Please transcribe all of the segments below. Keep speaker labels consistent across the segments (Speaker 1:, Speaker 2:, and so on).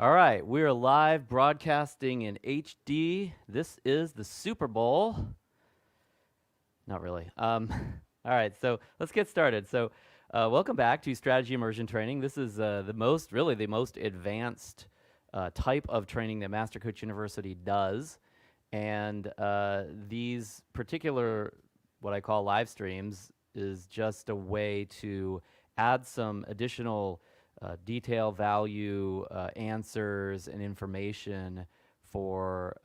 Speaker 1: All right, we're live broadcasting in HD. This is the Super Bowl. Not really. All right, so let's get started. Welcome back to Strategy Immersion Training. This is the most advanced type of training that Master Coach University does. And these particular, what I call live streams, is just a way to add some additional detail, value, answers, and information for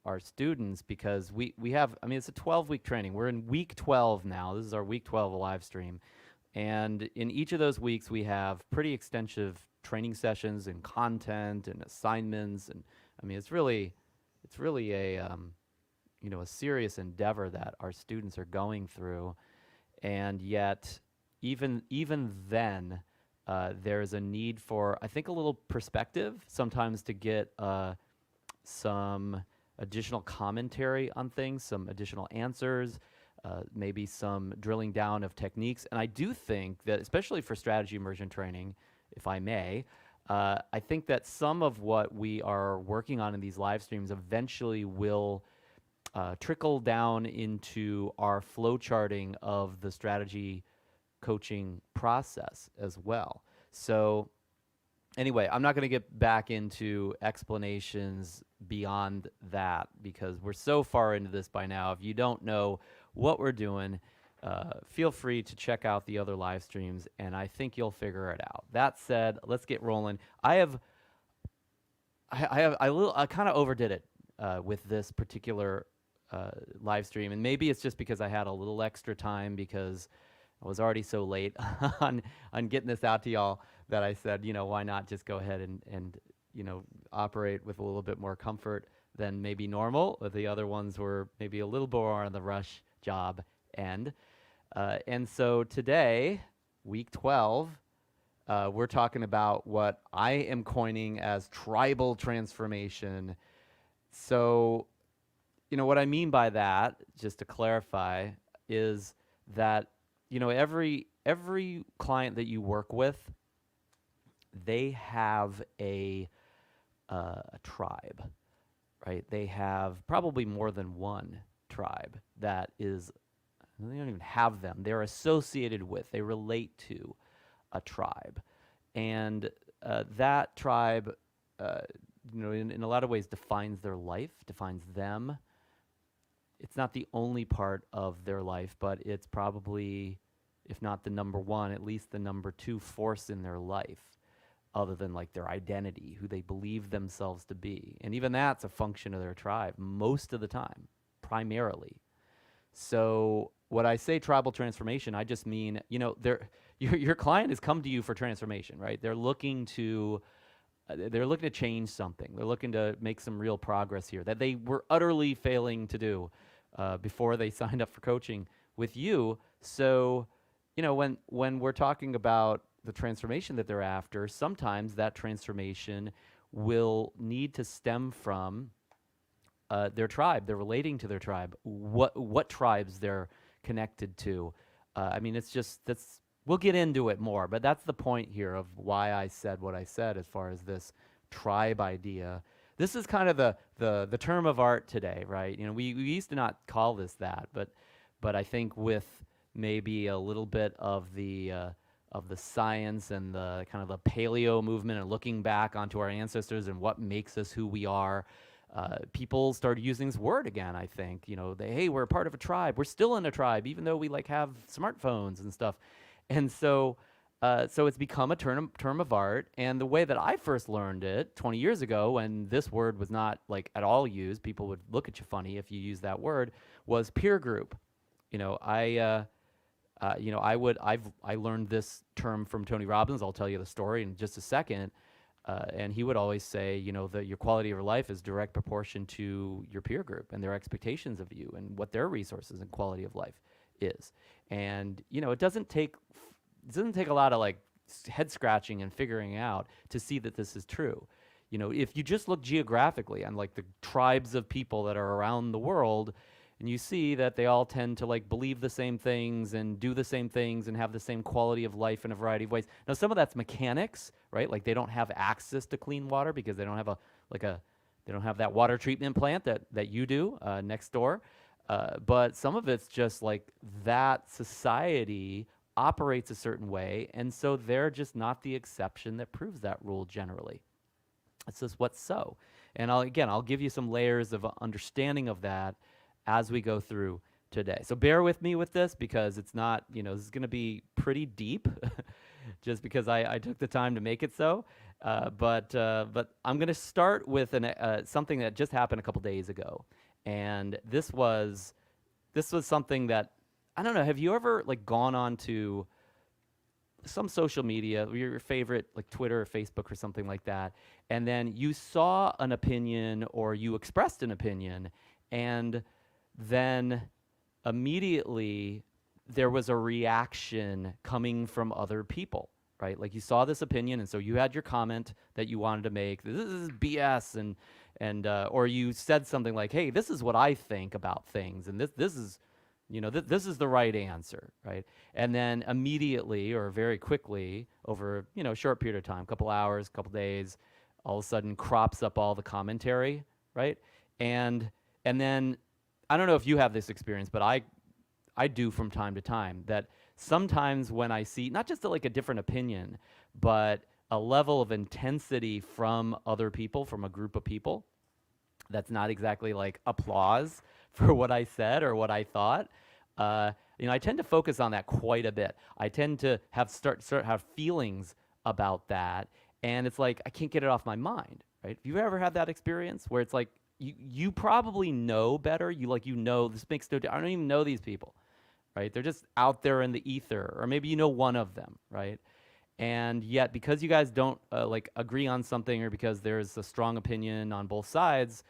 Speaker 1: our students, because we have, I mean, it's a 12-week training. We're in week 12 now. This is our week 12 live stream. And in each of those weeks, we have pretty extensive training sessions and content and assignments. And I mean, it's really a, a serious endeavor that our students are going through. And yet, even then, there's a need for, I think, a little perspective sometimes to get some additional commentary on things, some additional answers, maybe some drilling down of techniques. And I do think that, especially for strategy immersion training, if I may, I think that some of what we are working on in these live streams eventually will trickle down into our flow charting of the strategy coaching process as well. So anyway, I'm not going to get back into explanations beyond that because we're so far into this by now. If you don't know what we're doing, feel free to check out the other live streams, and I think you'll figure it out. That said, let's get rolling. I kind of overdid it with this particular live stream, and maybe it's just because I had a little extra time because I was already so late on getting this out to y'all that I said, why not just go ahead and operate with a little bit more comfort than maybe normal. The other ones were maybe a little more on the rush job end. And so today, week 12, we're talking about what I am coining as tribal transformation. So, what I mean by that, just to clarify, is that every client that you work with, they have a tribe, right? They have probably more than one tribe that is, they don't even have them. They're associated with, they relate to a tribe. And that tribe, in a lot of ways defines their life, defines them. It's not the only part of their life, but it's probably, if not the number one, at least the number two force in their life, other than like their identity, who they believe themselves to be. And even that's a function of their tribe most of the time, primarily. So when I say tribal transformation, I just mean, your client has come to you for transformation, right? They're looking to change something. They're looking to make some real progress here that they were utterly failing to do before they signed up for coaching with you. So, when we're talking about the transformation that they're after, sometimes that transformation will need to stem from their tribe. They're relating to their tribe, what tribes they're connected to. We'll get into it more, but that's the point here of why I said what I said as far as this tribe idea. This is kind of the term of art today, right? We used to not call this that, but I think with maybe a little bit of the science and the kind of the paleo movement and looking back onto our ancestors and what makes us who we are, people started using this word again. I think hey, we're a part of a tribe. We're still in a tribe, even though we have smartphones and stuff. And so it's become a term of art. And the way that I first learned it 20 years ago, when this word was not at all used, people would look at you funny if you used that word, was peer group. I learned this term from Tony Robbins. I'll tell you the story in just a second. And he would always say, that your quality of your life is direct proportion to your peer group and their expectations of you and what their resources and quality of life is. And, it doesn't take a lot of head scratching and figuring out to see that this is true. If you just look geographically on the tribes of people that are around the world, and you see that they all tend to like believe the same things and do the same things and have the same quality of life in a variety of ways. Now, some of that's mechanics, right? Like they don't have access to clean water because they don't have they don't have that water treatment plant that you do next door. But some of it's just like that society operates a certain way, and so they're just not the exception that proves that rule generally. It's just what's so. And I'll give you some layers of understanding of that as we go through today. So bear with me with this because it's not, this is going to be pretty deep just because I took the time to make it so. But I'm going to start with something that just happened a couple days ago. And this was something that, I don't know, have you ever like gone on to some social media, your favorite like Twitter or Facebook or something like that, and then you saw an opinion or you expressed an opinion, and then immediately there was a reaction coming from other people, right? Like you saw this opinion, and so you had your comment that you wanted to make. This is BS, and or you said something like, "Hey, this is what I think about things, and this is." This is the right answer, right? And then immediately or very quickly over, a short period of time, couple hours, couple days, all of a sudden crops up all the commentary, right? And then I don't know if you have this experience, but I do from time to time that sometimes when I see not just like a different opinion, but a level of intensity from other people, from a group of people, that's not exactly like applause for what I said or what I thought. I tend to focus on that quite a bit. I tend to start have feelings about that, and it's like I can't get it off my mind. Right? Have you ever had that experience where it's like you probably know better? This makes no. I don't even know these people, right? They're just out there in the ether, or maybe you know one of them, right? And yet, because you guys don't agree on something, or because there's a strong opinion on both sides,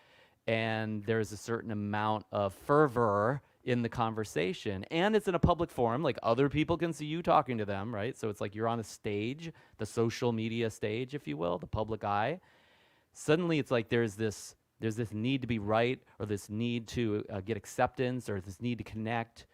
Speaker 1: and there's a certain amount of fervor in the conversation, and it's in a public forum, like other people can see you talking to them, right? So it's like you're on a stage, the social media stage, if you will, the public eye. Suddenly it's like there's this need to be right, or this need to get acceptance, or this need to connect.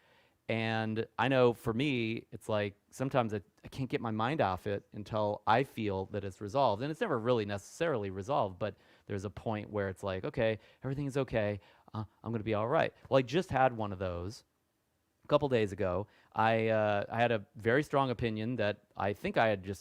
Speaker 1: And I know for me, it's like sometimes I can't get my mind off it until I feel that it's resolved. And it's never really necessarily resolved, but there's a point where it's like, okay, everything is okay. I'm going to be all right. Well, I just had one of those a couple days ago. I had a very strong opinion that I think I'd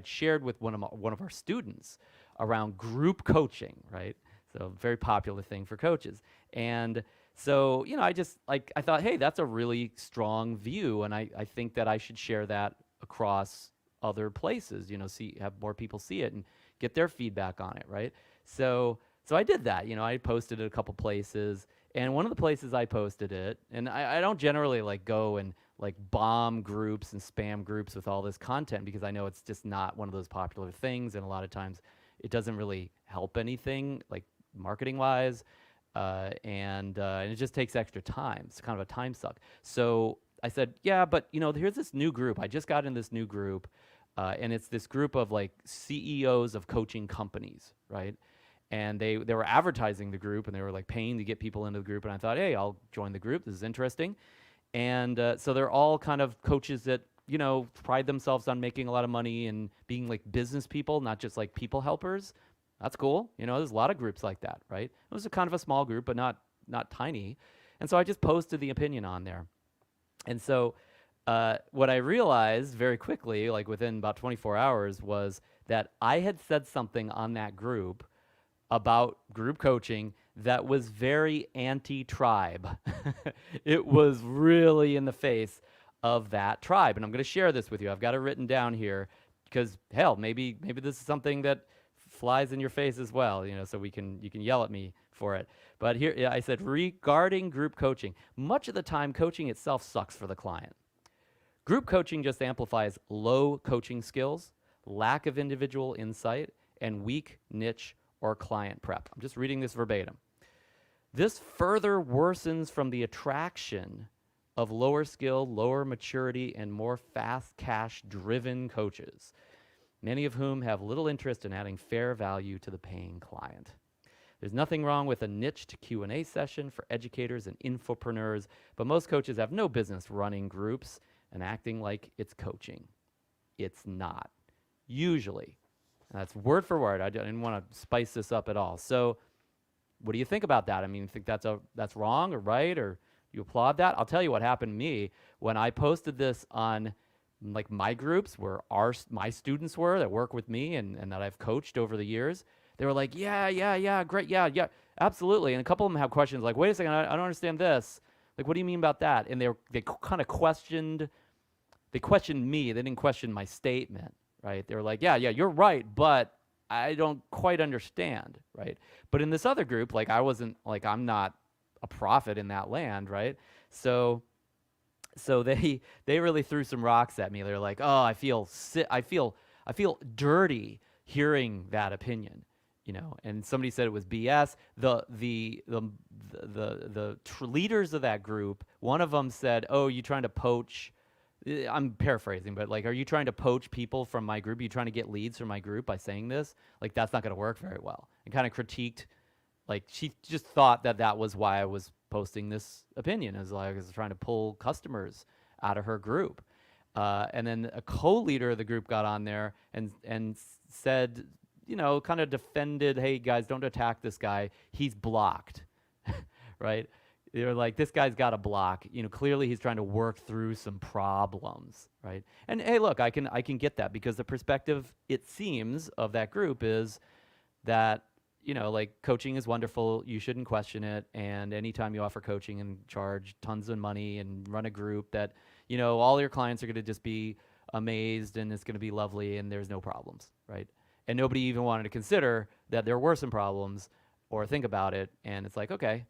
Speaker 1: shared with one of our students around group coaching, right? So very popular thing for coaches. And so, I thought, hey, that's a really strong view, and I think that I should share that across other places, have more people see it and get their feedback on it, right? So I did that. I posted it a couple places, and one of the places I posted it, and I don't generally go and bomb groups and spam groups with all this content because I know it's just not one of those popular things, and a lot of times it doesn't really help anything marketing wise. And it just takes extra time. It's kind of a time suck. So I said, yeah, but here's this new group. I just got in this new group, and it's this group of CEOs of coaching companies, right? And they were advertising the group, and they were paying to get people into the group. And I thought, hey, I'll join the group. This is interesting. And so they're all kind of coaches that pride themselves on making a lot of money and being business people, not just people helpers. That's cool. There's a lot of groups like that, right? It was a kind of a small group, but not tiny. And so I just posted the opinion on there. And so what I realized very quickly, within about 24 hours, was that I had said something on that group about group coaching that was very anti-tribe. It was really in the face of that tribe. And I'm going to share this with you. I've got it written down here because, hell, maybe this is something that flies in your face as well, so you can yell at me for it. But here I said, regarding group coaching, much of the time coaching itself sucks for the client. Group coaching just amplifies low coaching skills, lack of individual insight, and weak niche or client prep. I'm just reading this verbatim. This further worsens from the attraction of lower skill, lower maturity, and more fast cash driven coaches, many of whom have little interest in adding fair value to the paying client. There's nothing wrong with a niched Q&A session for educators and infopreneurs, but most coaches have no business running groups and acting like it's coaching. It's not. Usually. And that's word for word. I didn't want to spice this up at all. So what do you think about that? I mean, you think that's wrong or right, or you applaud that? I'll tell you what happened to me when I posted this on like my groups where my students were that work with me and that I've coached over the years. They were like, yeah, great, yeah, absolutely. And a couple of them have questions like, wait a second, I don't understand this. Like, what do you mean about that? And they kind of questioned me. They didn't question my statement, right? They were like, yeah, you're right, but I don't quite understand, right? But in this other group, like I'm not a prophet in that land, right? So they really threw some rocks at me. They're like, oh, I feel dirty hearing that opinion, And somebody said it was BS. The leaders of that group, one of them said, oh, you trying to poach? I'm paraphrasing, but like, are you trying to poach people from my group? Are you trying to get leads from my group by saying this? Like, that's not going to work very well. And kind of critiqued, like, she just thought that was why I was posting this opinion, as like I was trying to pull customers out of her group. And then a co-leader of the group got on there and said, kind of defended, hey guys, don't attack this guy. He's blocked, right? They're like, this guy's got a block. Clearly he's trying to work through some problems, right? And hey, look, I can get that because the perspective, it seems, of that group is that, like coaching is wonderful. You shouldn't question it. And anytime you offer coaching and charge tons of money and run a group that, all your clients are going to just be amazed and it's going to be lovely and there's no problems, right? And nobody even wanted to consider that there were some problems or think about it. And it's like, okay,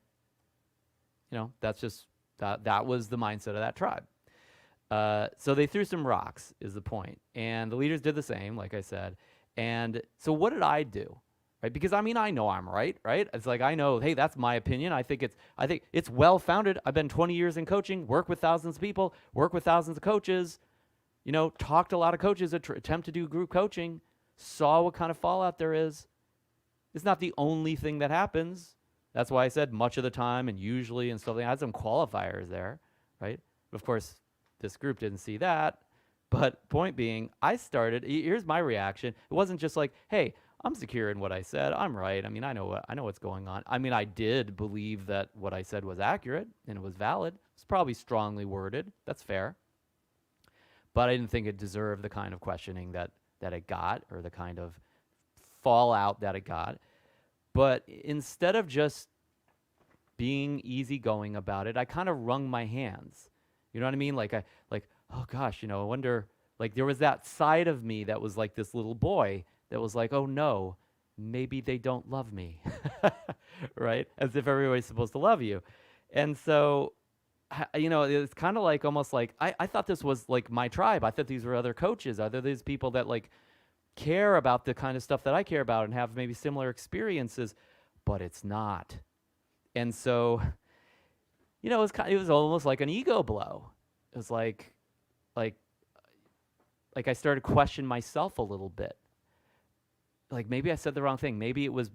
Speaker 1: that's just, that was the mindset of that tribe. So they threw some rocks is the point. And the leaders did the same, like I said. And so what did I do? Right? Because I know I'm right? It's like, I know, hey, that's my opinion. I think it's well-founded. I've been 20 years in coaching, worked with thousands of people, worked with thousands of coaches, talked to a lot of coaches that attempt to do group coaching, saw what kind of fallout there is. It's not the only thing that happens. That's why I said much of the time and usually and stuff. I had some qualifiers there, right? Of course, this group didn't see that. But point being, here's my reaction. It wasn't just like, hey, I'm secure in what I said. I'm right. I know what's going on. I did believe that what I said was accurate and it was valid. It's probably strongly worded. That's fair. But I didn't think it deserved the kind of questioning that it got or the kind of fallout that it got. But instead of just being easygoing about it, I kind of wrung my hands. You know what I mean? Like, oh gosh, I wonder, like there was that side of me that was like this little boy that was like, oh no, maybe they don't love me, right? As if everybody's supposed to love you. And so, it's kind of like, almost like, I thought this was like my tribe. I thought these were other coaches. Are there these people that like care about the kind of stuff that I care about and have maybe similar experiences, but it's not. And so, it was almost like an ego blow. It was like I started questioning myself a little bit. Like maybe I said the wrong thing. Maybe it was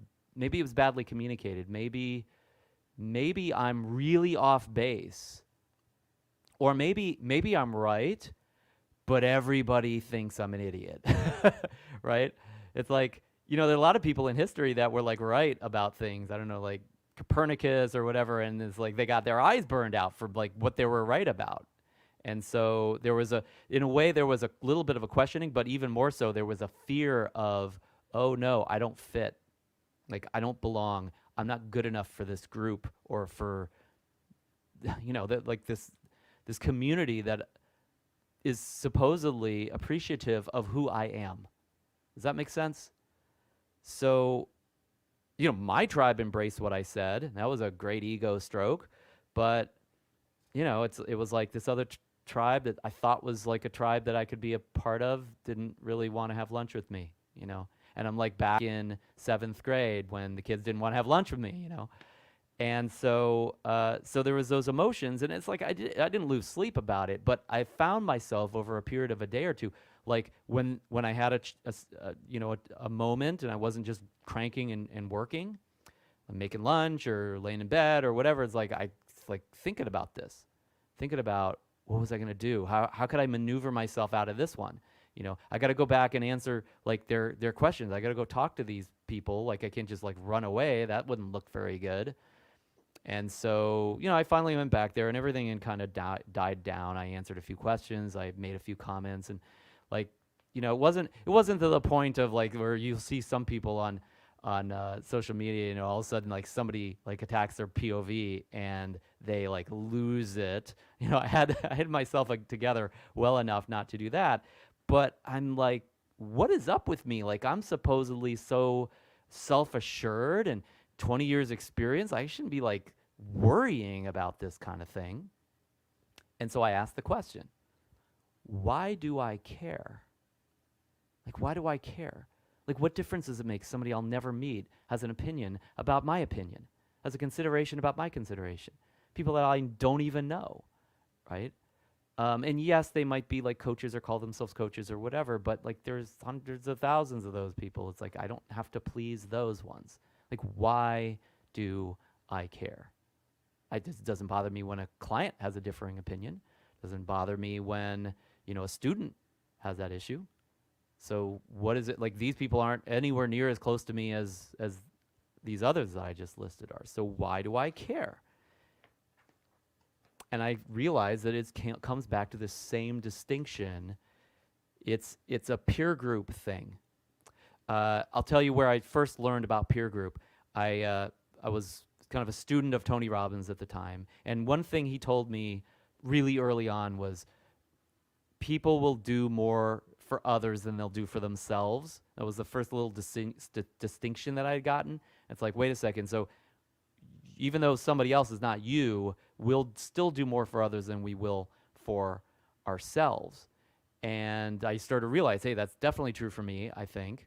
Speaker 1: badly communicated. Maybe I'm really off base. Or maybe I'm right, but everybody thinks I'm an idiot, right? It's like, there are a lot of people in history that were like right about things. I don't know, like Copernicus or whatever, and it's like they got their eyes burned out for like what they were right about. And so in a way, there was a little bit of a questioning, but even more so, there was a fear of, oh no, I don't fit. Like I don't belong. I'm not good enough for this group or for, like this community that is supposedly appreciative of who I am. Does that make sense? So, my tribe embraced what I said. That was a great ego stroke. But, it was like this other tribe that I thought was like a tribe that I could be a part of didn't really want to have lunch with me, And I'm like back in 7th grade when the kids didn't want to have lunch with me, And so there was those emotions, and it's like I didn't lose sleep about it, but I found myself over a period of a day or two, like when I had a moment and I wasn't just cranking and working, I'm making lunch or laying in bed or whatever. It's like thinking about this, thinking about what was I going to do? How could I maneuver myself out of this one? I got to go back and answer like their questions. I got to go talk to these people. Like I can't just like run away. That wouldn't look very good. And so, I finally went back there and everything and kind of died down. I answered a few questions. I made a few comments and like, it wasn't to the point of like where you'll see some people on social media, all of a sudden like somebody like attacks their POV and they like lose it. I had myself like together well enough not to do that, but I'm like, what is up with me? Like I'm supposedly so self-assured and 20 years experience. I shouldn't be like worrying about this kind of thing. And so I asked the question, why do I care? Like, why do I care? Like, what difference does it make somebody I'll never meet has an opinion about my opinion, has a consideration about my consideration? People that I don't even know, right? And yes, they might be like coaches or call themselves coaches or whatever, but like there's hundreds of thousands of those people. It's like, I don't have to please those ones. Like, why do I care? It just doesn't bother me when a client has a differing opinion. Doesn't bother me when, a student has that issue. So what is it like? These people aren't anywhere near as close to me as these others that I just listed are. So why do I care? And I realize that it comes back to the same distinction. It's a peer group thing. I'll tell you where I first learned about peer group. I was kind of a student of Tony Robbins at the time, and one thing he told me really early on was people will do more for others than they'll do for themselves. That was the first little distinction that I had gotten. It's like, wait a second, so even though somebody else is not you, we'll still do more for others than we will for ourselves. And I started to realize, hey, that's definitely true for me, I think.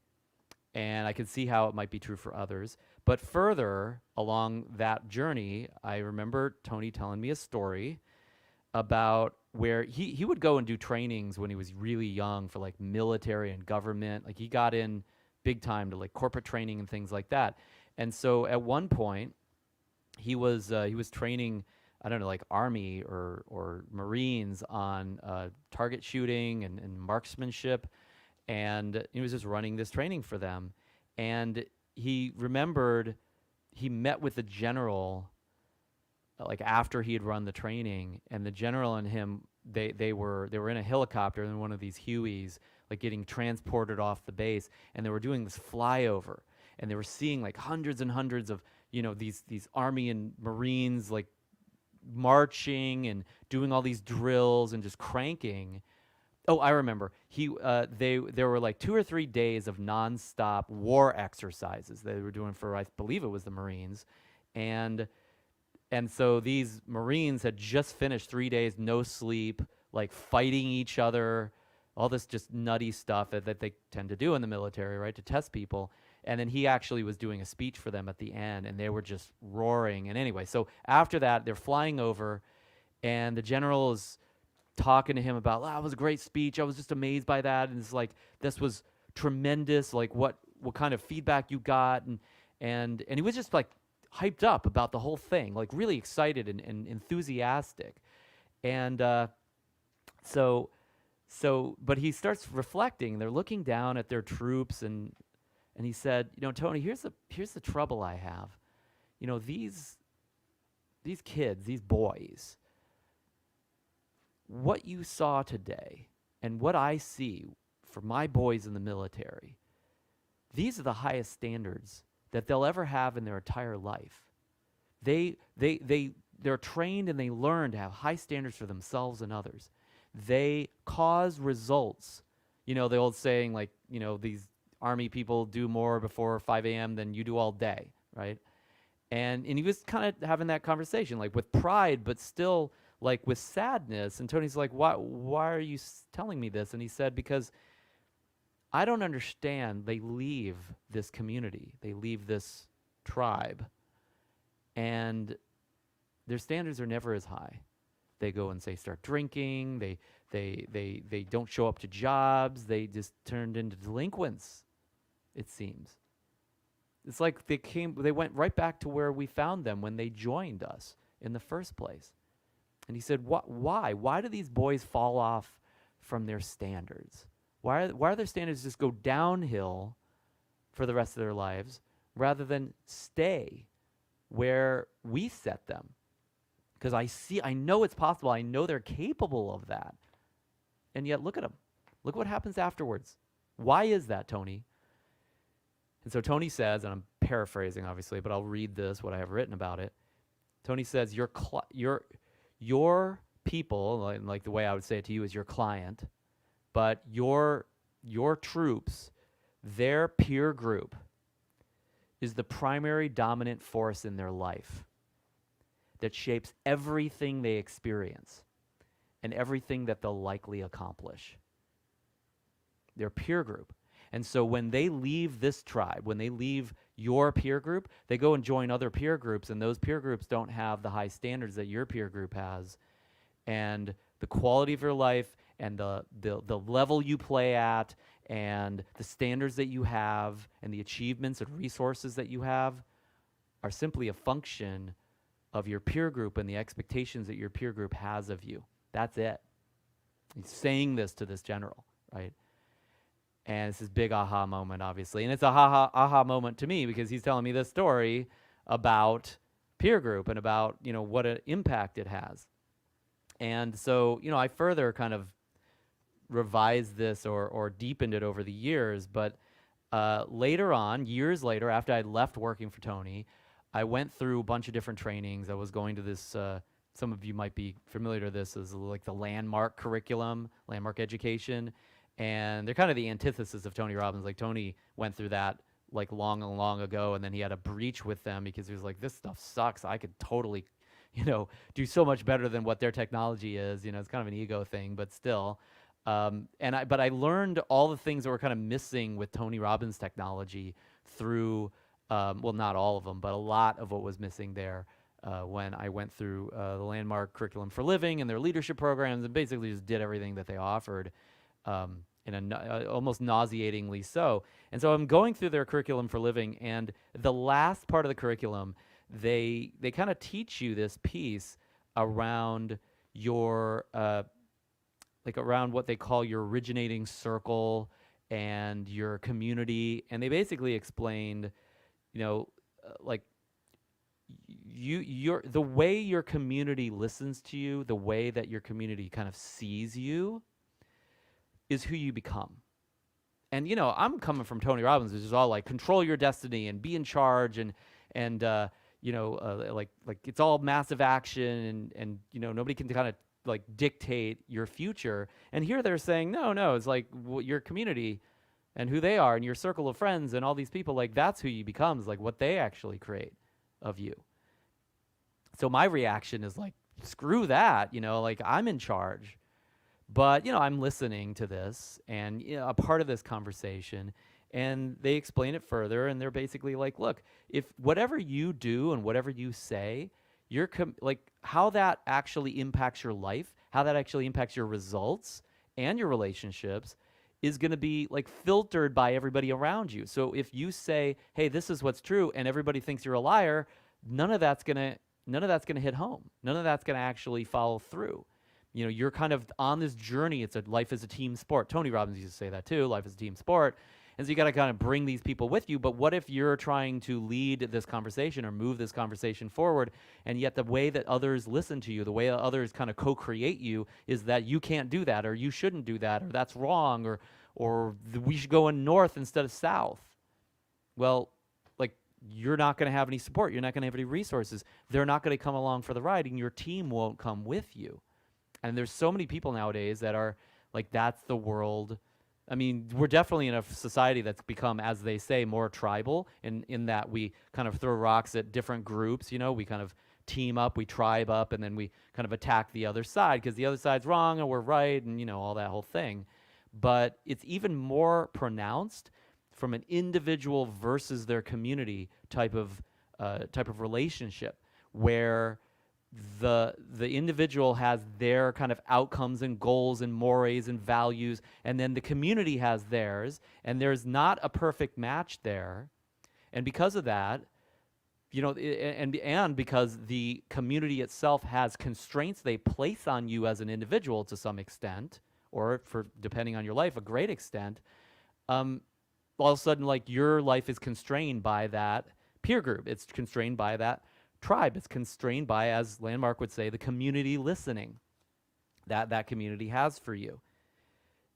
Speaker 1: And I could see how it might be true for others. But further along that journey, I remember Tony telling me a story about where he would go and do trainings when he was really young for like military and government. Like he got in big time to like corporate training and things like that. And so at one point, he was training, I don't know, like Army or Marines on target shooting and marksmanship. And he was just running this training for them. And he remembered he met with the general like after he had run the training, and the general and him, they were in a helicopter in one of these Hueys, like getting transported off the base, and they were doing this flyover, and they were seeing like hundreds and hundreds of these Army and Marines like marching and doing all these drills and just cranking. Oh, I remember. There were like 2 or 3 days of nonstop war exercises they were doing for, I believe it was the Marines, and so these Marines had just finished 3 days, no sleep, like fighting each other, all this just nutty stuff that they tend to do in the military, right, to test people. And then he actually was doing a speech for them at the end, and they were just roaring. And anyway, so after that, they're flying over, and the general is talking to him about, it was a great speech. I was just amazed by that. And it's like, this was tremendous. Like what kind of feedback you got. And he was just like hyped up about the whole thing, like really excited and enthusiastic. And but he starts reflecting. They're looking down at their troops, and he said, Tony, here's the trouble I have. These kids, these boys, what you saw today and what I see for my boys in the military, these are the highest standards that they'll ever have in their entire life. They're trained and they learn to have high standards for themselves and others. They cause results. The old saying, like, these Army people do more before 5 a.m. than you do all day, right? And he was kind of having that conversation, like with pride, but still like with sadness. And Tony's like, why are you telling me this? And he said, because I don't understand. They leave this community. They leave this tribe. And their standards are never as high. They go and start drinking. They don't show up to jobs. They just turned into delinquents, it seems. It's like they went right back to where we found them when they joined us in the first place. And he said, why? Why do these boys fall off from their standards? Why are their standards just go downhill for the rest of their lives rather than stay where we set them? Because I know it's possible. I know they're capable of that. And yet, look at them. Look what happens afterwards. Why is that, Tony? And so Tony says, and I'm paraphrasing, obviously, but I'll read this, what I have written about it. Tony says, your people, like the way I would say it to you is your client, but your troops, their peer group is the primary dominant force in their life that shapes everything they experience and everything that they'll likely accomplish. Their peer group. And so when they leave this tribe, when they leave your peer group, they go and join other peer groups, and those peer groups don't have the high standards that your peer group has. And the quality of your life and the level you play at and the standards that you have and the achievements and resources that you have are simply a function of your peer group and the expectations that your peer group has of you. That's it. He's saying this to this general, right? And it's this big aha moment, obviously. And it's a aha moment to me because he's telling me this story about peer group and about, what an impact it has. And so, I further kind of revised this or deepened it over the years. But later on, years later, after I'd left working for Tony, I went through a bunch of different trainings. I was going to this, some of you might be familiar to this, as like the landmark curriculum, landmark education. And they're kind of the antithesis of Tony Robbins. Like Tony went through that like long and long ago, and then he had a breach with them because he was like, this stuff sucks. I could totally, do so much better than what their technology is. It's kind of an ego thing, but still. But I learned all the things that were kind of missing with Tony Robbins' technology through, well, not all of them, but a lot of what was missing there when I went through the landmark curriculum for living and their leadership programs and basically just did everything that they offered. In almost nauseatingly so. And so I'm going through their curriculum for living, and the last part of the curriculum, they kind of teach you this piece around your, around what they call your originating circle and your community. And they basically explained, the way your community listens to you, the way that your community kind of sees you, is who you become. And, I'm coming from Tony Robbins, which is all like control your destiny and be in charge and it's all massive action and nobody can kind of like dictate your future. And here they're saying, no, it's like your community and who they are and your circle of friends and all these people, like that's who you become, is like what they actually create of you. So my reaction is like, screw that, like I'm in charge. But, I'm listening to this and a part of this conversation, and they explain it further, and they're basically like, look, if whatever you do and whatever you say, how that actually impacts your life, how that actually impacts your results and your relationships is going to be like filtered by everybody around you. So if you say, hey, this is what's true, and everybody thinks you're a liar, none of that's going to hit home. None of that's going to actually follow through. You're kind of on this journey. It's life is a team sport. Tony Robbins used to say that too. Life is a team sport. And so you got to kind of bring these people with you. But what if you're trying to lead this conversation or move this conversation forward, and yet the way that others listen to you, the way that others kind of co-create you is that you can't do that, or you shouldn't do that, or that's wrong, or we should go in north instead of south. Well, you're not going to have any support. You're not going to have any resources. They're not going to come along for the ride, and your team won't come with you. And there's so many people nowadays that are like, that's the world. I mean, we're definitely in a society that's become, as they say, more tribal in that we kind of throw rocks at different groups. We kind of team up, we tribe up, and then we kind of attack the other side because the other side's wrong and we're right, and all that whole thing. But it's even more pronounced from an individual versus their community type of relationship, where the individual has their kind of outcomes and goals and mores and values, and then the community has theirs, and there's not a perfect match there. And because of that, and because the community itself has constraints they place on you as an individual to some extent, or for depending on your life, a great extent, all of a sudden, like, your life is constrained by that peer group. It's constrained by that tribe. It's constrained by, as Landmark would say, the community listening that community has for you.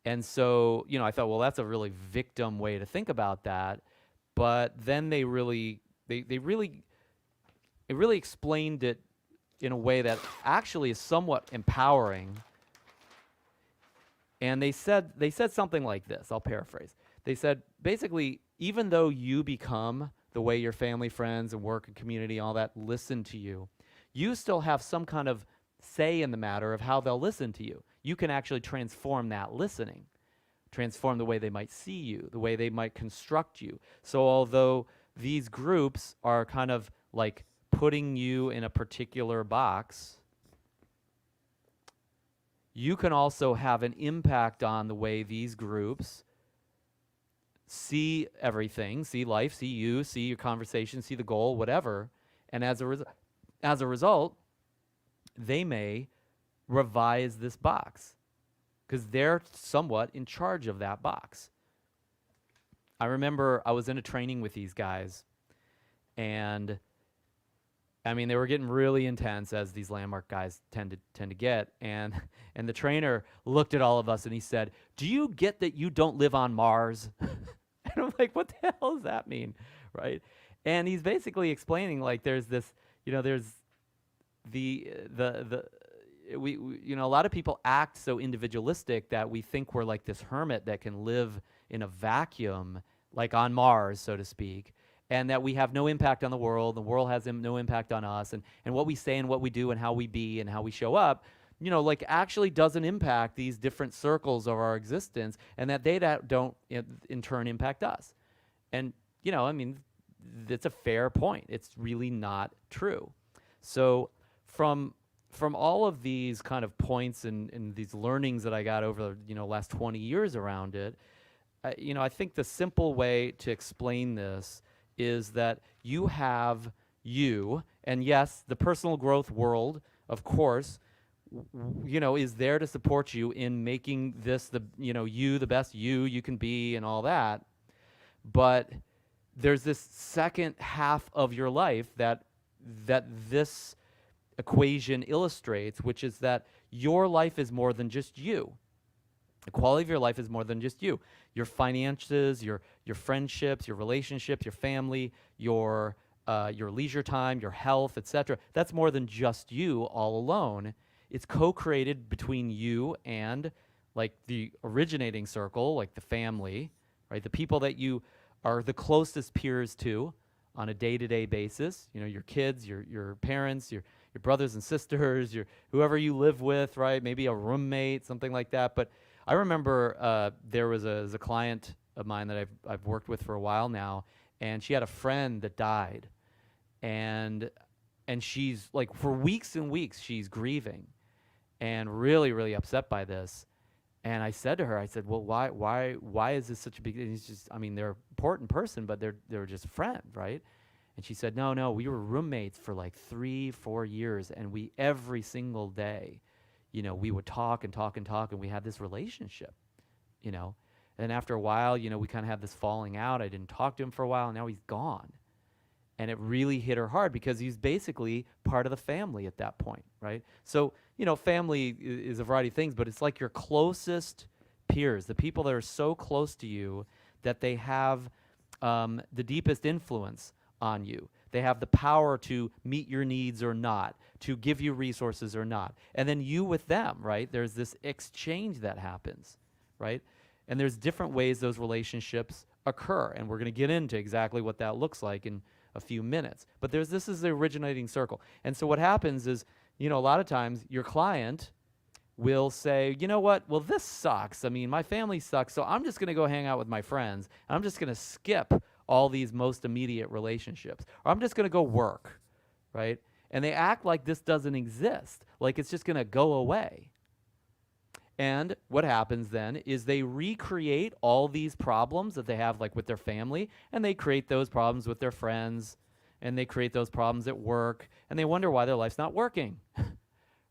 Speaker 1: And so, I thought, well, that's a really victim way to think about that. But then they really explained it in a way that actually is somewhat empowering. And they said something like this. I'll paraphrase. They said, basically, even though you become the way your family, friends, and work and community, all that, listen to you, you still have some kind of say in the matter of how they'll listen to you. You can actually transform that listening, transform the way they might see you, the way they might construct you. So although these groups are kind of like putting you in a particular box, you can also have an impact on the way these groups see everything, see life, see you, see your conversation, see the goal, whatever. And as a result, they may revise this box because they're somewhat in charge of that box. I remember I was in a training with these guys, and I mean, they were getting really intense, as these Landmark guys tend to get. And the trainer looked at all of us and he said, "Do you get that you don't live on Mars?" And I'm like, what the hell does that mean, right? And he's basically explaining, like, there's this, there's we a lot of people act so individualistic that we think we're like this hermit that can live in a vacuum, like on Mars, so to speak, and that we have no impact on the world has no impact on us, and what we say and what we do and how we be and how we show up, like, actually doesn't impact these different circles of our existence, and that they don't in turn impact us. And, I mean, that's a fair point. It's really not true. So from all of these kind of points and these learnings that I got over the last 20 years around it, I think the simple way to explain this is that you have you, and yes, the personal growth world, of course, is there to support you in making this you the best you can be and all that. But there's this second half of your life that this equation illustrates, which is that your life is more than just you. The quality of your life is more than just you. Your finances, your friendships, your relationships, your family, your leisure time, your health, etc. That's more than just you all alone. It's co-created between you and, like, the originating circle, like the family, right? The people that you are the closest peers to on a day-to-day basis. Your kids, your parents, your brothers and sisters, whoever you live with, right? Maybe a roommate, something like that. But I remember there was a client of mine that I've worked with for a while now, and she had a friend that died, and she's, like, for weeks and weeks she's grieving and really, really upset by this. And I said to her, I said, well, why is this such a big deal? He's just, I mean, they're an important person, but they're just a friend, right? And she said, no, we were roommates for like 3-4 years, and we every single day, we would talk and talk and talk, and we had this relationship, And after a while, we kind of had this falling out. I didn't talk to him for a while, and now he's gone. And it really hit her hard because he's basically part of the family at that point, right? So, family is a variety of things, but it's like your closest peers, the people that are so close to you that they have the deepest influence on you. They have the power to meet your needs or not, to give you resources or not. And then you with them, right? There's this exchange that happens, right? And there's different ways those relationships occur, and we're going to get into exactly what that looks like in a few minutes. But this is the originating circle. And so what happens is, a lot of times your client will say, you know what, well, this sucks. I mean, my family sucks, so I'm just going to go hang out with my friends. I'm just going to skip all these most immediate relationships. Or I'm just going to go work, right? And they act like this doesn't exist, like it's just going to go away. And what happens then is they recreate all these problems that they have like with their family, and they create those problems with their friends, and they create those problems at work, and they wonder why their life's not working.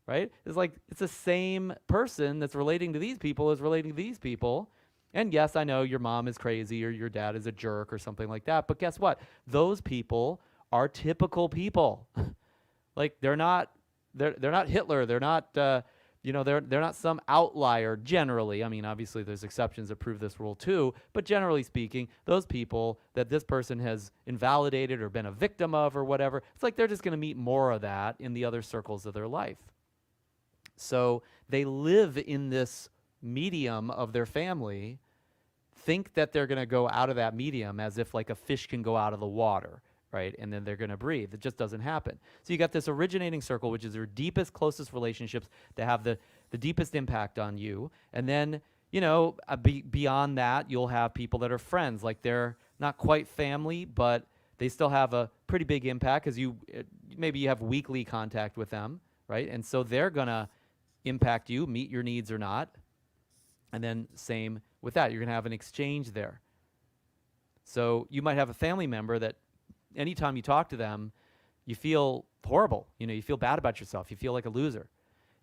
Speaker 1: Right? It's like it's the same person that's relating to these people as relating to these people. And yes, I know your mom is crazy or your dad is a jerk or something like that, but guess what? Those people are typical people. Like they're not Hitler. They're not they're not some outlier generally. I mean, obviously there's exceptions that prove this rule too, but generally speaking, those people that this person has invalidated or been a victim of or whatever, it's like they're just going to meet more of that in the other circles of their life. So they live in this medium of their family, think that they're going to go out of that medium as if like a fish can go out of the water, right? And then they're going to breathe. It just doesn't happen. So you got this originating circle, which is your deepest, closest relationships that have the deepest impact on you. And then, beyond that, you'll have people that are friends. Like they're not quite family, but they still have a pretty big impact because maybe you have weekly contact with them, right? And so they're going to impact you, meet your needs or not. And then same with that. You're going to have an exchange there. So you might have a family member that anytime you talk to them, you feel horrible. You feel bad about yourself. You feel like a loser.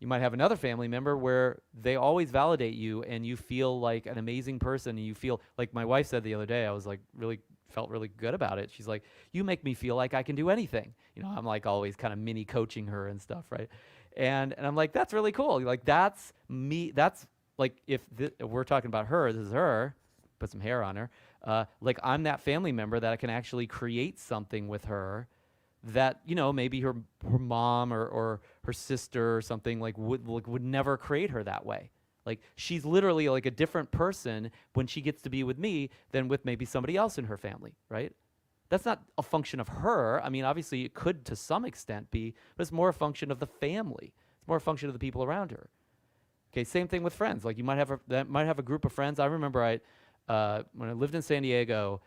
Speaker 1: You might have another family member where they always validate you and you feel like an amazing person. And you feel like my wife said the other day, I was like felt really good about it. She's like, you make me feel like I can do anything. I'm like always kind of mini coaching her and stuff, right? And I'm like, that's really cool. Like that's me. That's like if we're talking about her, this is her, put some hair on her. Like I'm that family member that I can actually create something with her that, maybe her mom or her sister or something would never create her that way. Like she's literally like a different person when she gets to be with me than with maybe somebody else in her family, right? That's not a function of her. I mean, obviously it could to some extent be, but it's more a function of the family. It's more a function of the people around her. Okay, same thing with friends. Like you might have a group of friends. I remember when I lived in San Diego,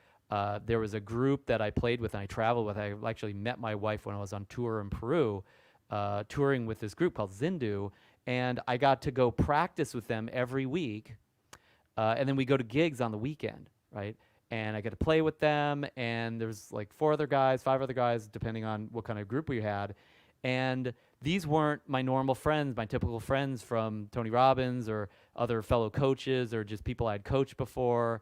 Speaker 1: there was a group that I played with and I traveled with. I actually met my wife when I was on tour in Peru, touring with this group called Zindu, and I got to go practice with them every week, and then we go to gigs on the weekend, right? And I get to play with them, and there's like 5 other guys, depending on what kind of group we had, and these weren't my normal friends, my typical friends from Tony Robbins or other fellow coaches or just people I'd coached before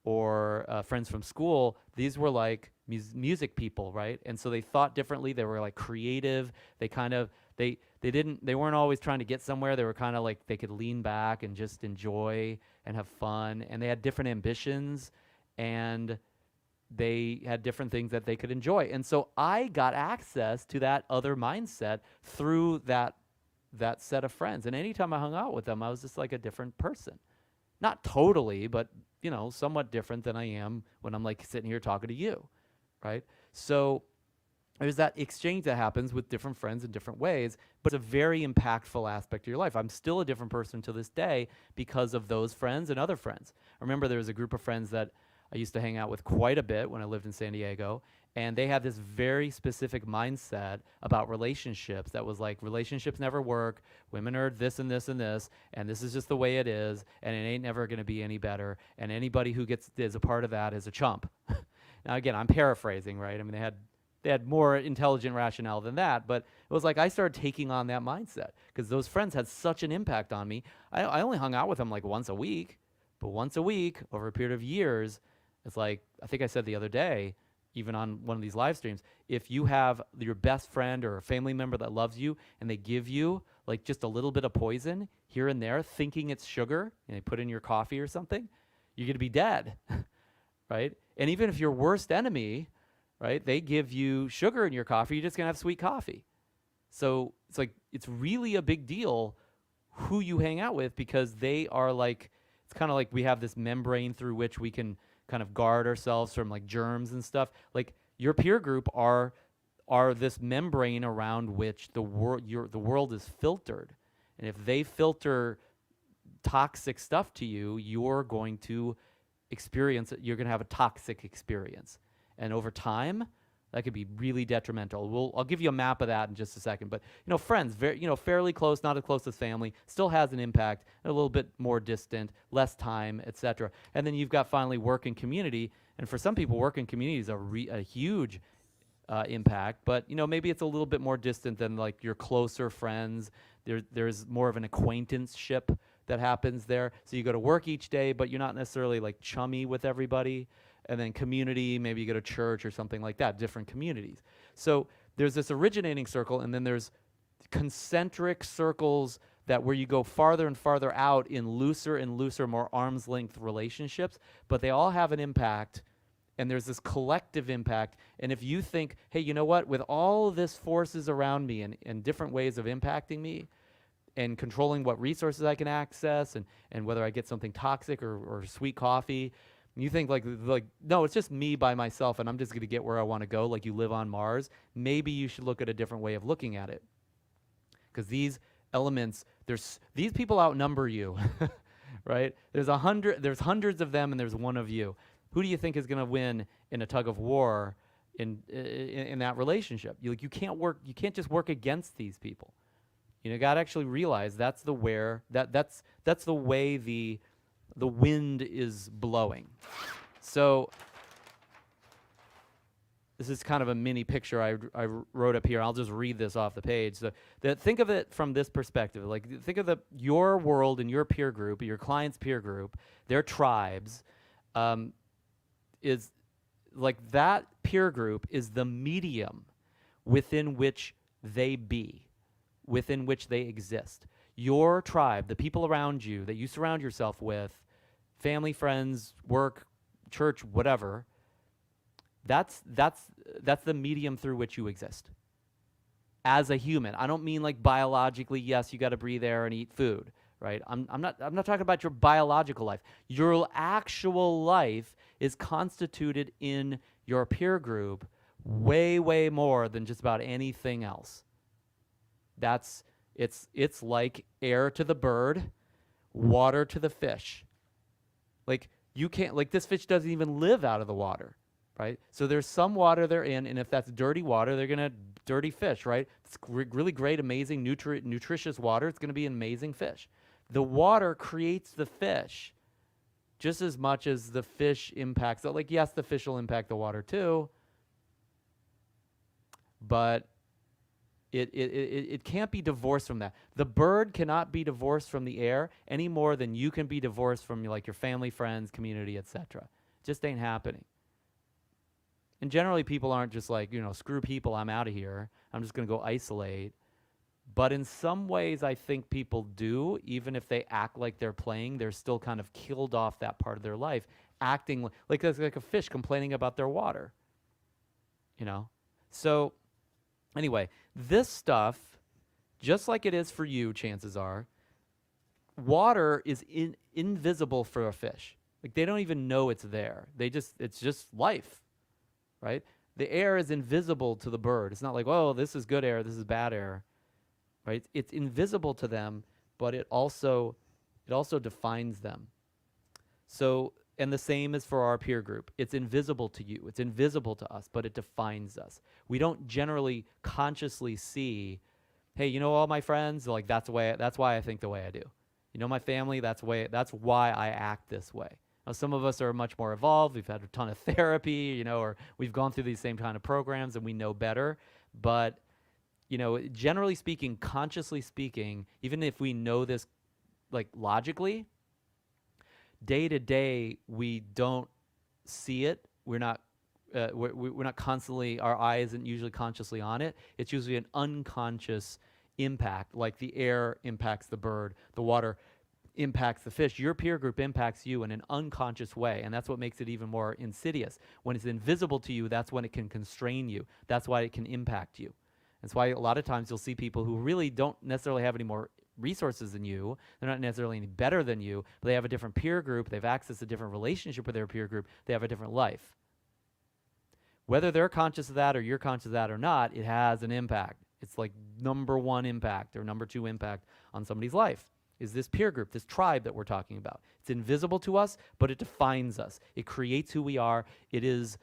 Speaker 1: or friends from school. These were like music people, right? And so they thought differently. They were like creative. They weren't always trying to get somewhere. They were kind of like they could lean back and just enjoy and have fun. And they had different ambitions and they had different things that they could enjoy. And so I got access to that other mindset through that set of friends. And anytime I hung out with them, I was just like a different person. Not totally, but somewhat different than I am when I'm like sitting here talking to you, right? So there's that exchange that happens with different friends in different ways, but it's a very impactful aspect of your life. I'm still a different person to this day because of those friends and other friends. I remember there was a group of friends that I used to hang out with quite a bit when I lived in San Diego, and they had this very specific mindset about relationships that was like, relationships never work, women are this and this and this, and this is just the way it is, and it ain't never going to be any better, and anybody who is a part of that is a chump. Now, again, I'm paraphrasing, right? I mean, they had more intelligent rationale than that, but it was like I started taking on that mindset because those friends had such an impact on me. I only hung out with them like once a week, but once a week over a period of years, it's like, I think I said the other day, even on one of these live streams, if you have your best friend or a family member that loves you and they give you like just a little bit of poison here and there, thinking it's sugar, and they put in your coffee or something, you're going to be dead, right? And even if your worst enemy, right, they give you sugar in your coffee, you're just going to have sweet coffee. So it's like, it's really a big deal who you hang out with because they are like, it's kind of like we have this membrane through which we can kind of guard ourselves from like germs and stuff. Like your peer group are this membrane around which the world is filtered. And if they filter toxic stuff to you, you're going to experience it. You're going to have a toxic experience. And over time, That could be really detrimental. I'll give you a map of that in just a second. But friends, very, fairly close, not as close as family, still has an impact. A little bit more distant, less time, etc. And then you've got finally work and community. And for some people, work and community is a huge impact. But maybe it's a little bit more distant than like your closer friends. There's more of an acquaintanceship that happens there. So you go to work each day, but you're not necessarily like chummy with everybody. And then community, maybe you go to church or something like that, different communities. So there's this originating circle, and then there's concentric circles that where you go farther and farther out in looser and looser, more arm's length relationships, but they all have an impact, and there's this collective impact. And if you think, hey, you know what, with all of this forces around me and different ways of impacting me, and controlling what resources I can access, and whether I get something toxic or sweet coffee, you think like no, it's just me by myself and I'm just going to get where I want to go, like you live on Mars. Maybe you should look at a different way of looking at it, because these elements, these people outnumber you, right? There's hundreds of them and there's one of you. Who do you think is going to win in a tug of war in that relationship? You can't just work against these people. You got to actually realize that's the way the wind is blowing. So this is kind of a mini picture I wrote up here. I'll just read this off the page. So think of it from this perspective. Like think of your world and your peer group, your client's peer group, their tribes, is like that peer group is the medium within which they be, within which they exist. Your tribe, the people around you that you surround yourself with, family, friends, work, church, whatever, that's the medium through which you exist as a human. I don't mean like biologically, yes, you got to breathe air and eat food, right? I'm not talking about your biological life. Your actual life is constituted in your peer group way, way more than just about anything else. It's like air to the bird, water to the fish. Like you can't, like this fish doesn't even live out of the water, right? So there's some water they're in, and if that's dirty water, they're gonna dirty fish, right? It's really great, amazing, nutritious water. It's gonna be an amazing fish. The water creates the fish just as much as the fish impacts it. Like yes, the fish will impact the water too, but it can't be divorced from that. The bird cannot be divorced from the air any more than you can be divorced from like your family, friends, community, etc. Just ain't happening. And generally people aren't just like, screw people, I'm out of here. I'm just going to go isolate. But in some ways I think people do, even if they act like they're playing, they're still kind of killed off that part of their life, acting like a fish complaining about their water. So anyway, this stuff, just like it is for you, chances are, water is invisible for a fish. Like they don't even know it's there. It's just life, right? The air is invisible to the bird. It's not like, oh, this is good air, this is bad air, right? It's invisible to them, but it also defines them. So, and the same is for our peer group. It's invisible to you. It's invisible to us, but it defines us. We don't generally consciously see, hey, all my friends, like that's why I think the way I do. My family, that's why I act this way. Now, some of us are much more evolved. We've had a ton of therapy, or we've gone through these same kind of programs and we know better. But, generally speaking, consciously speaking, even if we know this like logically, day to day, we don't see it. We're not constantly, our eye isn't usually consciously on it. It's usually an unconscious impact, like the air impacts the bird, the water impacts the fish. Your peer group impacts you in an unconscious way, and that's what makes it even more insidious. When it's invisible to you, that's when it can constrain you. That's why it can impact you. That's why a lot of times you'll see people who really don't necessarily have any more resources than you. They're not necessarily any better than you, but they have a different peer group. They've accessed a different relationship with their peer group. They have a different life. Whether they're conscious of that or you're conscious of that or not, it has an impact. It's like number one impact or number two impact on somebody's life is this peer group, this tribe that we're talking about. It's invisible to us, but it defines us. It creates who we are. It is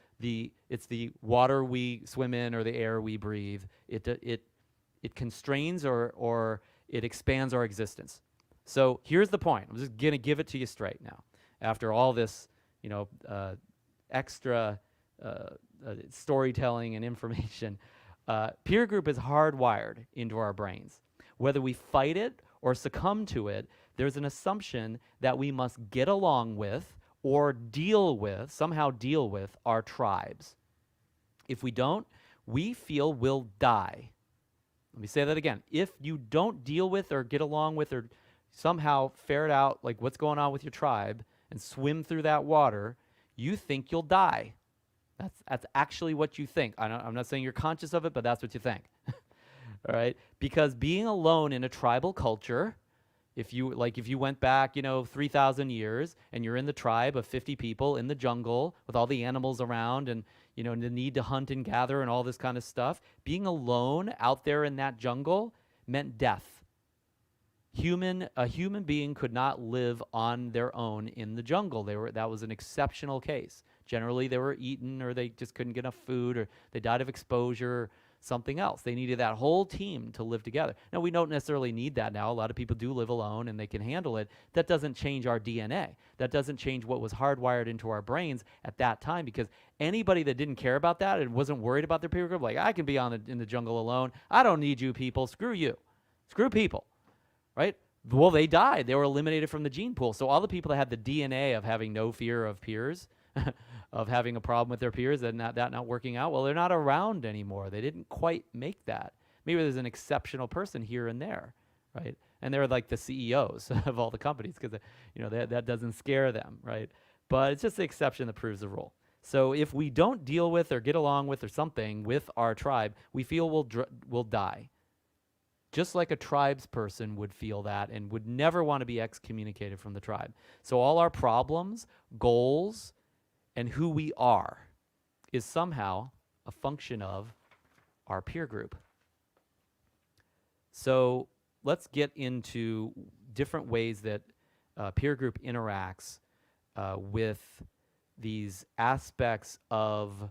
Speaker 1: It's the water we swim in or the air we breathe. It constrains or it expands our existence. So here's the point. I'm just gonna give it to you straight now. After all this, extra storytelling and information, peer group is hardwired into our brains. Whether we fight it or succumb to it, there's an assumption that we must get along with or somehow deal with our tribes. If we don't, we feel we'll die. Let me say that again. If you don't deal with or get along with or somehow ferret out like what's going on with your tribe and swim through that water, you think you'll die. That's actually what you think. I'm not saying you're conscious of it, but that's what you think. All right? Because being alone in a tribal culture, if you went back, 3,000 years and you're in the tribe of 50 people in the jungle with all the animals around and, the need to hunt and gather and all this kind of stuff, being alone out there in that jungle meant death. A human being could not live on their own in the jungle. That was an exceptional case. Generally, they were eaten or they just couldn't get enough food or they died of exposure, something else. They needed that whole team to live together. Now, we don't necessarily need that now. A lot of people do live alone and they can handle it. That doesn't change our DNA. That doesn't change what was hardwired into our brains at that time, because anybody that didn't care about that and wasn't worried about their peer group, like, I can be in the jungle alone. I don't need you people. Screw you. Screw people. Right? Well, they died. They were eliminated from the gene pool. So all the people that had the DNA of having no fear of peers, of having a problem with their peers and that not working out, well, they're not around anymore. They didn't quite make that. Maybe there's an exceptional person here and there, right? And they're like the CEOs of all the companies because, that doesn't scare them, right? But it's just the exception that proves the rule. So if we don't deal with or get along with or something with our tribe, we feel we'll die. Just like a tribes person would feel that and would never want to be excommunicated from the tribe. So all our problems, goals, and who we are is somehow a function of our peer group. So let's get into different ways that peer group interacts with these aspects of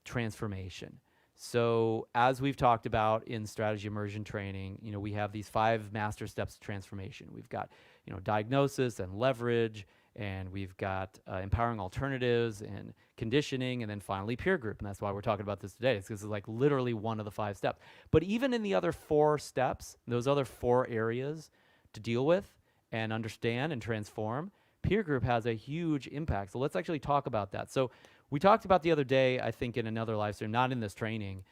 Speaker 1: transformation. So as we've talked about in Strategy Immersion Training, we have these 5 master steps of transformation. We've got, diagnosis and leverage, and we've got empowering alternatives and conditioning, and then finally peer group. And that's why we're talking about this today. It's because it's like literally one of the 5 steps. But even in the other 4 steps, those other 4 areas to deal with and understand and transform, peer group has a huge impact. So let's actually talk about that. So we talked about the other day, I think in another live stream, not in this training,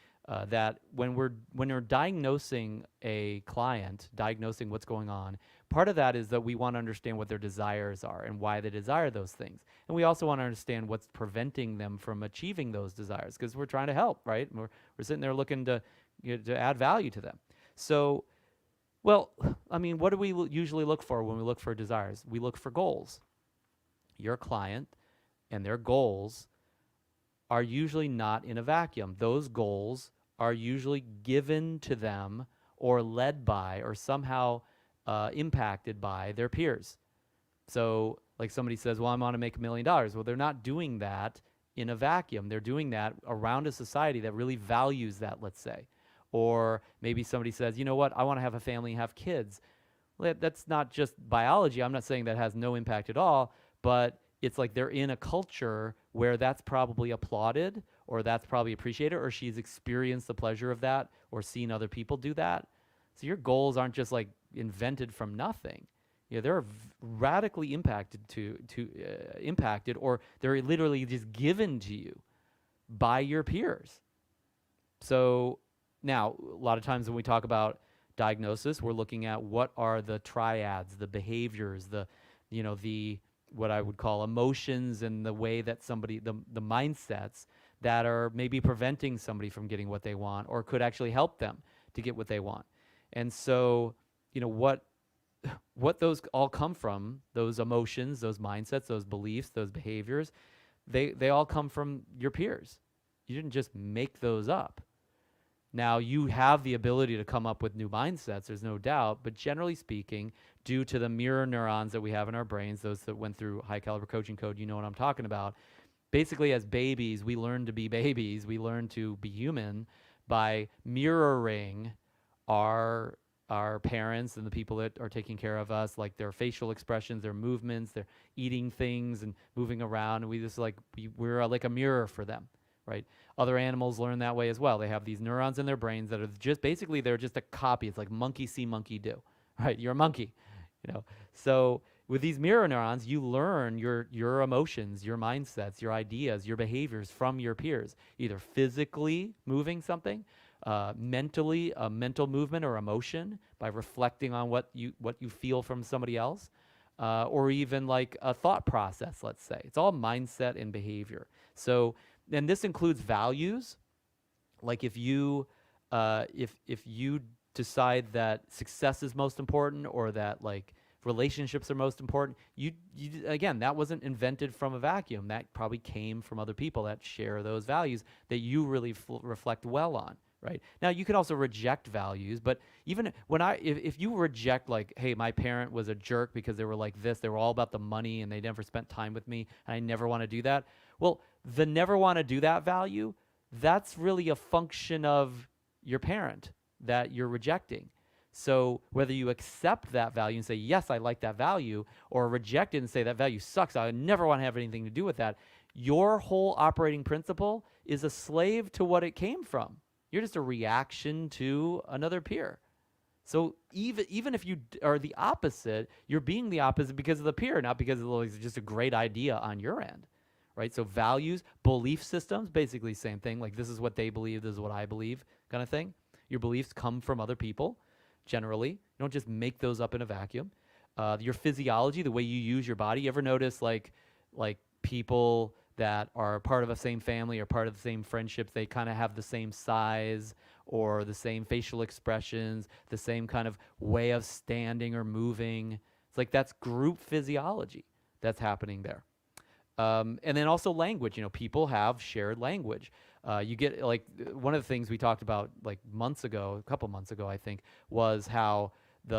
Speaker 1: that when we're diagnosing a client, diagnosing what's going on, part of that is that we want to understand what their desires are and why they desire those things. And we also want to understand what's preventing them from achieving those desires, because we're trying to help, right? We're sitting there looking to add value to them. So, well, what do we usually look for when we look for desires? We look for goals. Your client and their goals are usually not in a vacuum. Those goals are usually given to them or led by or somehow impacted by their peers. So like somebody says, well, I want to make $1 million. Well, they're not doing that in a vacuum. They're doing that around a society that really values that, let's say. Or maybe somebody says, you know what, I want to have a family and have kids. Well, that's not just biology. I'm not saying that has no impact at all, but it's like they're in a culture where that's probably applauded or that's probably appreciated, or she's experienced the pleasure of that or seen other people do that. So your goals aren't just like invented from nothing. They're radically impacted impacted, or they're literally just given to you by your peers. So now, a lot of times when we talk about diagnosis, we're looking at what are the triads, the behaviors, the what I would call emotions, and the way that the mindsets that are maybe preventing somebody from getting what they want or could actually help them to get what they want. And so, what those all come from, those emotions, those mindsets, those beliefs, those behaviors, they all come from your peers. You didn't just make those up. Now, you have the ability to come up with new mindsets, there's no doubt, but generally speaking, due to the mirror neurons that we have in our brains, those that went through high caliber coaching code, you know what I'm talking about, basically as babies, we learn to be babies. We learn to be human by mirroring our our parents and the people that are taking care of us, like their facial expressions, their movements, their eating things and moving around. And we just like we're like a mirror for them, right? Other animals learn that way as well. They have these neurons in their brains that are just basically they're just a copy. It's like monkey see, monkey do, right? You're a monkey, you know. So with these mirror neurons, you learn your emotions, your mindsets, your ideas, your behaviors from your peers, either physically moving something, mentally, a mental movement or emotion by reflecting on what you feel from somebody else, or even like a thought process. Let's say it's all mindset and behavior. So, and this includes values. Like if you decide that success is most important, or that like relationships are most important, you again, that wasn't invented from a vacuum. That probably came from other people that share those values that you really reflect well on. Right? Now you can also reject values, but even when if you reject like, hey, my parent was a jerk because they were like this, they were all about the money and they never spent time with me and I never want to do that. Well, the never want to do that value, that's really a function of your parent that you're rejecting. So whether you accept that value and say, yes, I like that value, or reject it and say that value sucks, I never want to have anything to do with that, your whole operating principle is a slave to what it came from. You're just a reaction to another peer. So even if you are the opposite, you're being the opposite because of the peer, not because it's just a great idea on your end, right? So values, belief systems, basically same thing. Like this is what they believe, this is what I believe, kind of thing. Your beliefs come from other people, generally. You don't just make those up in a vacuum. Your physiology, the way you use your body. You ever notice like people that are part of the same family or part of the same friendships, they kind of have the same size or the same facial expressions, the same kind of way of standing or moving. It's like that's group physiology that's happening there. And then also language. You know, people have shared language. You get like one of the things we talked about like a couple months ago, I think, was how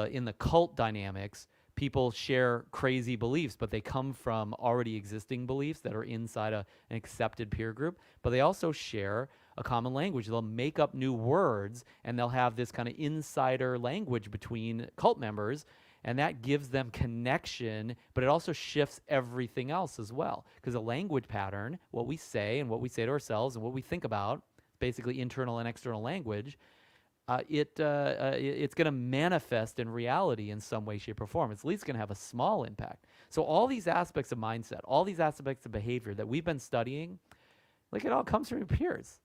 Speaker 1: in the cult dynamics, people share crazy beliefs, but they come from already existing beliefs that are inside an accepted peer group. But they also share a common language. They'll make up new words, and they'll have this kind of insider language between cult members, and that gives them connection, but it also shifts everything else as well. Because a language pattern, what we say and what we say to ourselves and what we think about, basically internal and external language, it's going to manifest in reality in some way, shape, or form. It's at least going to have a small impact. So all these aspects of mindset, all these aspects of behavior that we've been studying, like it all comes from your peers.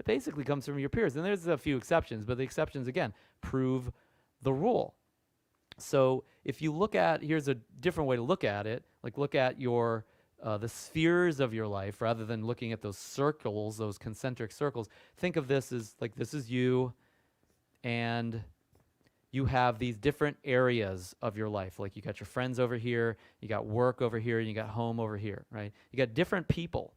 Speaker 1: It basically comes from your peers. And there's a few exceptions, but the exceptions, again, prove the rule. So if you look at, here's a different way to look at it, like look at your the spheres of your life rather than looking at those circles, those concentric circles. Think of this as like this is you, and you have these different areas of your life. Like you got your friends over here, you got work over here, and you got home over here, right? You got different people,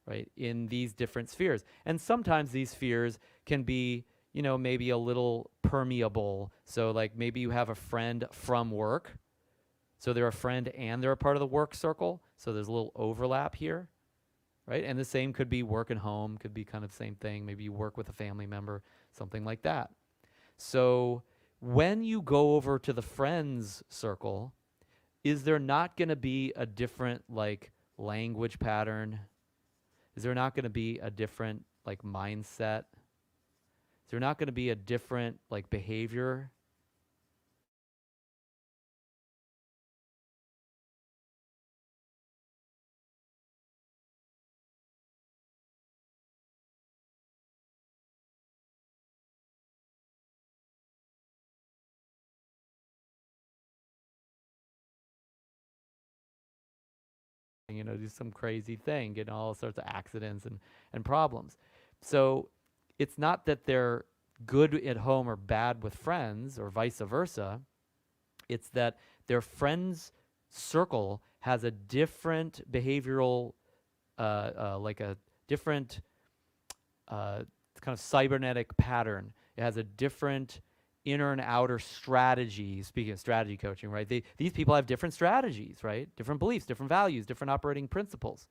Speaker 1: right, in these different spheres. And sometimes these spheres can be, you know, maybe a little permeable. So like maybe you have a friend from work. So they're a friend and they're a part of the work circle. So there's a little overlap here, right? And the same could be work and home, could be kind of the same thing. Maybe you work with a family member, something like that. So when you go over to the friends circle, is there not going to be a different like language pattern? Is there not going to be a different like mindset? Is there not going to be a different like behavior? You know, do some crazy thing, get all sorts of accidents and problems. So it's not that they're good at home or bad with friends or vice versa. It's that their friends circle has a different behavioral, like a different kind of cybernetic pattern. It has a different inner and outer strategy. Speaking of strategy coaching, right? These people have different strategies, right? Different beliefs, different values, different operating principles.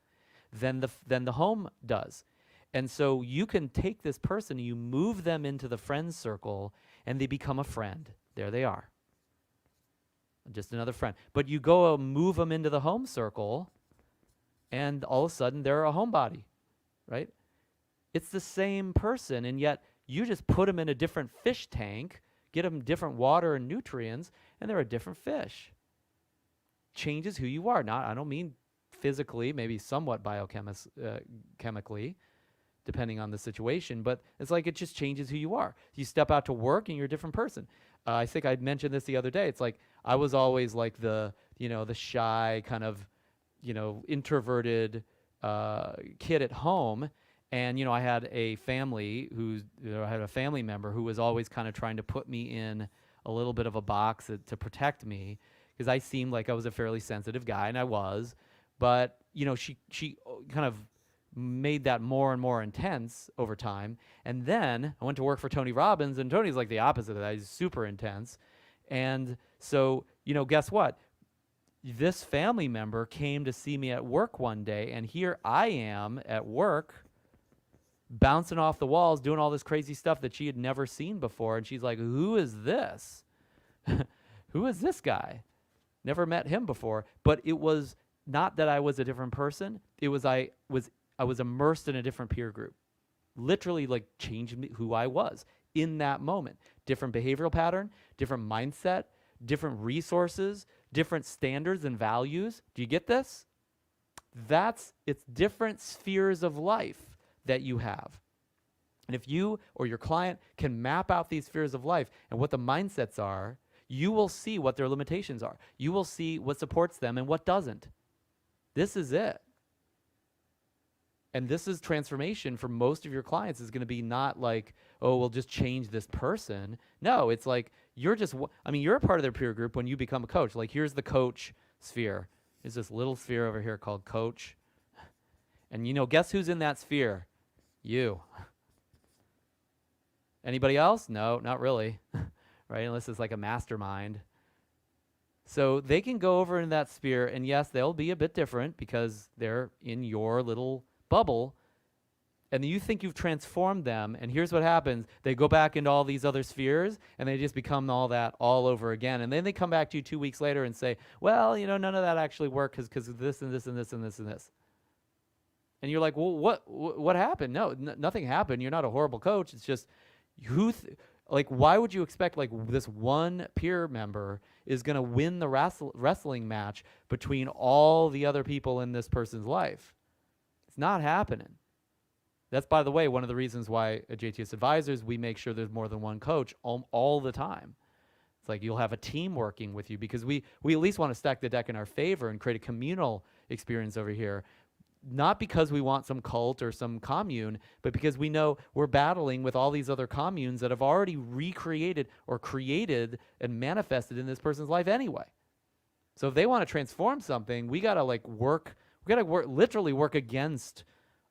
Speaker 1: than the home does. And so you can take this person, you move them into the friend circle, and they become a friend. There they are. Just another friend. But you go move them into the home circle, and all of a sudden they're a homebody, right? It's the same person, and yet you just put them in a different fish tank, get them different water and nutrients, and they're a different fish. Changes who you are. Not, I don't mean physically, maybe somewhat biochemically, depending on the situation, but it's like it just changes who you are. You step out to work and you're a different person. I think I mentioned this the other day. It's like I was always like the shy kind of, introverted kid at home. And, I had a family I had a family member who was always kind of trying to put me in a little bit of a box to protect me, because I seemed like I was a fairly sensitive guy, and I was. But, she kind of made that more and more intense over time. And then I went to work for Tony Robbins, and Tony's like the opposite of that. He's super intense. And so, guess what? This family member came to see me at work one day, and here I am at work bouncing off the walls, doing all this crazy stuff that she had never seen before. And she's like, who is this? Who is this guy? Never met him before. But it was not that I was a different person. It was I was immersed in a different peer group. Literally like changed me, who I was in that moment. Different behavioral pattern, different mindset, different resources, different standards and values. Do you get this? It's different spheres of life that you have. And if you or your client can map out these spheres of life and what the mindsets are, you will see what their limitations are. You will see what supports them and what doesn't. This is it. And this is transformation for most of your clients is going to be not like, oh, we'll just change this person. No, it's like you're a part of their peer group when you become a coach. Like here's the coach sphere. There's this little sphere over here called coach. And guess who's in that sphere? You. Anybody else? No, not really. Right? Unless it's like a mastermind. So they can go over in that sphere, and yes, they'll be a bit different because they're in your little bubble, and you think you've transformed them, and here's what happens. They go back into all these other spheres, and they just become all that all over again. And then they come back to you 2 weeks later and say, well, none of that actually worked because of this and this and this and this and this. And you're like, well, what happened? No, nothing happened. You're not a horrible coach. It's just why would you expect like this one peer member is going to win the wrestling match between all the other people in this person's life? It's not happening. That's, by the way, one of the reasons why at JTS Advisors, we make sure there's more than one coach all the time. It's like you'll have a team working with you because we at least want to stack the deck in our favor and create a communal experience over here. Not because we want some cult or some commune, but because we know we're battling with all these other communes that have already recreated or created and manifested in this person's life anyway. So if they want to transform something, we got to literally work against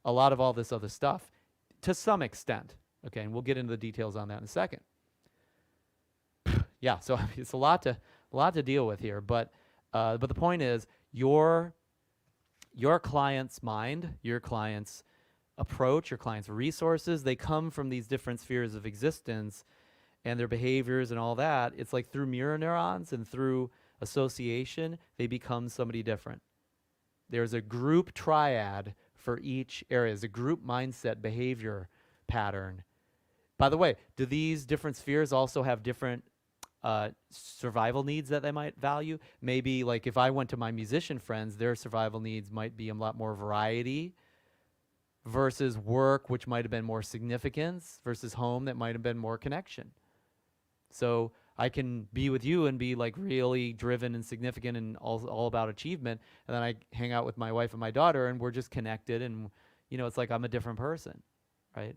Speaker 1: a lot of all this other stuff to some extent. Okay, and we'll get into the details on that in a second. Yeah, so it's a lot to deal with here, but the point is your client's mind, your client's approach, your client's resources, they come from these different spheres of existence, and their behaviors and all that. It's like through mirror neurons and through association, they become somebody different. There's a group triad for each area. There's a group mindset behavior pattern. By the way, do these different spheres also have different survival needs that they might value? Maybe like if I went to my musician friends, their survival needs might be a lot more variety versus work, which might have been more significance, versus home that might have been more connection. So I can be with you and be like really driven and significant and all about achievement. And then I hang out with my wife and my daughter and we're just connected, and it's like I'm a different person, right?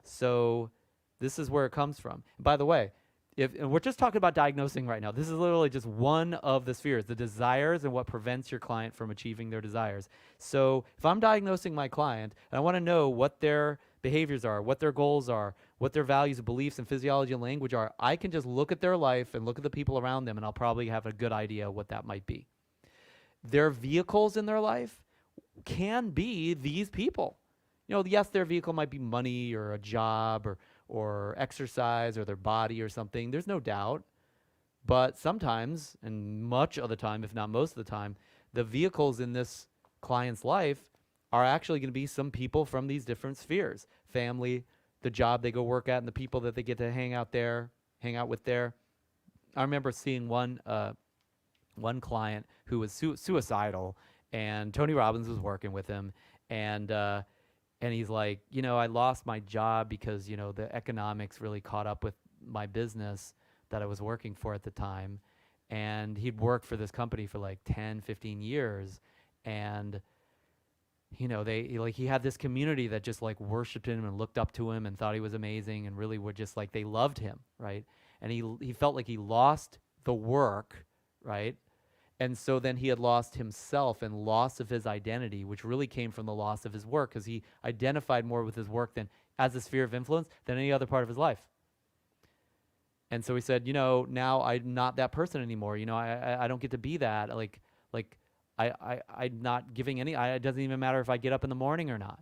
Speaker 1: So this is where it comes from. And by the way, and we're just talking about diagnosing right now. This is literally just one of the spheres, the desires and what prevents your client from achieving their desires. So if I'm diagnosing my client and I want to know what their behaviors are, what their goals are, what their values, beliefs, and physiology and language are, I can just look at their life and look at the people around them, and I'll probably have a good idea what that might be. Their vehicles in their life can be these people. Yes, their vehicle might be money or a job or exercise or their body or something. There's no doubt. But sometimes, and much of the time, if not most of the time, the vehicles in this client's life are actually going to be some people from these different spheres: family, the job they go work at, and the people that they get to hang out with there. I remember seeing one client who was suicidal, and Tony Robbins was working with him, and he's like, I lost my job because the economics really caught up with my business that I was working for at the time, and he'd worked for this company for like 10, 15 years, and he had this community that just like worshiped him and looked up to him and thought he was amazing and really were just like, they loved him, right? And he felt like he lost the work, right? And so then he had lost himself and loss of his identity, which really came from the loss of his work, because he identified more with his work than as a sphere of influence than any other part of his life. And so he said, now I'm not that person anymore. I don't get to be that. I'm not giving it doesn't even matter if I get up in the morning or not.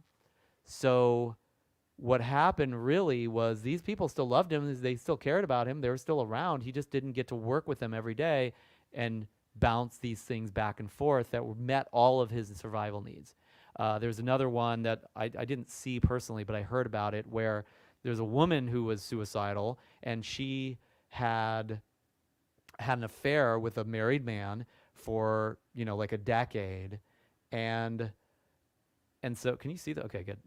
Speaker 1: So what happened really was these people still loved him. They still cared about him. They were still around. He just didn't get to work with them every day and bounce these things back and forth that met all of his survival needs. There's another one that I didn't see personally, but I heard about it, where there's a woman who was suicidal, and she had an affair with a married man for like a decade, and so can you see that? Okay, good.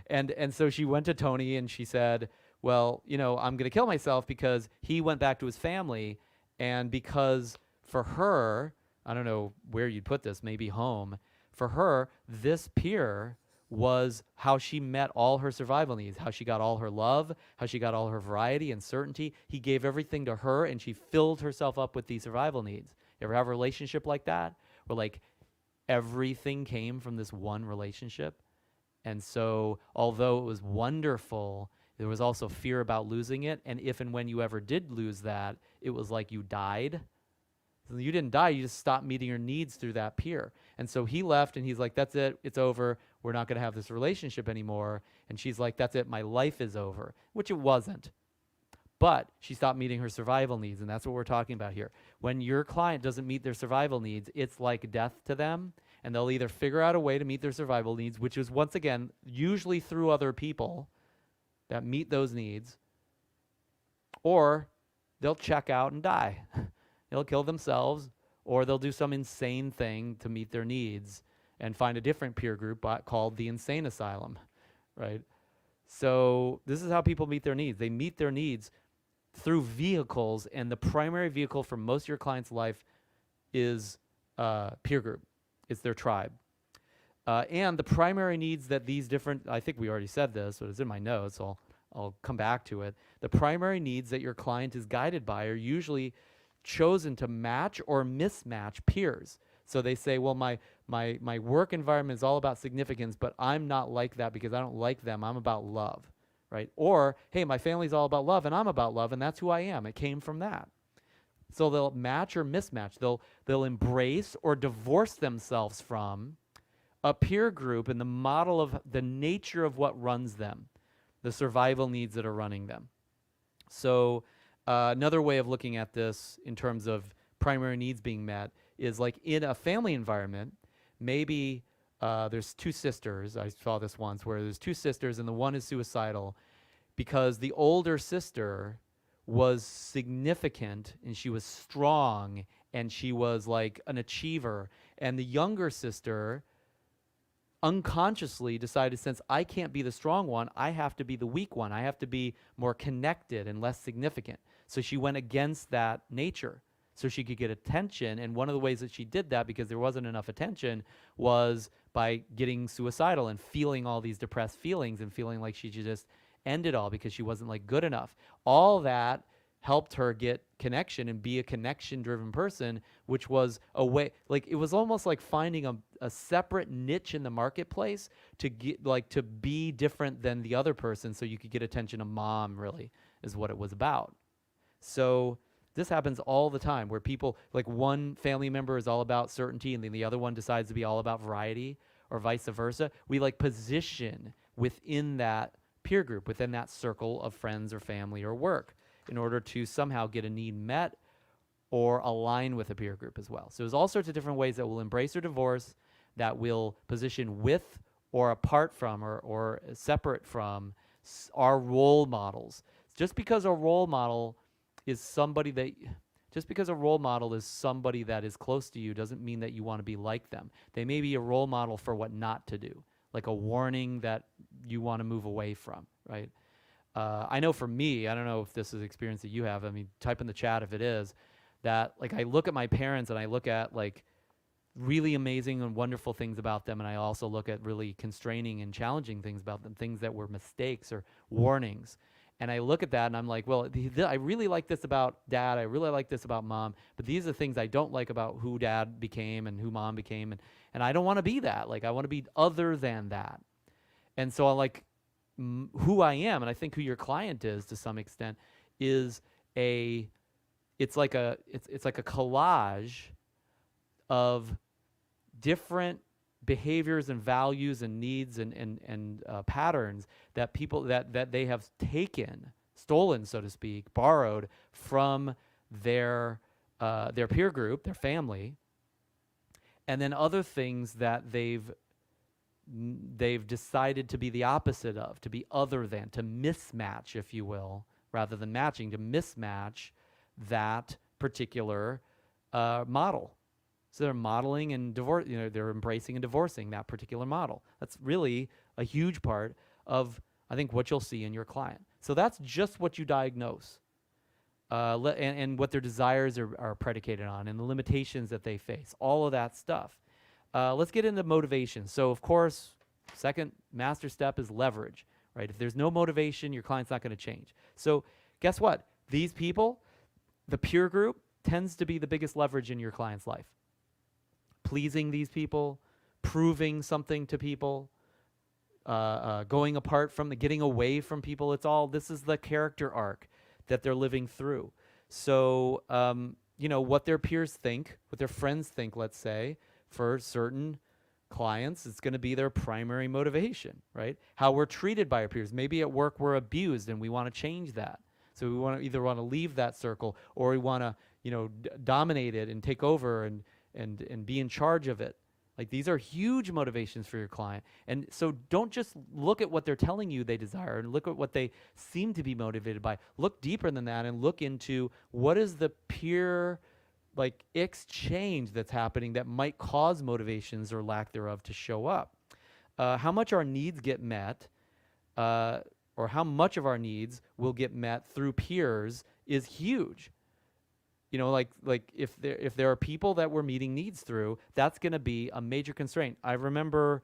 Speaker 1: and so she went to Tony and she said, well, I'm going to kill myself because he went back to his family, and because for her, I don't know where you'd put this, maybe home, for her, this peer was how she met all her survival needs, how she got all her love, how she got all her variety and certainty. He gave everything to her, and she filled herself up with these survival needs. You ever have a relationship like that, where like everything came from this one relationship? And so although it was wonderful, there was also fear about losing it. And if and when you ever did lose that, it was like you died. You didn't die, you just stopped meeting your needs through that peer. And so he left, and he's like, that's it, it's over, we're not going to have this relationship anymore. And she's like, that's it, my life is over, which it wasn't. But she stopped meeting her survival needs, and that's what we're talking about here. When your client doesn't meet their survival needs, it's like death to them, and they'll either figure out a way to meet their survival needs, which is, once again, usually through other people that meet those needs, or they'll check out and die. They'll kill themselves, or they'll do some insane thing to meet their needs and find a different peer group called the insane asylum, right? So this is how people meet their needs. They meet their needs through vehicles, and the primary vehicle for most of your clients' life is peer group. It's their tribe. And the primary needs that these different, I think we already said this, but it's in my notes, so I'll come back to it. The primary needs that your client is guided by are usually chosen to match or mismatch peers. So they say, well, my work environment is all about significance, but I'm not like that because I don't like them. I'm about love, right? Or, hey, my family's all about love, and I'm about love, and that's who I am. It came from that. So they'll match or mismatch. They'll embrace or divorce themselves from a peer group and the model of the nature of what runs them, the survival needs that are running them. So another way of looking at this in terms of primary needs being met is like in a family environment, maybe there's two sisters. I saw this once where there's two sisters and the one is suicidal because the older sister was significant and she was strong and she was like an achiever. And the younger sister unconsciously decided, since I can't be the strong one, I have to be the weak one. I have to be more connected and less significant. So she went against that nature so she could get attention. And one of the ways that she did that, because there wasn't enough attention, was by getting suicidal and feeling all these depressed feelings and feeling like she should just end it all because she wasn't like good enough. All that helped her get connection and be a connection-driven person, which was a way, like it was almost like finding a separate niche in the marketplace to get, like, to be different than the other person so you could get attention of mom, really, is what it was about. So this happens all the time where people, like one family member is all about certainty and then the other one decides to be all about variety, or vice versa. We like position within that peer group, within that circle of friends or family or work in order to somehow get a need met or align with a peer group as well. So there's all sorts of different ways that will embrace or divorce, that will position with or apart from or separate from our role models. Just because a role model is somebody that is close to you doesn't mean that you want to be like them. They may be a role model for what not to do, like a warning that you want to move away from, right? I know for me, I don't know if this is an experience that you have. I mean, type in the chat if it is, that like I look at my parents and I look at like really amazing and wonderful things about them, and I also look at really constraining and challenging things about them, things that were mistakes or warnings. And I look at that and I'm like, well, I really like this about dad. I really like this about mom. But these are things I don't like about who dad became and who mom became. And I don't want to be that. Like, I want to be other than that. And so I like who I am, and I think who your client is to some extent, is it's like a collage of different behaviors and values and needs and patterns that people that they have stolen, so to speak, borrowed from their peer group, their family, and then other things that they've decided to be the opposite of, to be other than, to mismatch, if you will, rather than matching, to mismatch that particular model. So they're modeling and they're embracing and divorcing that particular model. That's really a huge part of, I think, what you'll see in your client. So that's just what you diagnose, and what their desires are predicated on, and the limitations that they face, all of that stuff. Let's get into motivation. So, of course, second master step is leverage, right? If there's no motivation, your client's not going to change. So guess what? These people, the peer group, tends to be the biggest leverage in your client's life. Pleasing these people, proving something to people, going apart from getting away from people. This is the character arc that they're living through. So, what their peers think, what their friends think, let's say, for certain clients, it's going to be their primary motivation, right? How we're treated by our peers. Maybe at work we're abused and we want to change that. So we either want to leave that circle, or we want to, dominate it and take over and be in charge of it. Like, these are huge motivations for your client. And so don't just look at what they're telling you they desire and look at what they seem to be motivated by. Look deeper than that and look into what is the peer exchange that's happening that might cause motivations or lack thereof to show up. How much our needs get met, or how much of our needs will get met through peers is huge. If there are people that we're meeting needs through, that's going to be a major constraint. I remember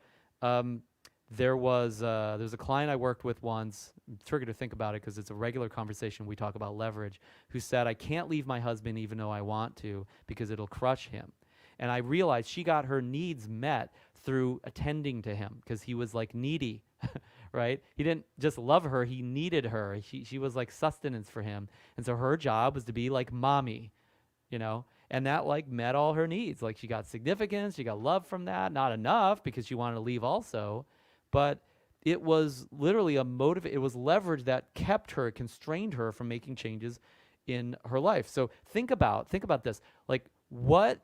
Speaker 1: there was a client I worked with once. I'm triggered to think about it because it's a regular conversation. We talk about leverage. Who said, I can't leave my husband even though I want to because it'll crush him. And I realized she got her needs met through attending to him because he was like needy, right? He didn't just love her, he needed her. She was like sustenance for him. And so her job was to be like mommy, and that met all her needs. Like, she got significance, she got love from that, not enough because she wanted to leave also, but it was literally it was leverage that constrained her from making changes in her life. So think about this. Like, what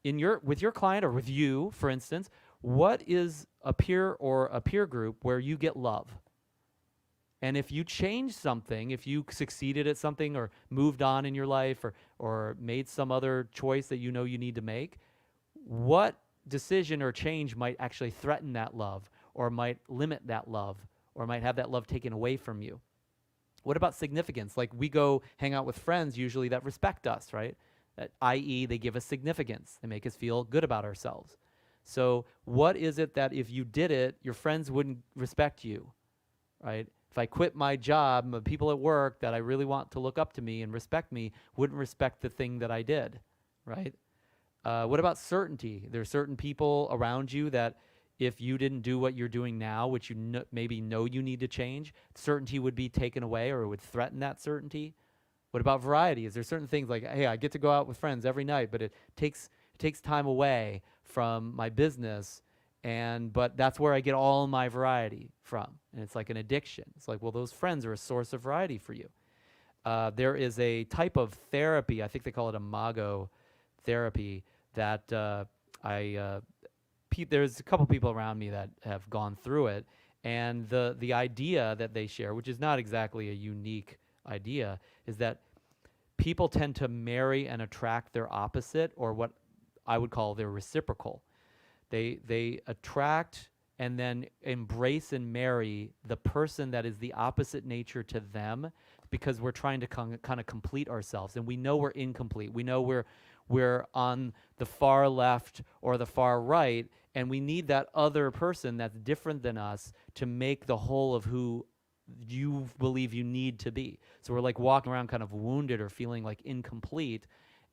Speaker 1: with your client or with you, for instance, what is a peer or a peer group where you get love? And if you change something, if you succeeded at something or moved on in your life or made some other choice that you need to make, what decision or change might actually threaten that love, or might limit that love, or might have that love taken away from you? What about significance? Like, we go hang out with friends usually that respect us, right? I.e., they give us significance. They make us feel good about ourselves. So what is it that if you did it, your friends wouldn't respect you, right? If I quit my job, the people at work that I really want to look up to me and respect me wouldn't respect the thing that I did, right? What about certainty? There are certain people around you that if you didn't do what you're doing now, which you maybe know you need to change, certainty would be taken away or would threaten that certainty. What about variety? Is there certain things like, hey, I get to go out with friends every night, but it takes time away from my business, But that's where I get all my variety from. And it's like an addiction. It's like, well, those friends are a source of variety for you. There is a type of therapy, I think they call it Imago Therapy, that there's a couple people around me that have gone through it. And the idea that they share, which is not exactly a unique idea, is that people tend to marry and attract their opposite, or what I would call their reciprocal. They attract and then embrace and marry the person that is the opposite nature to them, because we're trying to kind of complete ourselves, and we know we're incomplete. We know we're on the far left or the far right, and we need that other person that's different than us to make the whole of who you believe you need to be. So we're like walking around kind of wounded or feeling like incomplete,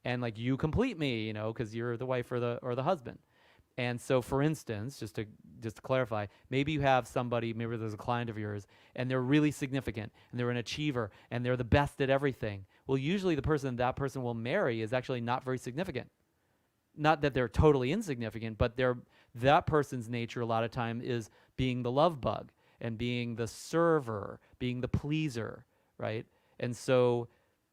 Speaker 1: and like, you complete me, because you're the wife or the husband. And so, for instance, just to clarify, maybe you have somebody, maybe there's a client of yours, and they're really significant, and they're an achiever, and they're the best at everything. Well, usually the person that person will marry is actually not very significant. Not that they're totally insignificant, but that person's nature a lot of time is being the love bug and being the server, being the pleaser, right? And so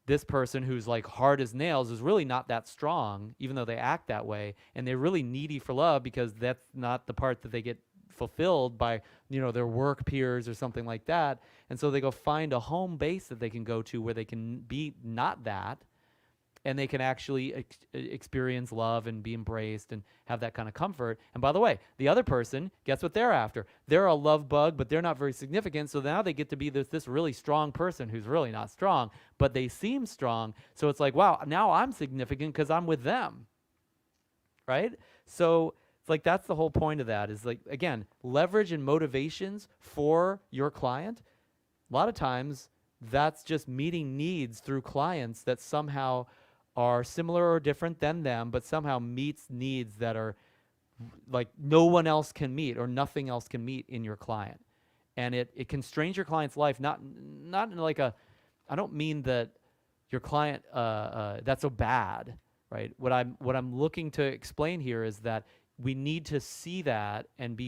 Speaker 1: this person who's like hard as nails is really not that strong, even though they act that way, and they're really needy for love because that's not the part that they get fulfilled by, their work peers or something like that. And so they go find a home base that they can go to where they can be not that, and they can actually experience love and be embraced and have that kind of comfort. And by the way, the other person, guess what they're after? They're a love bug, but they're not very significant. So now they get to be this really strong person who's really not strong, but they seem strong. So it's like, wow, now I'm significant because I'm with them, right? So it's like, that's the whole point of that, is like, again, leverage and motivations for your client. A lot of times that's just meeting needs through clients that somehow are similar or different than them, but somehow meets needs that are like no one else can meet or nothing else can meet in your client. And it constrains your client's life, not in like I don't mean that your client, that's so bad, right? What I'm looking to explain here is that we need to see that and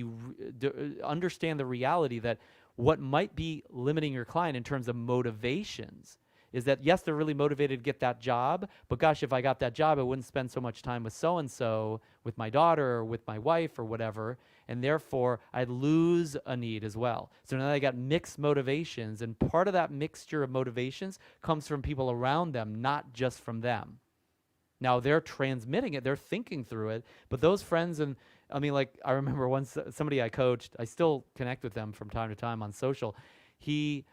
Speaker 1: understand the reality that what might be limiting your client in terms of motivations is that, yes, they're really motivated to get that job, but gosh, if I got that job, I wouldn't spend so much time with so-and-so, with my daughter or with my wife or whatever, and therefore I'd lose a need as well. So now I got mixed motivations, and part of that mixture of motivations comes from people around them, not just from them. Now they're transmitting it, they're thinking through it, but those friends, and I mean, like, I remember once somebody I coached, I still connect with them from time to time on social, he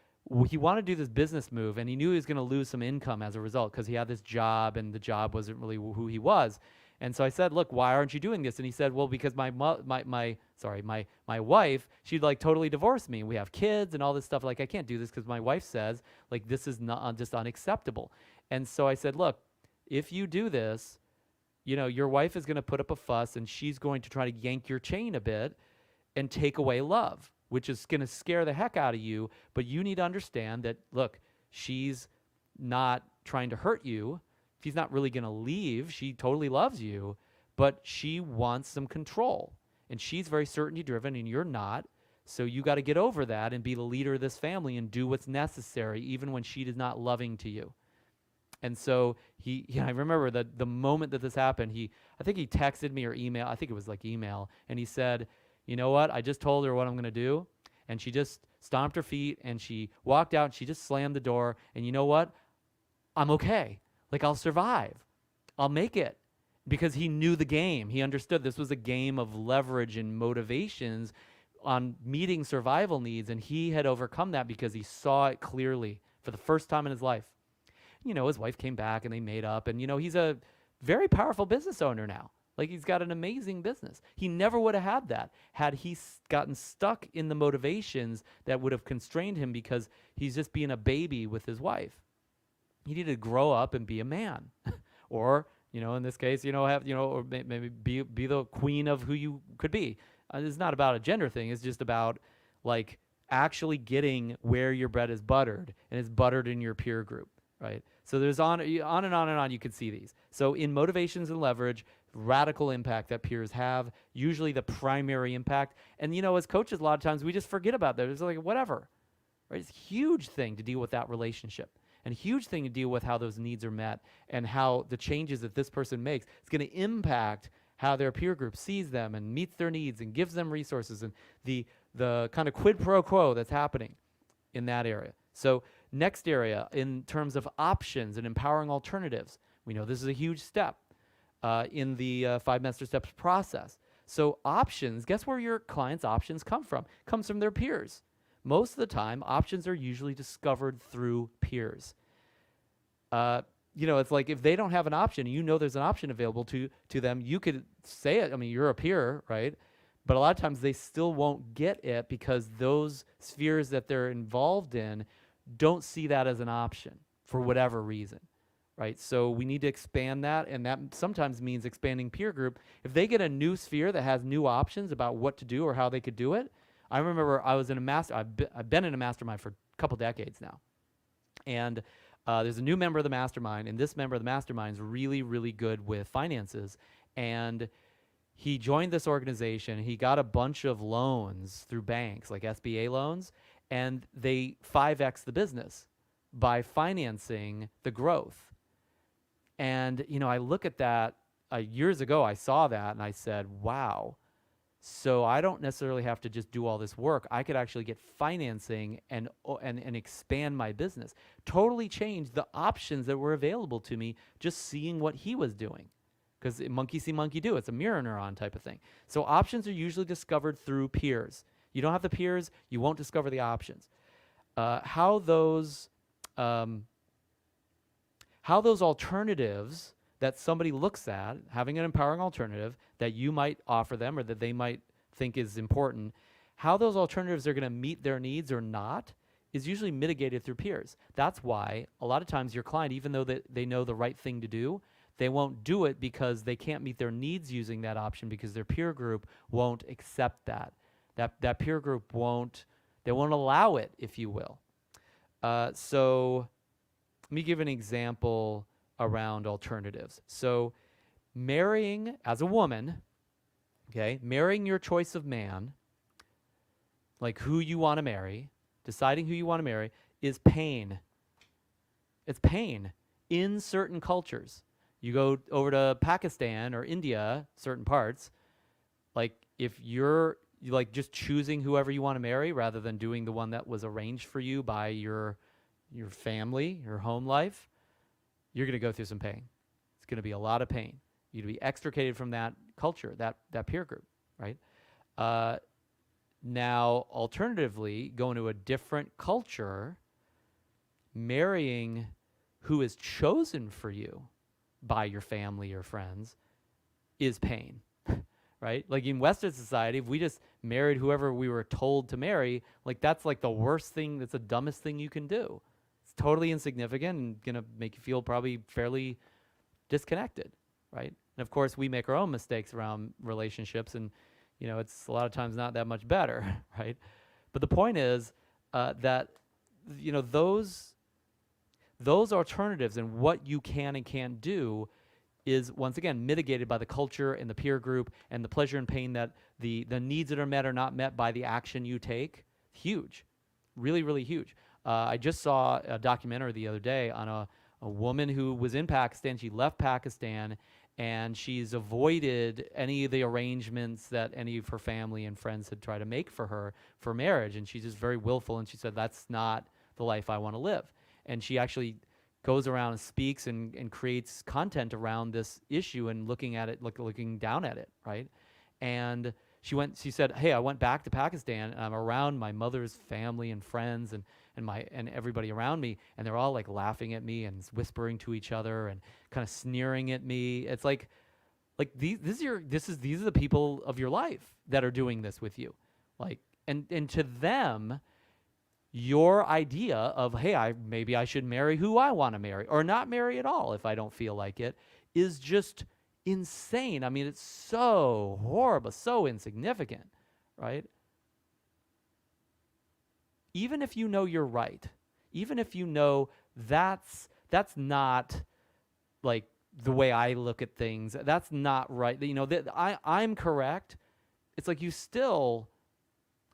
Speaker 1: wanted to do this business move, and he knew he was going to lose some income as a result because he had this job, and the job wasn't really who he was. And so I said, look, why aren't you doing this? And he said, well, because my wife, she'd like totally divorced me. We have kids and all this stuff. Like, I can't do this because my wife says, like, this is not just unacceptable. And so I said, look, if you do this, your wife is going to put up a fuss, and she's going to try to yank your chain a bit and take away love, which is going to scare the heck out of you. But you need to understand that, look, she's not trying to hurt you. She's not really going to leave. She totally loves you, but she wants some control. And she's very certainty driven, and you're not. So you got to get over that and be the leader of this family and do what's necessary, even when she is not loving to you. And so I remember that the moment that this happened, I think he texted me or email. I think it was like email. And he said, you know what? I just told her what I'm going to do. And she just stomped her feet and she walked out and she just slammed the door. And you know what? I'm okay. Like, I'll survive. I'll make it. Because he knew the game. He understood this was a game of leverage and motivations on meeting survival needs. And he had overcome that because he saw it clearly for the first time in his life. His wife came back and they made up. And, he's a very powerful business owner now. Like, he's got an amazing business. He never would have had that had he gotten stuck in the motivations that would have constrained him because he's just being a baby with his wife. He needed to grow up and be a man. Or, in this case, or maybe be the queen of who you could be. It's not about a gender thing. It's just about, like, actually getting where your bread is buttered, and it's buttered in your peer group, right? So there's on and on and on you could see these. So in motivations and leverage, radical impact that peers have, usually the primary impact. And, as coaches, a lot of times we just forget about that. It's like, whatever, right? It's a huge thing to deal with that relationship, and a huge thing to deal with how those needs are met and how the changes that this person makes is going to impact how their peer group sees them and meets their needs and gives them resources, and the kind of quid pro quo that's happening in that area. So next area, in terms of options and empowering alternatives, we know this is a huge step in the 5 Master Steps process. So options, guess where your clients' options come from? Comes from their peers. Most of the time, options are usually discovered through peers. It's like if they don't have an option, there's an option available to them, you could say it. I mean, you're a peer, right? But a lot of times they still won't get it because those spheres that they're involved in don't see that as an option for whatever reason, right? So we need to expand that, and that sometimes means expanding peer group. If they get a new sphere that has new options about what to do or how they could do it, I remember I was in I've been in a mastermind for a couple decades now, and there's a new member of the mastermind, and this member of the mastermind is really, really good with finances, and he joined this organization. He got a bunch of loans through banks, like SBA loans, and they 5x the business by financing the growth. And, I look at that, years ago I saw that and I said, wow, so I don't necessarily have to just do all this work. I could actually get financing and expand my business. Totally changed the options that were available to me just seeing what he was doing. Because monkey see, monkey do. It's a mirror neuron type of thing. So options are usually discovered through peers. You don't have the peers, you won't discover the options. How those alternatives that somebody looks at, having an empowering alternative that you might offer them or that they might think is important, how those alternatives are going to meet their needs or not is usually mitigated through peers. That's why a lot of times your client, even though they know the right thing to do, they won't do it because they can't meet their needs using that option because their peer group won't accept that. That peer group won't allow it, if you will. So let me give an example around alternatives. So marrying as a woman, okay, marrying your choice of man, like who you want to marry, deciding who you want to marry, is pain. It's pain in certain cultures. You go over to Pakistan or India, certain parts, like if you're like just choosing whoever you want to marry rather than doing the one that was arranged for you by your family, your home life, you're going to go through some pain. It's going to be a lot of pain. You're going to be extricated from that culture, that peer group, right? Now, alternatively, going to a different culture, marrying who is chosen for you by your family or friends is pain, right? Like in Western society, if we just married whoever we were told to marry, like that's like the worst thing, that's the dumbest thing you can do. It's totally insignificant and gonna make you feel probably fairly disconnected, right? And of course, we make our own mistakes around relationships, and it's a lot of times not that much better, right? But the point is that those alternatives and what you can and can't do is once again mitigated by the culture and the peer group and the pleasure and pain that the needs that are met are not met by the action you take. Huge, really, really huge. I just saw a documentary the other day on a woman who was in Pakistan. She left Pakistan and she's avoided any of the arrangements that any of her family and friends had tried to make for her for marriage. And she's just very willful. And she said, that's not the life I want to live. And she actually goes around and speaks and creates content around this issue and looking at it, looking down at it, right? And she said, hey, I went back to Pakistan and I'm around my mother's family and friends and everybody around me, and they're all like laughing at me and whispering to each other and kind of sneering at me. It's like these are the people of your life that are doing this with you. Like, and to them, your idea of, hey, maybe I should marry who I want to marry or not marry at all if I don't feel like it, is just insane. I mean, it's so horrible, so insignificant, right? Even if you know you're right, even if you know that's not like the way I look at things. That's not right. You know, I'm correct. It's like you still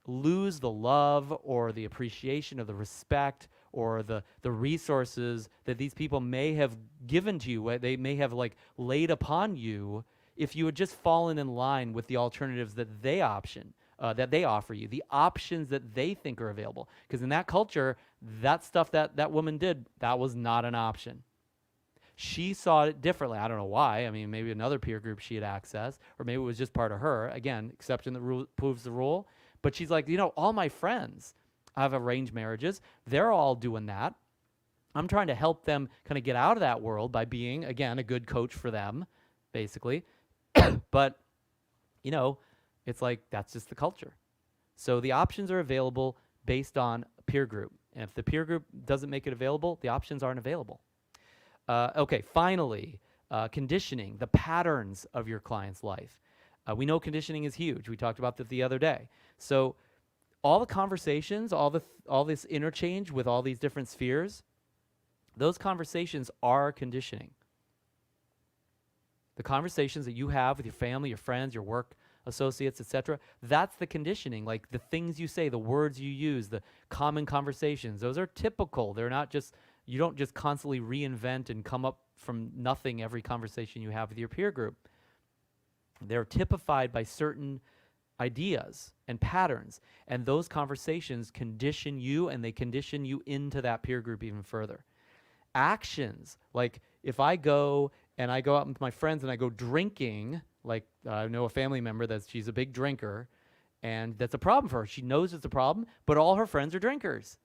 Speaker 1: lose the love or the appreciation or the respect or the resources that these people may have given to you, they may have like laid upon you, if you had just fallen in line with the alternatives that they offer you, the options that they think are available. Because in that culture, that stuff that woman did, that was not an option. She saw it differently. I don't know why. I mean, maybe another peer group she had accessed, or maybe it was just part of her. Again, exception that proves the rule. But she's like, you know, all my friends have arranged marriages. They're all doing that. I'm trying to help them kind of get out of that world by being, again, a good coach for them, basically. But, you know, it's like that's just the culture. So the options are available based on a peer group. And if the peer group doesn't make it available, the options aren't available. Okay, finally, conditioning, the patterns of your client's life. We know conditioning is huge. We talked about that the other day. So all the conversations, all this interchange with all these different spheres, those conversations are conditioning. The conversations that you have with your family, your friends, your work associates, etc., that's the conditioning. Like the things you say, the words you use, the common conversations, those are typical. They're not just, you don't just constantly reinvent and come up from nothing every conversation you have with your peer group. They're typified by certain ideas and patterns, and those conversations condition you, and they condition you into that peer group even further. Actions, like if I go out with my friends and I go drinking, like I know a family member she's a big drinker, and that's a problem for her. She knows it's a problem, but all her friends are drinkers.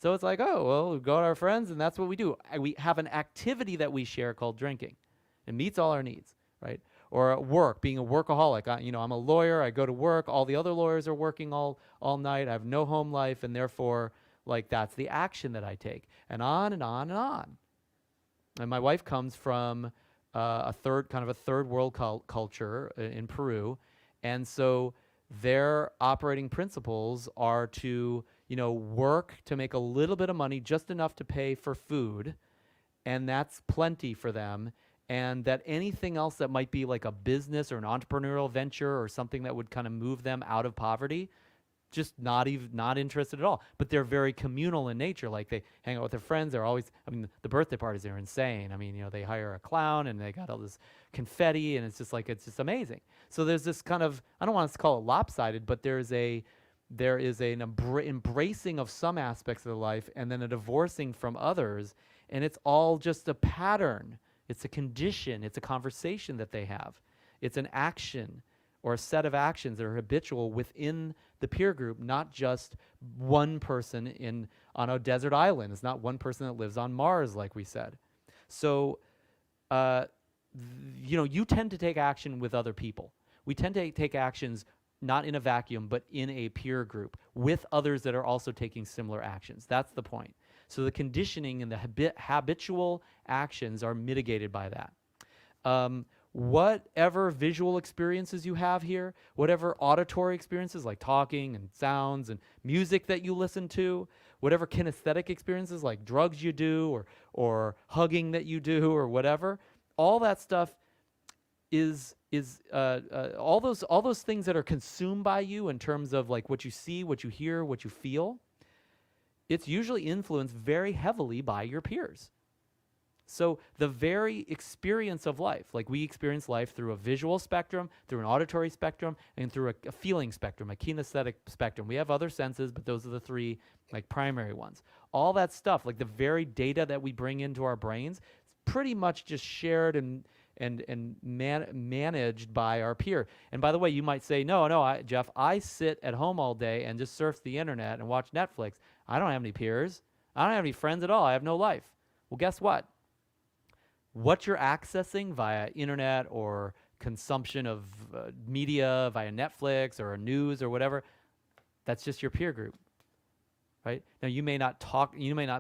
Speaker 1: So it's like, oh, well, we go to our friends, and that's what we do. We have an activity that we share called drinking. It meets all our needs, right? Or at work, being a workaholic. I'm a lawyer. I go to work. All the other lawyers are working all night. I have no home life, and therefore, like, that's the action that I take. And on and on and on. And my wife comes from a third world culture in Peru, and so their operating principles are to, work to make a little bit of money, just enough to pay for food, and that's plenty for them. And that anything else that might be like a business or an entrepreneurial venture or something that would kind of move them out of poverty, just not interested at all. But they're very communal in nature. Like they hang out with their friends. They're always, the birthday parties are insane. They hire a clown and they got all this confetti, and it's just amazing. So there's this kind of, I don't want to call it lopsided, but there is an embracing of some aspects of their life and then a divorcing from others. And it's all just a pattern. It's a condition. It's a conversation that they have. It's an action or a set of actions that are habitual within the peer group, not just one person on a desert island. It's not one person that lives on Mars, like we said. So, you tend to take action with other people. We tend to take actions not in a vacuum, but in a peer group with others that are also taking similar actions. That's the point. So the conditioning and the habitual actions are mitigated by that. Whatever visual experiences you have here, whatever auditory experiences like talking and sounds and music that you listen to, whatever kinesthetic experiences like drugs you do or hugging that you do or whatever, all that stuff is all those things that are consumed by you in terms of like what you see, what you hear, what you feel. It's usually influenced very heavily by your peers. So the very experience of life, like we experience life through a visual spectrum, through an auditory spectrum, and through a feeling spectrum, a kinesthetic spectrum. We have other senses, but those are the three like primary ones. All that stuff, like the very data that we bring into our brains, it's pretty much just shared and managed by our peer. And by the way, you might say, no, Jeff, I sit at home all day and just surf the internet and watch Netflix. I don't have any peers. I don't have any friends at all. I have no life. Well, guess what? What you're accessing via internet or consumption of media via Netflix or news or whatever, that's just your peer group, right? Now, you may not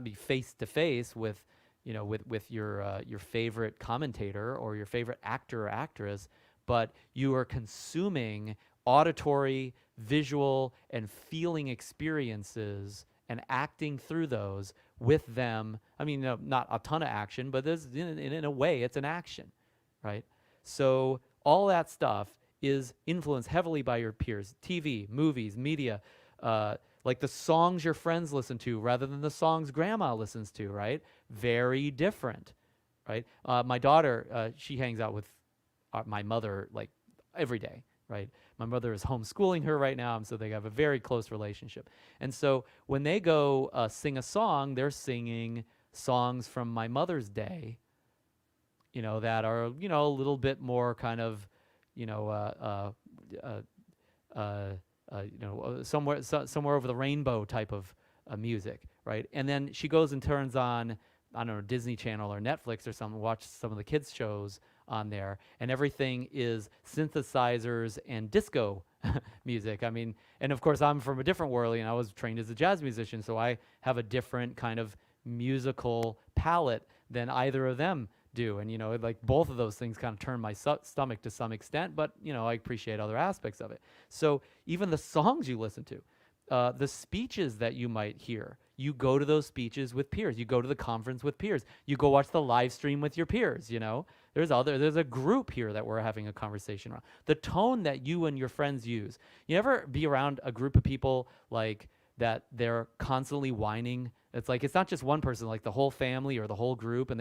Speaker 1: be face to face with your favorite commentator or your favorite actor or actress, but you are consuming auditory, visual, and feeling experiences and acting through those with them. I mean, not a ton of action, but there's in a way, it's an action, right? So all that stuff is influenced heavily by your peers. TV, movies, media, like the songs your friends listen to rather than the songs grandma listens to, right? Very different, right? My daughter, she hangs out with my mother like every day, right? My mother is homeschooling her right now, and so they have a very close relationship. And so when they go sing a song, they're singing songs from my mother's day, that are, a little bit more kind of, somewhere over the rainbow type of music, right? And then she goes and turns on, I don't know, Disney Channel or Netflix or something, watch some of the kids shows on there, and everything is synthesizers and disco music. I mean, and of course I'm from a different world, and I was trained as a jazz musician, so I have a different kind of musical palette than either of them do. And, like both of those things kind of turn my stomach to some extent, but, I appreciate other aspects of it. So even the songs you listen to, the speeches that you might hear, you go to those speeches with peers. You go to the conference with peers. You go watch the live stream with your peers, There's a group here that we're having a conversation around. The tone that you and your friends use. You ever be around a group of people like that they're constantly whining? It's like, it's not just one person, like the whole family or the whole group, and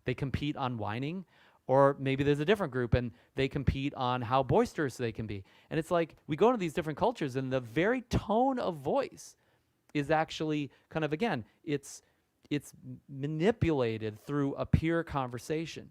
Speaker 1: they compete on whining. Or maybe there's a different group and they compete on how boisterous they can be. And it's like, we go into these different cultures and the very tone of voice is actually kind of, again, it's manipulated through a peer conversation.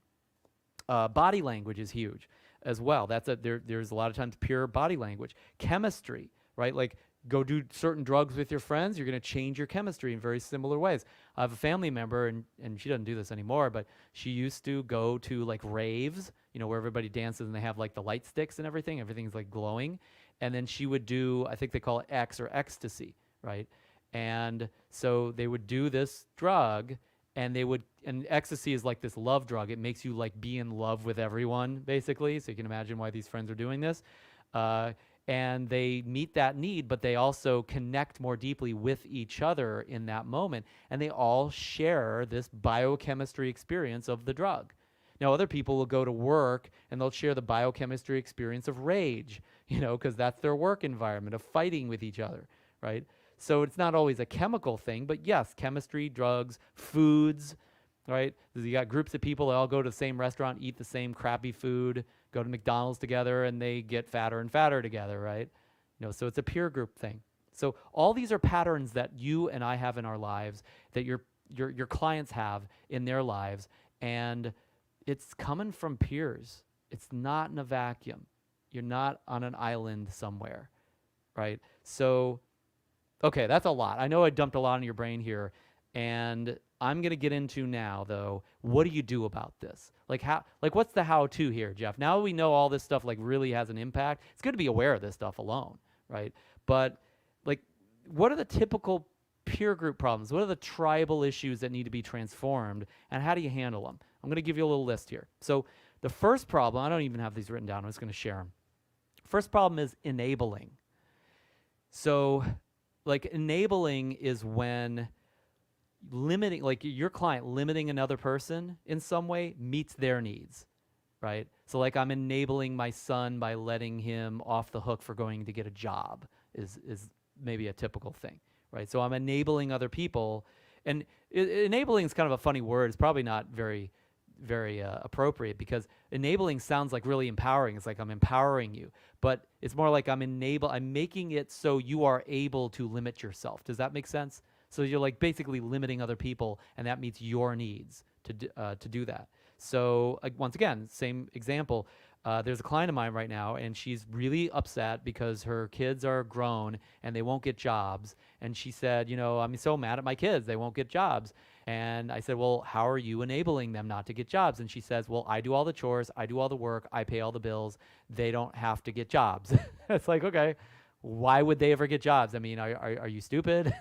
Speaker 1: Body language is huge as well. There's a lot of times pure body language. Chemistry, right? Like, go do certain drugs with your friends, you're going to change your chemistry in very similar ways. I have a family member, and she doesn't do this anymore, but she used to go to like raves, where everybody dances and they have like the light sticks and everything. Everything's like glowing. And then she would do, I think they call it X or ecstasy, right? And so they would do this drug, and ecstasy is like this love drug. It makes you like be in love with everyone, basically. So you can imagine why these friends are doing this. And they meet that need, but they also connect more deeply with each other in that moment. And they all share this biochemistry experience of the drug. Now, other people will go to work and they'll share the biochemistry experience of rage, because that's their work environment, of fighting with each other, right? So it's not always a chemical thing, but yes, chemistry, drugs, foods, right? You got groups of people that all go to the same restaurant, eat the same crappy food, go to McDonald's together, and they get fatter and fatter together, right? So it's a peer group thing. So all these are patterns that you and I have in our lives, that your clients have in their lives, and it's coming from peers. It's not in a vacuum. You're not on an island somewhere, right? So, okay, that's a lot. I know I dumped a lot in your brain here, and I'm going to get into now, though, what do you do about this? What's the how-to here, Jeff? Now we know all this stuff really has an impact. It's good to be aware of this stuff alone, right? But what are the typical peer group problems? What are the tribal issues that need to be transformed, and how do you handle them? I'm going to give you a little list here. So the first problem, I don't even have these written down. I'm just going to share them. First problem is enabling. So enabling is when limiting, your client limiting another person in some way meets their needs, right? So I'm enabling my son by letting him off the hook for going to get a job is maybe a typical thing, right? So I'm enabling other people, and enabling is kind of a funny word. It's probably not very appropriate, because enabling sounds like really empowering. It's like I'm empowering you, but it's more like I'm making it so you are able to limit yourself. Does that make sense? So you're basically limiting other people, and that meets your needs to do that. So once again, same example. There's a client of mine right now, and she's really upset because her kids are grown and they won't get jobs. And she said, I'm so mad at my kids. They won't get jobs. And I said, well, how are you enabling them not to get jobs? And she says, well, I do all the chores. I do all the work. I pay all the bills. They don't have to get jobs. It's like, okay, why would they ever get jobs? I mean, are you stupid?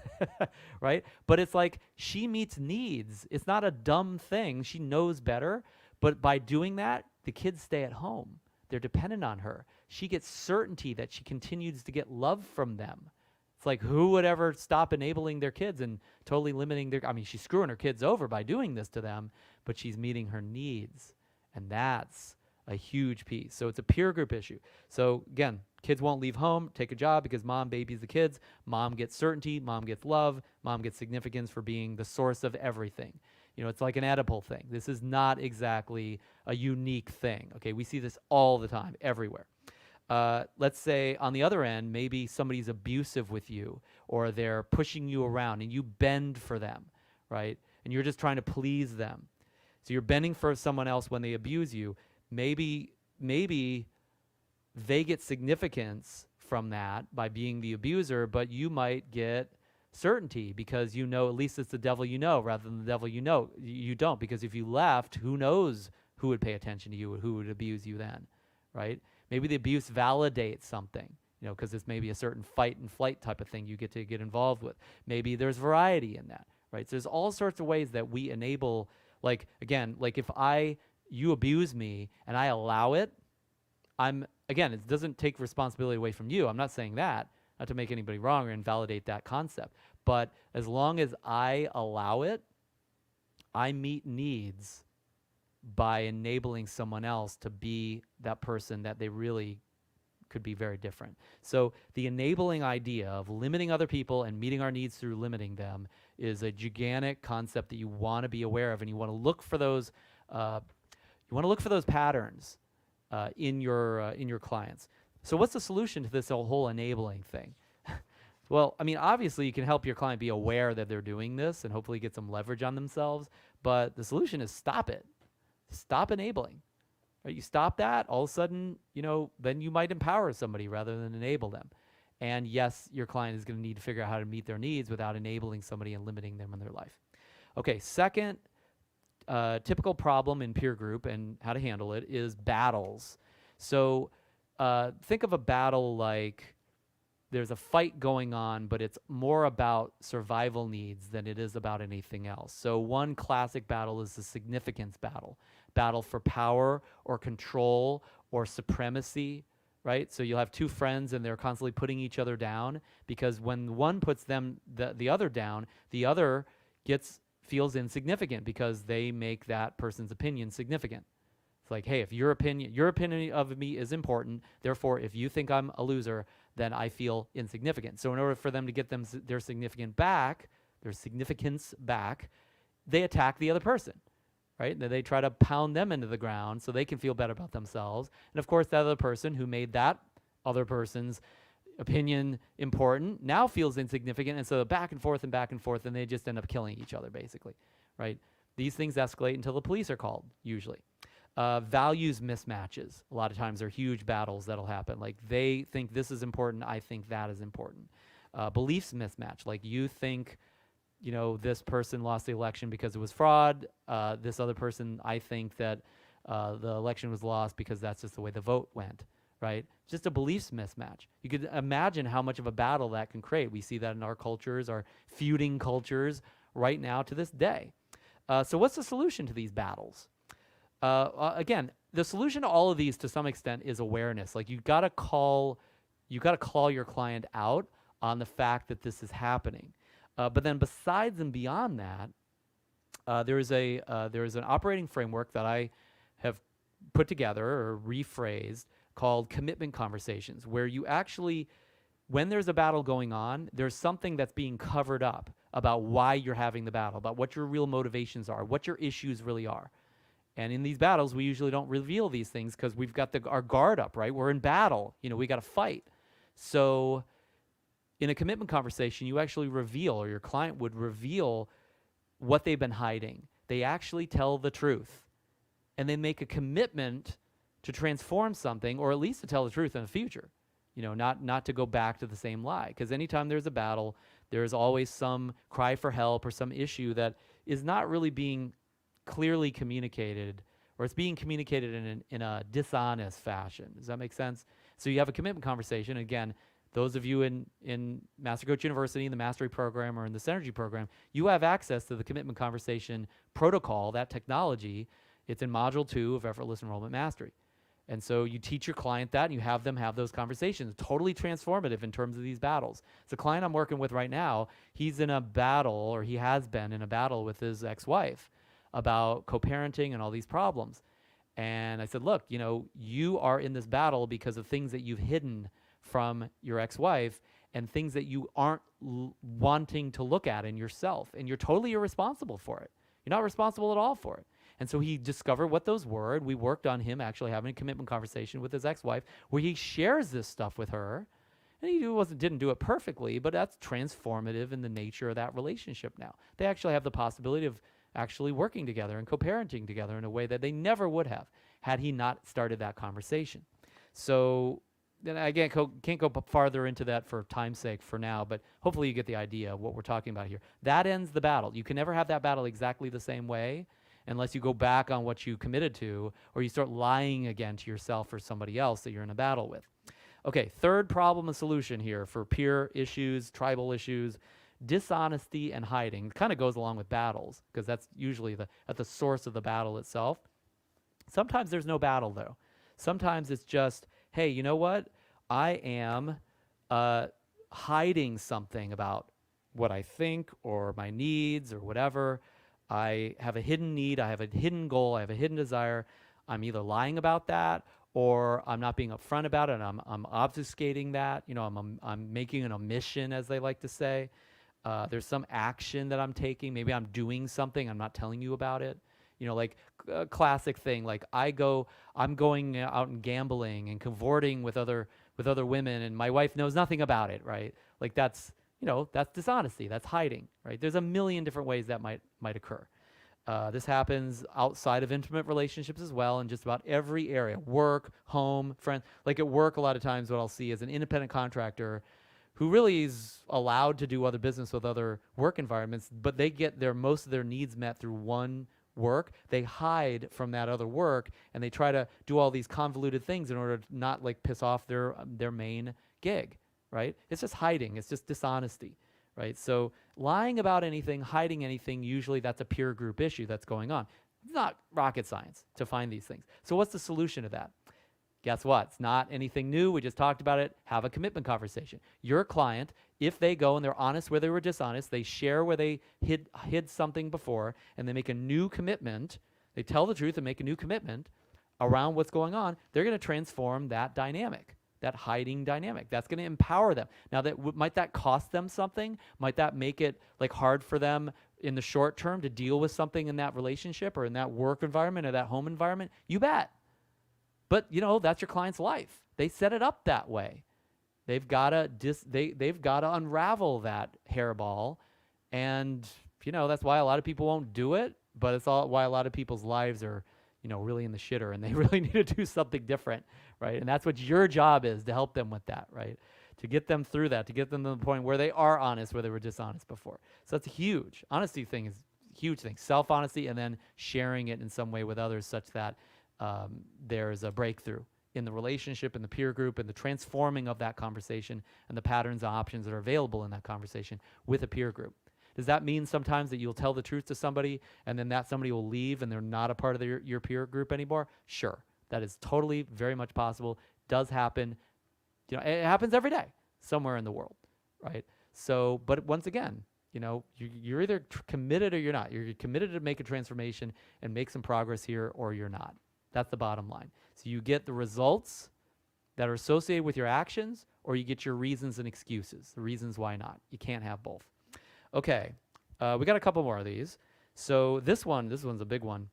Speaker 1: Right? But it's like she meets needs. It's not a dumb thing. She knows better. But by doing that, the kids stay at home. They're dependent on her. She gets certainty that she continues to get love from them. It's It's like, who would ever stop enabling their kids and totally limiting their, I mean, she's screwing her kids over by doing this to them, but she's meeting her needs. And that's a huge piece. So it's a peer group issue. So again, kids won't leave home, take a job because mom babies the kids. Mom gets certainty, mom gets love, mom gets significance for being the source of everything. You know, it's like an Oedipal thing. This is not exactly a unique thing. Okay, we see this all the time, everywhere. Let's say on the other end, maybe somebody's abusive with you, or they're pushing you around and you bend for them, right? And you're just trying to please them. So you're bending for someone else when they abuse you. Maybe they get significance from that by being the abuser, but you might get certainty because you know at least it's the devil you know rather than the devil you know you don't. Because if you left, who knows who would pay attention to you or who would abuse you then, right? Maybe the abuse validates something, you know, because it's maybe a certain fight and flight type of thing you get to get involved with. Maybe there's variety in that, right? So there's all sorts of ways that we enable, like, again, like if you abuse me and I allow it, again, it doesn't take responsibility away from you. I'm not saying that, not to make anybody wrong or invalidate that concept. But as long as I allow it, I meet needs by enabling someone else to be that person that they really could be very different. So the enabling idea of limiting other people and meeting our needs through limiting them is a gigantic concept that you want to be aware of, and you want to look for those. You want to look for those patterns in your clients. So what's the solution to this whole enabling thing? Well, I mean, obviously you can help your client be aware that they're doing this and hopefully get some leverage on themselves. But the solution is stop it. Stop enabling. Right? You stop that, all of a sudden, you know, then you might empower somebody rather than enable them. And yes, your client is going to need to figure out how to meet their needs without enabling somebody and limiting them in their life. Okay, second typical problem in peer group and how to handle it is battles. So think of a battle like there's a fight going on, but it's more about survival needs than it is about anything else. So one classic battle is the significance battle. Battle for power or control or supremacy, right? So you'll have two friends and they're constantly putting each other down because when one puts the other down, the other feels insignificant because they make that person's opinion significant. It's like, hey, if your opinion of me is important, therefore, if you think I'm a loser, then I feel insignificant. So in order for them to get their significance back, they attack the other person, right? And then they try to pound them into the ground so they can feel better about themselves. And of course, that other person who made that other person's opinion important now feels insignificant. And so back and forth, and they just end up killing each other, basically, right? These things escalate until the police are called, usually. Values mismatches, a lot of times are huge battles that'll happen. Like they think this is important, I think that is important. Beliefs mismatch, like you think, you know, this person lost the election because it was fraud. This other person, I think that the election was lost because that's just the way the vote went, right? Just a beliefs mismatch. You could imagine how much of a battle that can create. We see that in our cultures, our feuding cultures right now to this day. So what's the solution to these battles? Again, the solution to all of these to some extent is awareness. Like you gotta call your client out on the fact that this is happening. But then besides and beyond that, there is an operating framework that I have put together or rephrased called commitment conversations, where you actually, when there's a battle going on, there's something that's being covered up about why you're having the battle, about what your real motivations are, what your issues really are. And in these battles, we usually don't reveal these things because we've got our guard up, right? We're in battle. You know, we got to fight. So in a commitment conversation, you actually reveal, or your client would reveal what they've been hiding. They actually tell the truth. And they make a commitment to transform something, or at least to tell the truth in the future. You know, not to go back to the same lie. Because anytime there's a battle, there's always some cry for help or some issue that is not really being clearly communicated, or it's being communicated in a dishonest fashion. Does that make sense? So you have a commitment conversation. Again, those of you in Master Coach University, in the Mastery Program, or in the Synergy Program, you have access to the commitment conversation protocol, that technology. It's in Module 2 of Effortless Enrollment Mastery. And so you teach your client that and you have them have those conversations. Totally transformative in terms of these battles. It's a client I'm working with right now. He's in a battle, or he has been in a battle with his ex-wife about co-parenting and all these problems. And I said, look, you are in this battle because of things that you've hidden from your ex-wife and things that you aren't wanting to look at in yourself. And you're totally irresponsible for it. You're not responsible at all for it. And so he discovered what those were. And we worked on him actually having a commitment conversation with his ex-wife where he shares this stuff with her. And he didn't do it perfectly, but that's transformative in the nature of that relationship now. They actually have the possibility of actually working together and co-parenting together in a way that they never would have had he not started that conversation. So then again, can't go farther into that for time's sake for now, but hopefully you get the idea of what we're talking about here. That ends the battle. You can never have that battle exactly the same way unless you go back on what you committed to, or you start lying again to yourself or somebody else that you're in a battle with. Okay, third problem and solution here for peer issues, tribal issues, dishonesty and hiding. Kind of goes along with battles because that's usually at the source of the battle itself. Sometimes there's no battle though. Sometimes it's just, hey, you know what? I am hiding something about what I think or my needs or whatever. I have a hidden need, I have a hidden goal, I have a hidden desire. I'm either lying about that or I'm not being upfront about it. I'm obfuscating that. I'm making an omission, as they like to say. There's some action that I'm taking. Maybe I'm doing something. I'm not telling you about it. Like a classic thing, like I'm going out and gambling and cavorting with other women, and my wife knows nothing about it, right? Like that's dishonesty. That's hiding, right? There's a million different ways that might occur. This happens outside of intimate relationships as well, in just about every area: work, home, friends. Like at work, a lot of times what I'll see is an independent contractor who really is allowed to do other business with other work environments, but they get most of their needs met through one work. They hide from that other work, and they try to do all these convoluted things in order to not piss off their main gig, right? It's just hiding. It's just dishonesty, right? So lying about anything, hiding anything, usually that's a peer group issue that's going on. It's not rocket science to find these things. So what's the solution to that? Guess what? It's not anything new. We just talked about it. Have a commitment conversation. Your client, if they go and they're honest where they were dishonest, they share where they hid something before, and they make a new commitment, they tell the truth and make a new commitment around what's going on, they're going to transform that dynamic, that hiding dynamic. That's going to empower them. Now, might that cost them something? Might that make it hard for them in the short term to deal with something in that relationship or in that work environment or that home environment? You bet. But that's your client's life. They set it up that way. They've got to they've got to unravel that hairball, and that's why a lot of people won't do it. But it's why a lot of people's lives are really in the shitter, and they really need to do something different, right? And that's what your job is, to help them with that, right? To get them through that, to get them to the point where they are honest, where they were dishonest before. So that's a huge honesty thing. Is a huge thing. Self-honesty, and then sharing it in some way with others, such that there's a breakthrough in the relationship, in the peer group, and the transforming of that conversation and the patterns and options that are available in that conversation with a peer group. Does that mean sometimes that you'll tell the truth to somebody and then that somebody will leave and they're not a part of your peer group anymore? Sure. That is totally very much possible. Does happen. It happens every day somewhere in the world, right? So, but once again, you're either committed or you're not. You're committed to make a transformation and make some progress here, or you're not. That's the bottom line. So you get the results that are associated with your actions, or you get your reasons and excuses, the reasons why not. You can't have both. Okay, we got a couple more of these. So this one's a big one.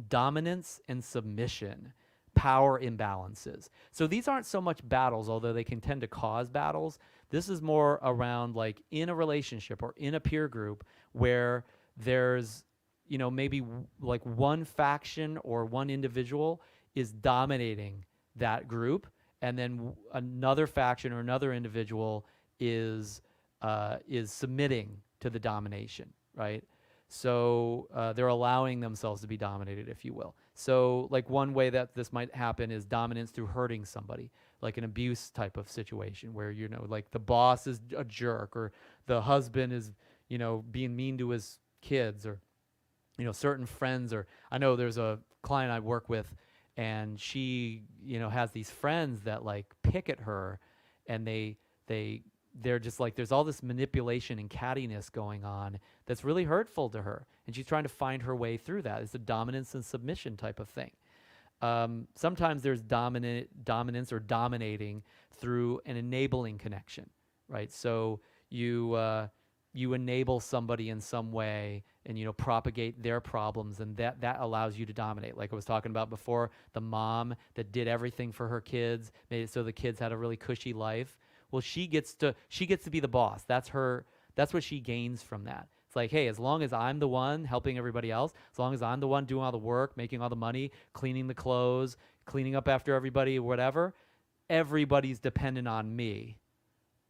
Speaker 1: Dominance and submission, power imbalances. So these aren't so much battles, although they can tend to cause battles. This is more around in a relationship or in a peer group where there's maybe one faction or one individual is dominating that group, and then another faction or another individual is submitting to the domination, right? So they're allowing themselves to be dominated, if you will. So one way that this might happen is dominance through hurting somebody, like an abuse type of situation where, the boss is a jerk, or the husband is, being mean to his kids, or certain friends. Or I know there's a client I work with, and she, has these friends that like pick at her, and they're just like, there's all this manipulation and cattiness going on that's really hurtful to her, and she's trying to find her way through that. It's a dominance and submission type of thing. Sometimes there's dominance or dominating through an enabling connection, right? So you enable somebody in some way, and propagate their problems, and that allows you to dominate. Like I was talking about before, the mom that did everything for her kids, made it so the kids had a really cushy life. Well, she gets to be the boss. That's what she gains from that. It's like, hey, as long as I'm the one helping everybody else, as long as I'm the one doing all the work, making all the money, cleaning the clothes, cleaning up after everybody, whatever, everybody's dependent on me.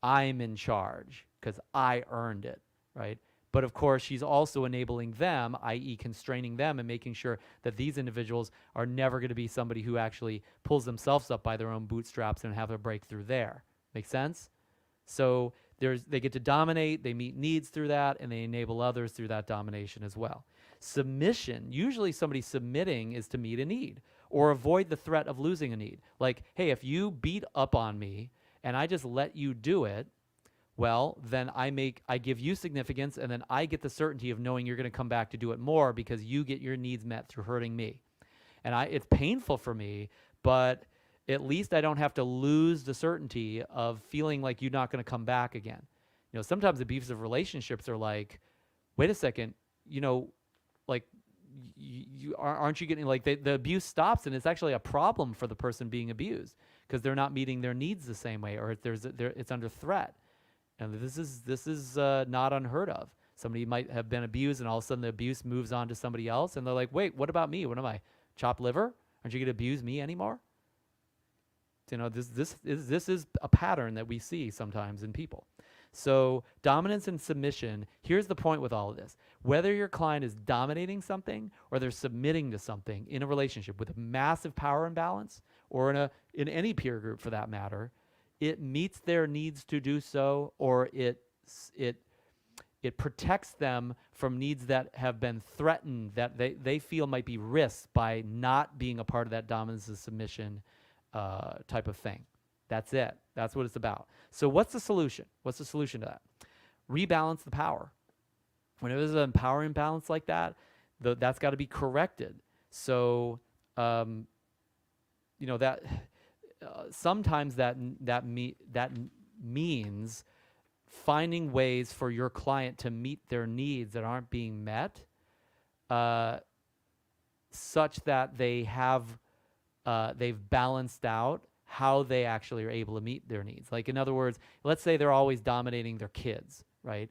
Speaker 1: I'm in charge because I earned it, right? But of course, she's also enabling them, i.e. constraining them and making sure that these individuals are never going to be somebody who actually pulls themselves up by their own bootstraps and have a breakthrough there. Make sense? So they get to dominate, they meet needs through that, and they enable others through that domination as well. Submission, usually somebody submitting is to meet a need or avoid the threat of losing a need. Like, hey, if you beat up on me and I just let you do it, well, then I give you significance, and then I get the certainty of knowing you're going to come back to do it more because you get your needs met through hurting me. And it's painful for me, but at least I don't have to lose the certainty of feeling like you're not going to come back again. Sometimes abusive relationships are like, wait a second, like aren't you getting, like, the abuse stops, and it's actually a problem for the person being abused because they're not meeting their needs the same way, or it's under threat. And this is not unheard of. Somebody might have been abused, and all of a sudden the abuse moves on to somebody else, and they're like, wait, what about me? What am I, chopped liver? Aren't you going to abuse me anymore? This is a pattern that we see sometimes in people. So dominance and submission, here's the point with all of this. Whether your client is dominating something or they're submitting to something in a relationship with a massive power imbalance, or in any peer group for that matter, it meets their needs to do so, or it protects them from needs that have been threatened, that they feel might be risked by not being a part of that dominance and submission type of thing. That's it. That's what it's about. So what's the solution? What's the solution to that? Rebalance the power. Whenever there's an power imbalance like that, that's got to be corrected. So, that sometimes that means finding ways for your client to meet their needs that aren't being met, such that they've balanced out how they actually are able to meet their needs. Like, in other words, let's say they're always dominating their kids, right?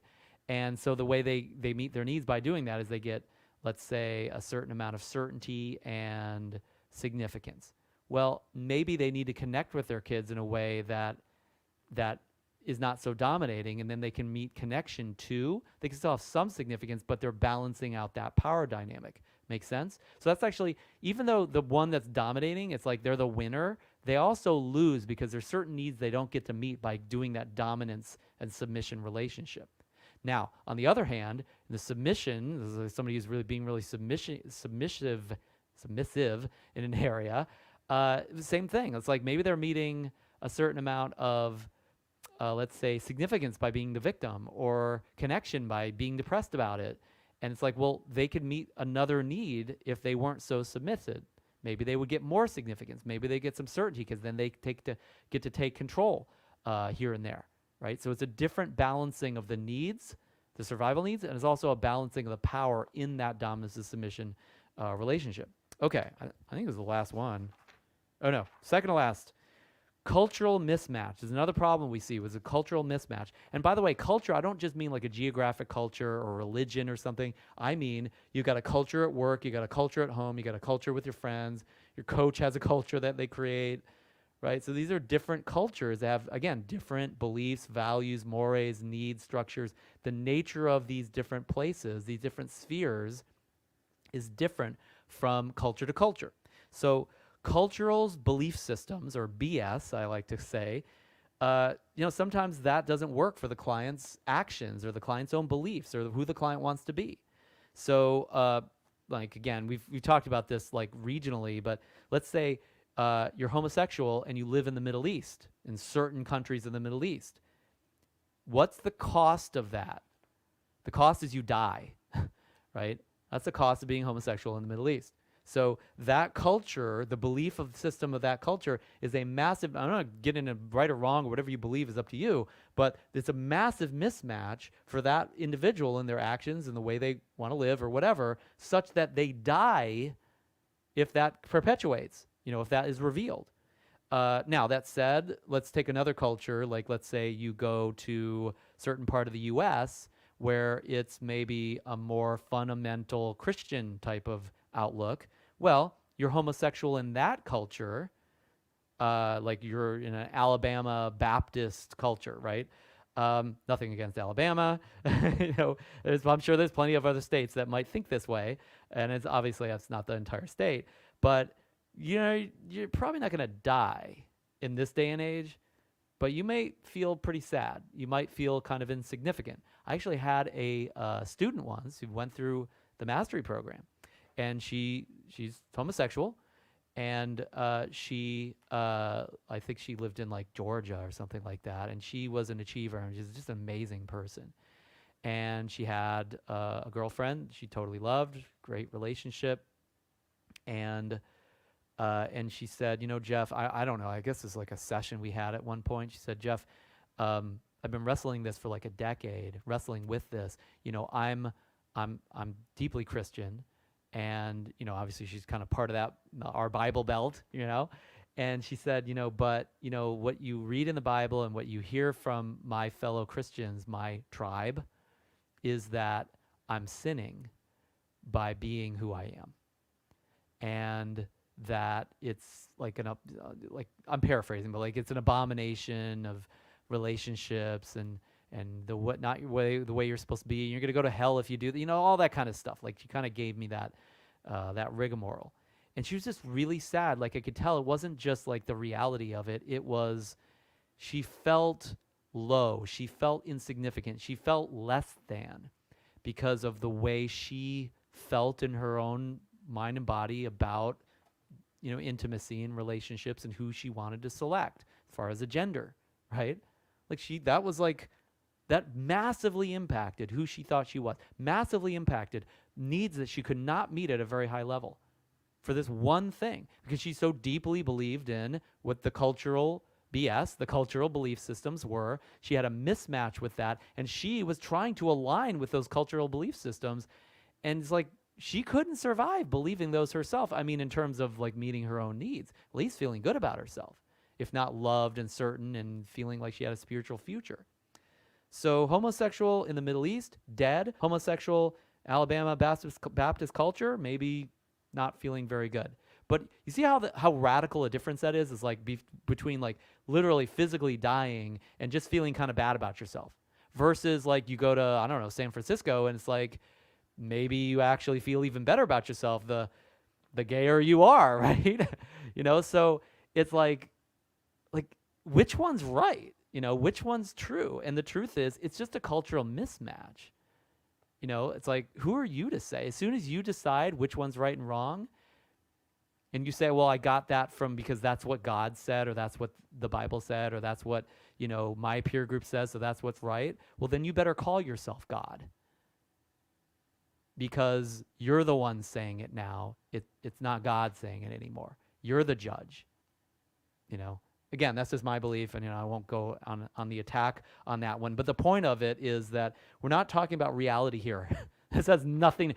Speaker 1: And so the way they meet their needs by doing that is they get, let's say, a certain amount of certainty and significance. Well, maybe they need to connect with their kids in a way that is not so dominating, and then they can meet connection too. They can still have some significance, but they're balancing out that power dynamic. Make sense? So that's actually, even though the one that's dominating, it's like they're the winner, they also lose because there's certain needs they don't get to meet by doing that dominance and submission relationship. Now, on the other hand, the submission, this is somebody who's really being really submissive in an area, same thing. It's like maybe they're meeting a certain amount of, let's say, significance by being the victim, or connection by being depressed about it. And it's like, well, they could meet another need if they weren't so submissive. Maybe they would get more significance. Maybe they get some certainty because then they get to take control here and there, right? So it's a different balancing of the needs, the survival needs, and it's also a balancing of the power in that dominance and submission relationship. Okay, I think it was the last one. Oh no, second to last. Cultural mismatch is another problem we see, was a cultural mismatch. And by the way, culture, I don't just mean like a geographic culture or religion or something. I mean, you got a culture at work, you got a culture at home, you got a culture with your friends, your coach has a culture that they create, right? So these are different cultures that have, again, different beliefs, values, mores, needs, structures. The nature of these different places, these different spheres, is different from culture to culture. So cultural's belief systems, or BS, I like to say, sometimes that doesn't work for the client's actions or the client's own beliefs or who the client wants to be. So like again, we've talked about this like regionally, but let's say you're homosexual and you live in the Middle East, in certain countries in the Middle East. What's the cost of that? The cost is you die, right? That's the cost of being homosexual in the Middle East. So that culture, the belief of the system of that culture is a massive, I'm not getting it right or wrong or whatever you believe is up to you, but it's a massive mismatch for that individual in their actions and the way they want to live or whatever, such that they die if that perpetuates, if that is revealed. Now, that said, let's take another culture, like let's say you go to a certain part of the US where it's maybe a more fundamental Christian type of outlook. Well, you're homosexual in that culture, like you're in an Alabama Baptist culture, right? Nothing against Alabama. I'm sure there's plenty of other states that might think this way, and it's obviously that's not the entire state. But you're probably not going to die in this day and age, but you may feel pretty sad. You might feel kind of insignificant. I actually had a student once who went through the mastery program, and she's homosexual, and I think she lived in like Georgia or something like that, and she was an achiever, and she's just an amazing person. And she had a girlfriend she totally loved, great relationship, and she said, Jeff, I don't know, I guess it's like a session we had at one point. She said, Jeff, I've been wrestling this for like a decade, wrestling with this. I'm deeply Christian, and obviously she's kind of part of that our Bible Belt, And she said, but what you read in the Bible and what you hear from my fellow Christians, my tribe, is that I'm sinning by being who I am, and that it's like like I'm paraphrasing, but like it's an abomination of relationships and the the way you're supposed to be. You're gonna go to hell if you do all that kind of stuff. Like she kind of gave me that rigmarole, and she was just really sad. Like I could tell it wasn't just like the reality of it. It was she felt low. She felt insignificant. She felt less than because of the way she felt in her own mind and body about intimacy and relationships and who she wanted to select as far as a gender, right? Like that massively impacted who she thought she was, massively impacted needs that she could not meet at a very high level for this one thing, because she so deeply believed in what the cultural BS, the cultural belief systems were. She had a mismatch with that, and she was trying to align with those cultural belief systems, and it's like, she couldn't survive believing those herself. I mean, in terms of like meeting her own needs, at least feeling good about herself, if not loved and certain and feeling like she had a spiritual future. So homosexual in the Middle East, dead. Homosexual Alabama Baptist culture, maybe not feeling very good. But you see how radical a difference that is like between like literally physically dying and just feeling kind of bad about yourself versus like you go to, I don't know, San Francisco, and it's like, maybe you actually feel even better about yourself the gayer you are, right? So it's like which one's right? Which one's true? And the truth is, it's just a cultural mismatch. It's like, who are you to say? As soon as you decide which one's right and wrong, and you say, well, I got that because that's what God said, or that's what the Bible said, or that's what, my peer group says, so that's what's right. Well, then you better call yourself God. Because you're the one saying it now. It's not God saying it anymore. You're the judge. Again, that's just my belief, and I won't go on the attack on that one. But the point of it is that we're not talking about reality here. This has nothing.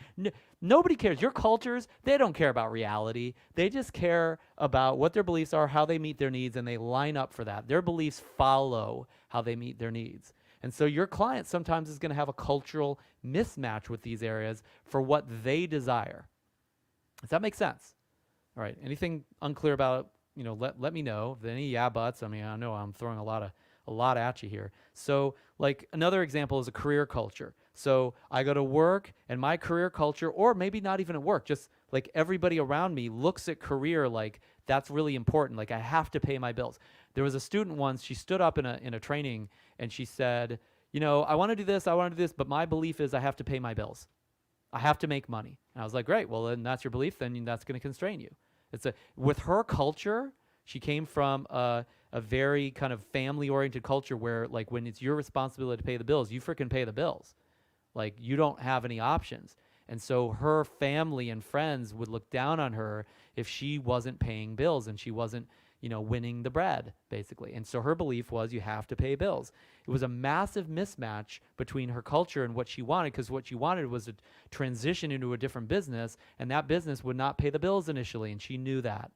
Speaker 1: Nobody cares. Your cultures, they don't care about reality. They just care about what their beliefs are, how they meet their needs, and they line up for that. Their beliefs follow how they meet their needs. And so your client sometimes is going to have a cultural mismatch with these areas for what they desire. Does that make sense? All right. Anything unclear about, let me know. If any yeah buts. I mean, I know I'm throwing a lot at you here. So like another example is a career culture. So I go to work, and my career culture, or maybe not even at work, just like everybody around me looks at career like that's really important. Like I have to pay my bills. There was a student once, she stood up in a training, and she said, I want to do this, but my belief is I have to pay my bills. I have to make money. And I was like, great. Well, then that's your belief. Then that's going to constrain you. With her culture, she came from a very kind of family-oriented culture where, like, when it's your responsibility to pay the bills, you freaking pay the bills. Like, you don't have any options. And so her family and friends would look down on her if she wasn't paying bills and she wasn't, winning the bread, basically. And so her belief was you have to pay bills. It was a massive mismatch between her culture and what she wanted, because what she wanted was to transition into a different business, and that business would not pay the bills initially, and she knew that.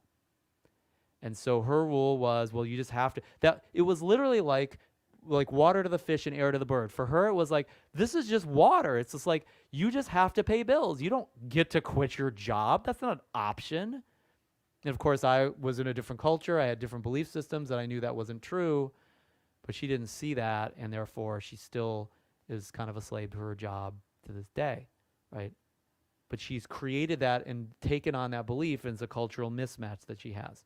Speaker 1: And so her rule was, well, you just have to. It was literally like water to the fish and air to the bird. For her, it was like, this is just water. It's just like, you just have to pay bills. You don't get to quit your job. That's not an option. And of course, I was in a different culture. I had different belief systems, and I knew that wasn't true. But she didn't see that, and therefore she still is kind of a slave to her job to this day, right? But she's created that and taken on that belief, and it's a cultural mismatch that she has.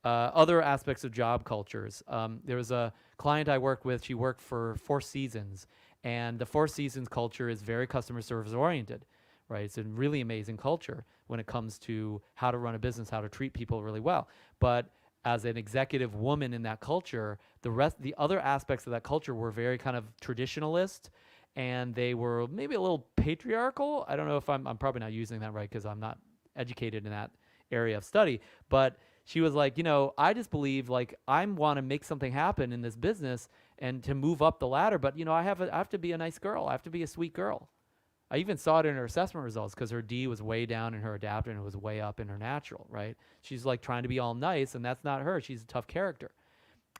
Speaker 1: Other aspects of job cultures. There was a client I worked with. She worked for Four Seasons, and the Four Seasons culture is very customer service oriented, right? It's a really amazing culture when it comes to how to run a business, how to treat people really well. But as an executive woman in that culture, the other aspects of that culture were very kind of traditionalist, and they were maybe a little patriarchal. I don't know if I'm probably not using that right because I'm not educated in that area of study, but she was like, I just believe, like, I want to make something happen in this business and to move up the ladder, but I have to be a nice girl. I have to be a sweet girl. I even saw it in her assessment results because her D was way down in her adapter and it was way up in her natural, right? She's like trying to be all nice, and that's not her. She's a tough character.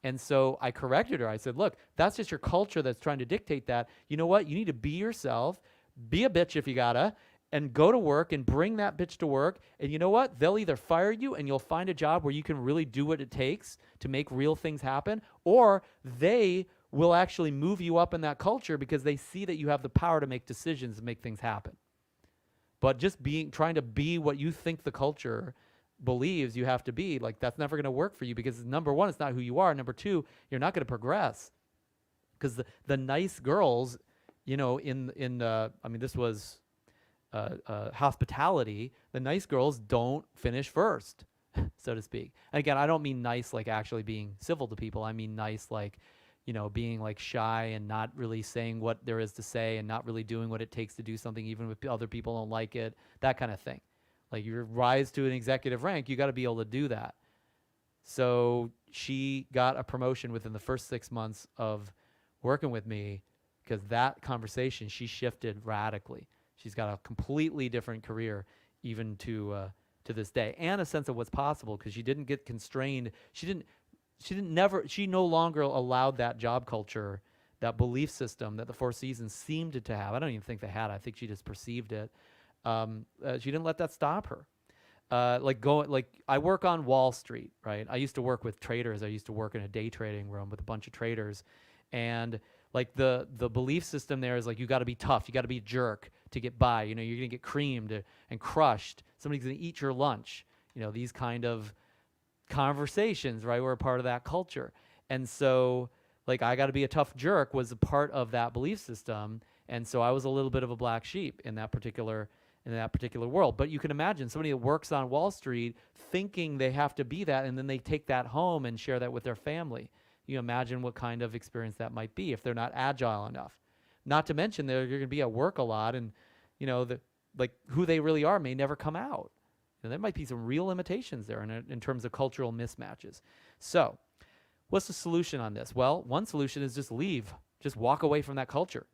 Speaker 1: And so I corrected her. I said, look, that's just your culture that's trying to dictate that. You know what? You need to be yourself, be a bitch if you gotta, and go to work and bring that bitch to work. And you know what? They'll either fire you and you'll find a job where you can really do what it takes to make real things happen, or they will actually move you up in that culture because they see that you have the power to make decisions and make things happen. But just trying to be what you think the culture believes you have to be, like, that's never going to work for you, because number one, it's not who you are. Number two, you're not going to progress, because the nice girls, this was hospitality. The nice girls don't finish first, so to speak. And again, I don't mean nice like actually being civil to people. I mean nice like, being like shy and not really saying what there is to say and not really doing what it takes to do something, even if other people don't like it, that kind of thing. Like, you rise to an executive rank, you got to be able to do that. So she got a promotion within the first 6 months of working with me, because that conversation, she shifted radically. She's got a completely different career, even to this day, and a sense of what's possible, because she didn't get constrained. She no longer allowed that job culture, that belief system that the Four Seasons seemed to have. I don't even think they had it. I think she just perceived it. She didn't let that stop her. I work on Wall Street, right? I used to work with traders. I used to work in a day trading room with a bunch of traders. And like the belief system there is like, you got to be tough. You got to be a jerk to get by. You're going to get creamed and crushed. Somebody's going to eat your lunch. These kind of conversations, right, were a part of that culture. And so, like, I got to be a tough jerk was a part of that belief system. And so I was a little bit of a black sheep in that particular world. But you can imagine somebody that works on Wall Street thinking they have to be that, and then they take that home and share that with their family. You imagine what kind of experience that might be if they're not agile enough. Not to mention they're going to be at work a lot, and who they really are may never come out. There might be some real limitations there in terms of cultural mismatches. So what's the solution on this? Well, one solution is just leave. Just walk away from that culture.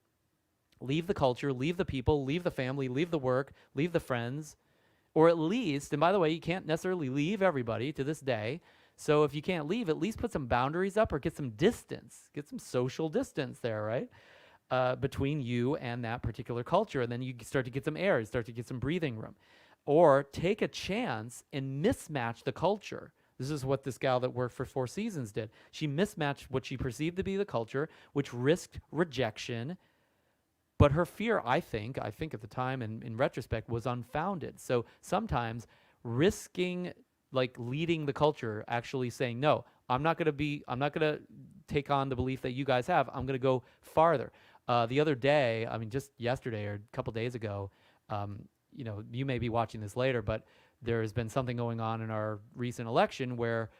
Speaker 1: Leave the culture, leave the people, leave the family, leave the work, leave the friends, or at least, and by the way, you can't necessarily leave everybody to this day. So if you can't leave, at least put some boundaries up or get some distance, get some social distance there, right? Between you and that particular culture. And then you start to get some air, you start to get some breathing room. Or take a chance and mismatch the culture. This is what this gal that worked for Four Seasons did. She mismatched what she perceived to be the culture, which risked rejection. But her fear, I think at the time and in retrospect, was unfounded. So sometimes risking, like, leading the culture, actually saying, no, I'm not going to take on the belief that you guys have. I'm going to go farther. The other day, just yesterday or a couple days ago, You may be watching this later, but there has been something going on in our recent election where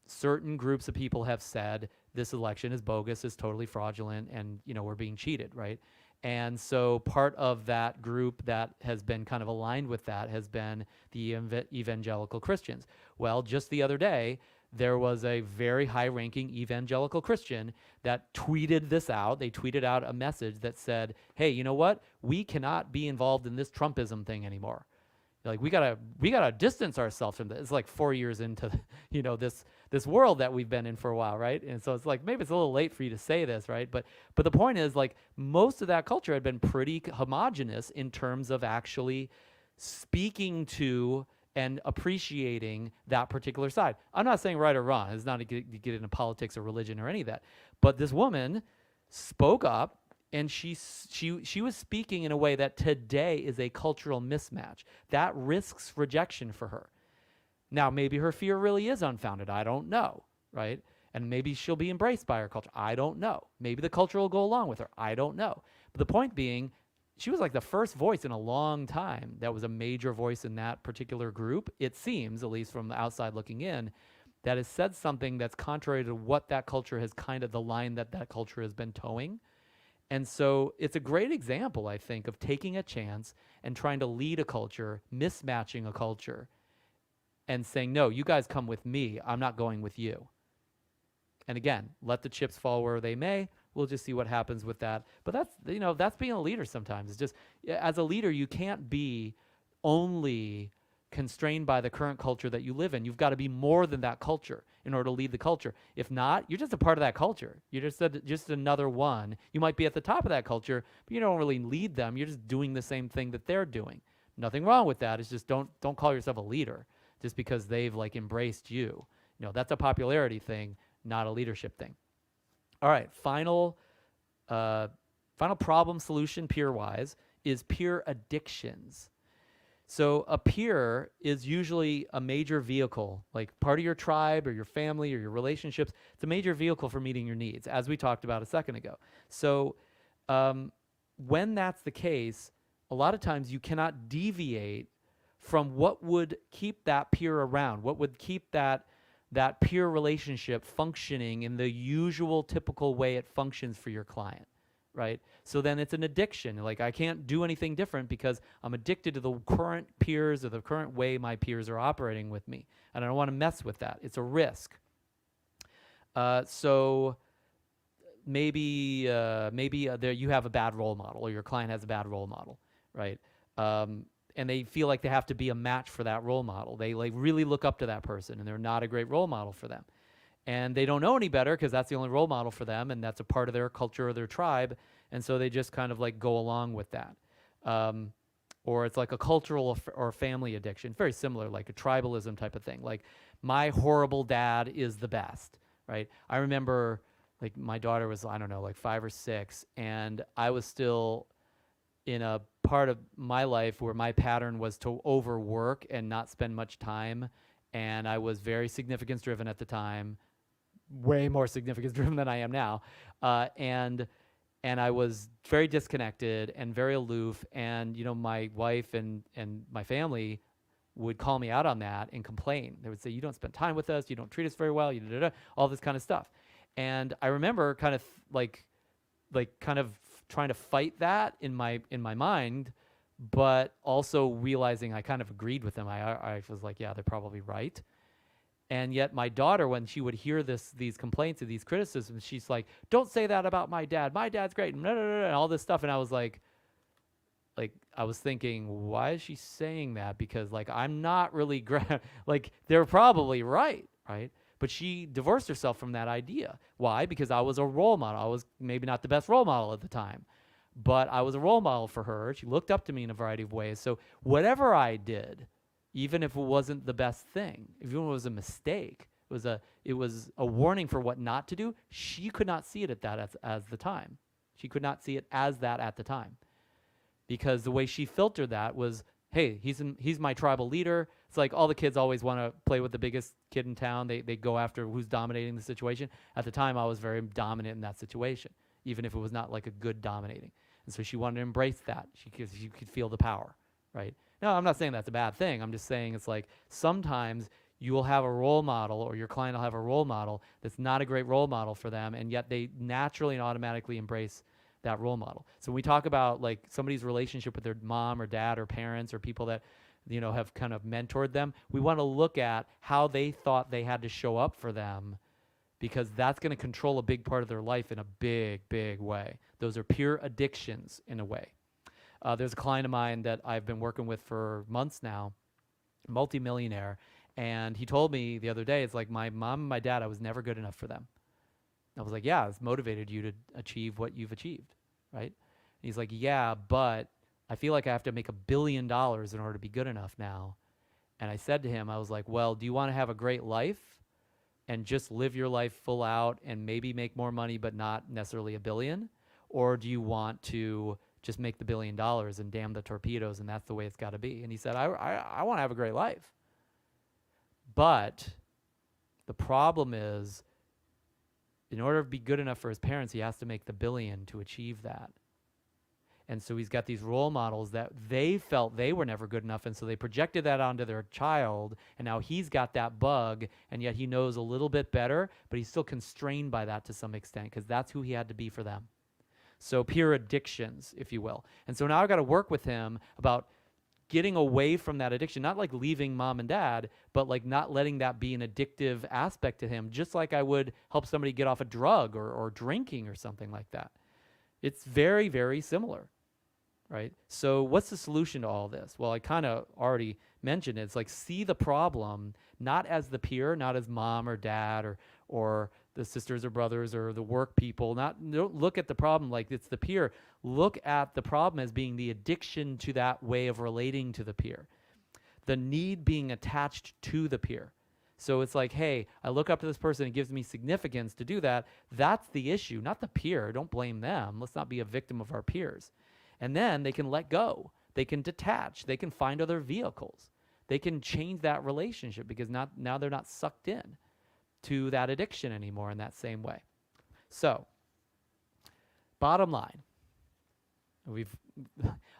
Speaker 1: certain groups of people have said this election is bogus, is totally fraudulent, and we're being cheated, right? And so part of that group that has been kind of aligned with that has been the evangelical Christians. Well, just the other day, there was a very high-ranking evangelical Christian that tweeted this out. They tweeted out a message that said, hey, you know what? We cannot be involved in this Trumpism thing anymore. Like we gotta distance ourselves from this. It's like 4 years into this world that we've been in for a while, right? And so it's like maybe it's a little late for you to say this, right? But the point is, like, most of that culture had been pretty homogenous in terms of actually speaking to and appreciating that particular side. I'm not saying right or wrong. It's not to get into politics or religion or any of that. But this woman spoke up, and she was speaking in a way that today is a cultural mismatch. That risks rejection for her. Now, maybe her fear really is unfounded. I don't know, right? And maybe she'll be embraced by her culture. I don't know. Maybe the culture will go along with her. I don't know. But the point being, she was like the first voice in a long time that was a major voice in that particular group. It seems, at least from the outside looking in, that has said something that's contrary to what that culture has the line that culture has been towing. And so it's a great example, I think, of taking a chance and trying to lead a culture, mismatching a culture, and saying, no, you guys come with me. I'm not going with you. And again, let the chips fall where they may. We'll just see what happens with that. But that's being a leader sometimes. It's just, as a leader, you can't be only constrained by the current culture that you live in. You've got to be more than that culture in order to lead the culture. If not, you're just a part of that culture. You're just another one. You might be at the top of that culture, but you don't really lead them. You're just doing the same thing that they're doing. Nothing wrong with that. It's just don't call yourself a leader just because they've embraced you. That's a popularity thing, not a leadership thing. All right, final problem solution peer-wise is peer addictions. So a peer is usually a major vehicle, like part of your tribe or your family or your relationships. It's a major vehicle for meeting your needs, as we talked about a second ago. So when that's the case, a lot of times you cannot deviate from what would keep that peer around, what would keep that peer relationship functioning in the usual typical way it functions for your client, right? So then it's an addiction. Like, I can't do anything different because I'm addicted to the current peers or the current way my peers are operating with me. And I don't want to mess with that. It's a risk. So maybe there you have a bad role model, or your client has a bad role model, right? And they feel like they have to be a match for that role model. They really look up to that person, and they're not a great role model for them. And they don't know any better because that's the only role model for them, and that's a part of their culture or their tribe. And so they just kind of go along with that. Or it's like a cultural or family addiction, very similar, like a tribalism type of thing. Like, my horrible dad is the best, right? I remember, my daughter was, 5 or 6, and I was still in a part of my life where my pattern was to overwork and not spend much time. And I was very significance driven at the time, way more significance driven than I am now. And I was very disconnected and very aloof. And, my wife and my family would call me out on that and complain. They would say, you don't spend time with us. You don't treat us very well. All this kind of stuff. And I remember kind of trying to fight that in my mind, but also realizing I kind of agreed with them. I was like, yeah, they're probably right. And yet my daughter, when she would hear these complaints and these criticisms, she's like, don't say that about my dad. My dad's great, and all this stuff. And I was like, I was thinking, why is she saying that? Because I'm not really they're probably right? But she divorced herself from that idea. Why? Because I was a role model. I was maybe not the best role model at the time, but I was a role model for her. She looked up to me in a variety of ways. So whatever I did, even if it wasn't the best thing, even if it was a mistake, it was a warning for what not to do. She could not see it at that as the time. She could not see it as that at the time, because the way she filtered that was, hey, he's my tribal leader. It's like all the kids always want to play with the biggest kid in town. They go after who's dominating the situation. At the time, I was very dominant in that situation, even if it was not a good dominating. And so she wanted to embrace that. She could feel the power, right? No, I'm not saying that's a bad thing. I'm just saying it's like sometimes you will have a role model, or your client will have a role model that's not a great role model for them, and yet they naturally and automatically embrace that role model. So when we talk about like somebody's relationship with their mom or dad or parents or people that have kind of mentored them, we want to look at how they thought they had to show up for them, because that's going to control a big part of their life in a big, big way. Those are pure addictions in a way. There's a client of mine that I've been working with for months now, multimillionaire, and he told me the other day, it's like, my mom and my dad, I was never good enough for them. I was like, yeah, it's motivated you to achieve what you've achieved, right? And he's like, yeah, but I feel like I have to make $1 billion in order to be good enough now. And I said to him, I was like, well, do you want to have a great life and just live your life full out and maybe make more money but not necessarily $1 billion? Or do you want to just make the $1 billion and damn the torpedoes and that's the way it's got to be? And he said, I want to have a great life. But the problem is, in order to be good enough for his parents, he has to make the $1 billion to achieve that. And so he's got these role models that they felt they were never good enough, and so they projected that onto their child, and now he's got that bug, and yet he knows a little bit better, but he's still constrained by that to some extent, because that's who he had to be for them. So pure addictions, if you will. And so now I've got to work with him about getting away from that addiction, not like leaving mom and dad, but like not letting that be an addictive aspect to him, just like I would help somebody get off a drug or drinking or something like that. It's very, very similar. Right? So what's the solution to all this? Well, I kind of already mentioned it. It's like, see the problem not as the peer, not as mom or dad or the sisters or brothers or the work people. Don't look at the problem like it's the peer. Look at the problem as being the addiction to that way of relating to the peer. The need being attached to the peer. So it's like, hey, I look up to this person, it gives me significance to do that. That's the issue, not the peer. Don't blame them. Let's not be a victim of our peers. And then they can let go. They can detach. They can find other vehicles. They can change that relationship because now they're not sucked in to that addiction anymore in that same way. So, bottom line,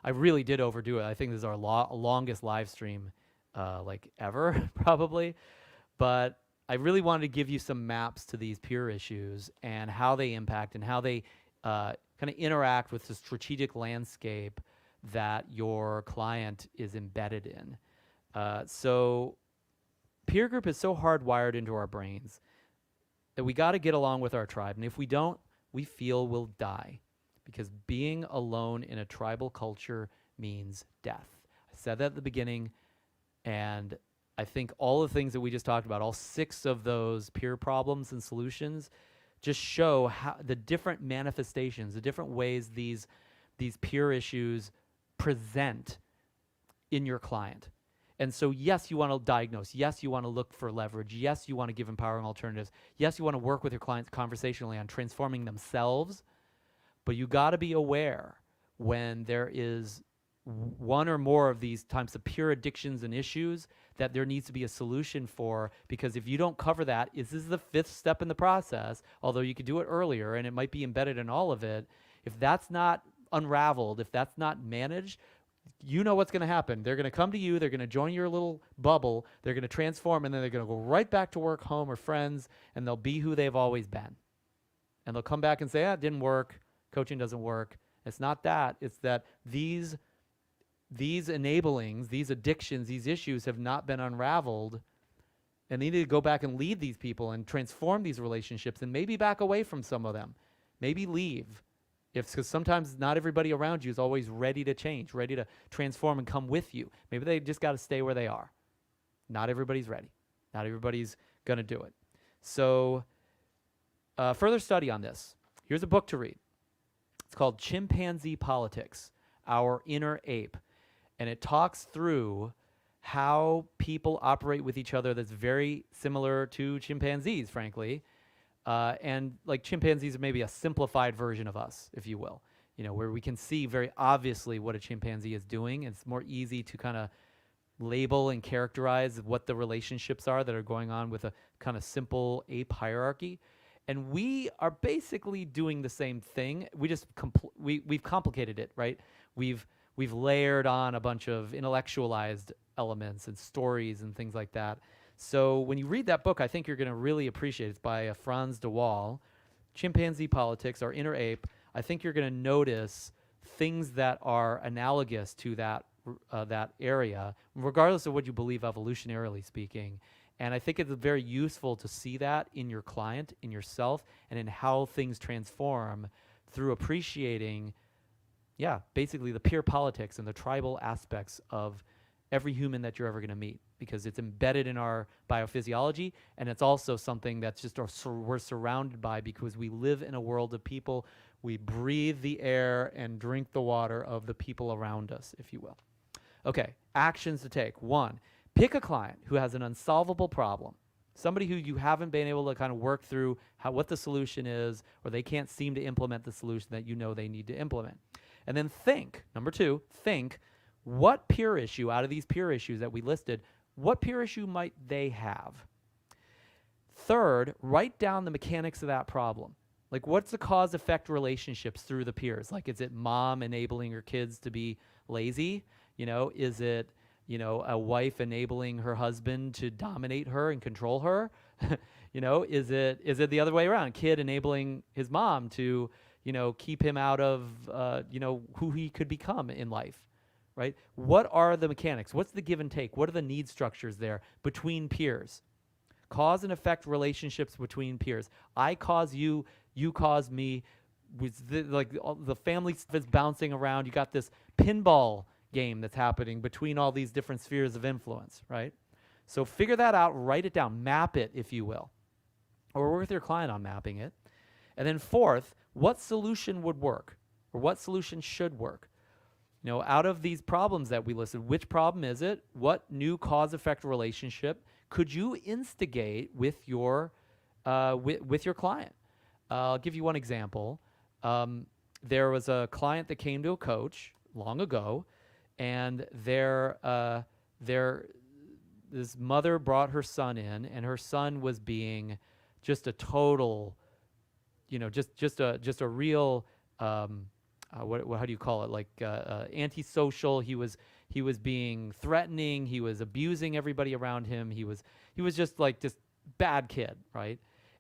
Speaker 1: I really did overdo it. I think this is our longest live stream like ever, probably. But I really wanted to give you some maps to these peer issues and how they impact and how they kind of interact with the strategic landscape that your client is embedded in. So peer group is so hardwired into our brains that we got to get along with our tribe. And if we don't, we feel we'll die, because being alone in a tribal culture means death. I said that at the beginning, and I think all the things that we just talked about, all 6 of those peer problems and solutions, just show how the different manifestations, the different ways these peer issues present in your client. And so, yes, you want to diagnose. Yes, you want to look for leverage. Yes, you want to give empowering alternatives. Yes, you want to work with your clients conversationally on transforming themselves. But you got to be aware when there is one or more of these types of pure addictions and issues that there needs to be a solution for, because if you don't cover that, this is the 5th step in the process, although you could do it earlier and it might be embedded in all of it. If that's not unraveled, if that's not managed, you know what's going to happen. They're going to come to you, they're going to join your little bubble, they're going to transform, and then they're going to go right back to work, home, or friends, and they'll be who they've always been. And they'll come back and say, it didn't work, coaching doesn't work. It's not that. It's that these enablings, these addictions, these issues have not been unraveled, and they need to go back and lead these people and transform these relationships and maybe back away from some of them. Maybe leave. Because sometimes not everybody around you is always ready to change, ready to transform and come with you. Maybe they just got to stay where they are. Not everybody's ready. Not everybody's going to do it. So further study on this. Here's a book to read. It's called Chimpanzee Politics, Our Inner Ape. And it talks through how people operate with each other that's very similar to chimpanzees, frankly. And like chimpanzees are maybe a simplified version of us, if you will, where we can see very obviously what a chimpanzee is doing. It's more easy to kind of label and characterize what the relationships are that are going on with a kind of simple ape hierarchy. And we are basically doing the same thing. We just we've complicated it, right? We've layered on a bunch of intellectualized elements and stories and things like that. So when you read that book, I think you're going to really appreciate it. It's by Franz de Waal, Chimpanzee Politics, or Inner Ape. I think you're going to notice things that are analogous to that area, regardless of what you believe evolutionarily speaking. And I think it's very useful to see that in your client, in yourself, and in how things transform through appreciating, basically the peer politics and the tribal aspects of every human that you're ever going to meet, because it's embedded in our biophysiology, and it's also something that's just we're surrounded by because we live in a world of people. We breathe the air and drink the water of the people around us, if you will. Okay, actions to take. 1, pick a client who has an unsolvable problem, somebody who you haven't been able to kind of work through what the solution is, or they can't seem to implement the solution that you know they need to implement. And then think, number 2, think, what peer issue out of these peer issues that we listed, what peer issue might they have? 3rd, write down the mechanics of that problem. Like, what's the cause-effect relationships through the peers? Like, is it mom enabling her kids to be lazy? Is it, a wife enabling her husband to dominate her and control her? Is it the other way around? Kid enabling his mom to, keep him out of, who he could become in life, right? What are the mechanics? What's the give and take? What are the need structures there between peers? Cause and effect relationships between peers. I cause you, you cause me. The family stuff is bouncing around. You got this pinball game that's happening between all these different spheres of influence, right? So figure that out, write it down, map it, if you will, or work with your client on mapping it. And then 4th, what solution would work, or what solution should work? Out of these problems that we listed, which problem is it? What new cause-effect relationship could you instigate with your client? I'll give you one example. There was a client that came to a coach long ago, and this mother brought her son in, and her son was being just a total, just a real, how do you call it? Like antisocial. He was being threatening. He was abusing everybody around him. He was just like this bad kid, right?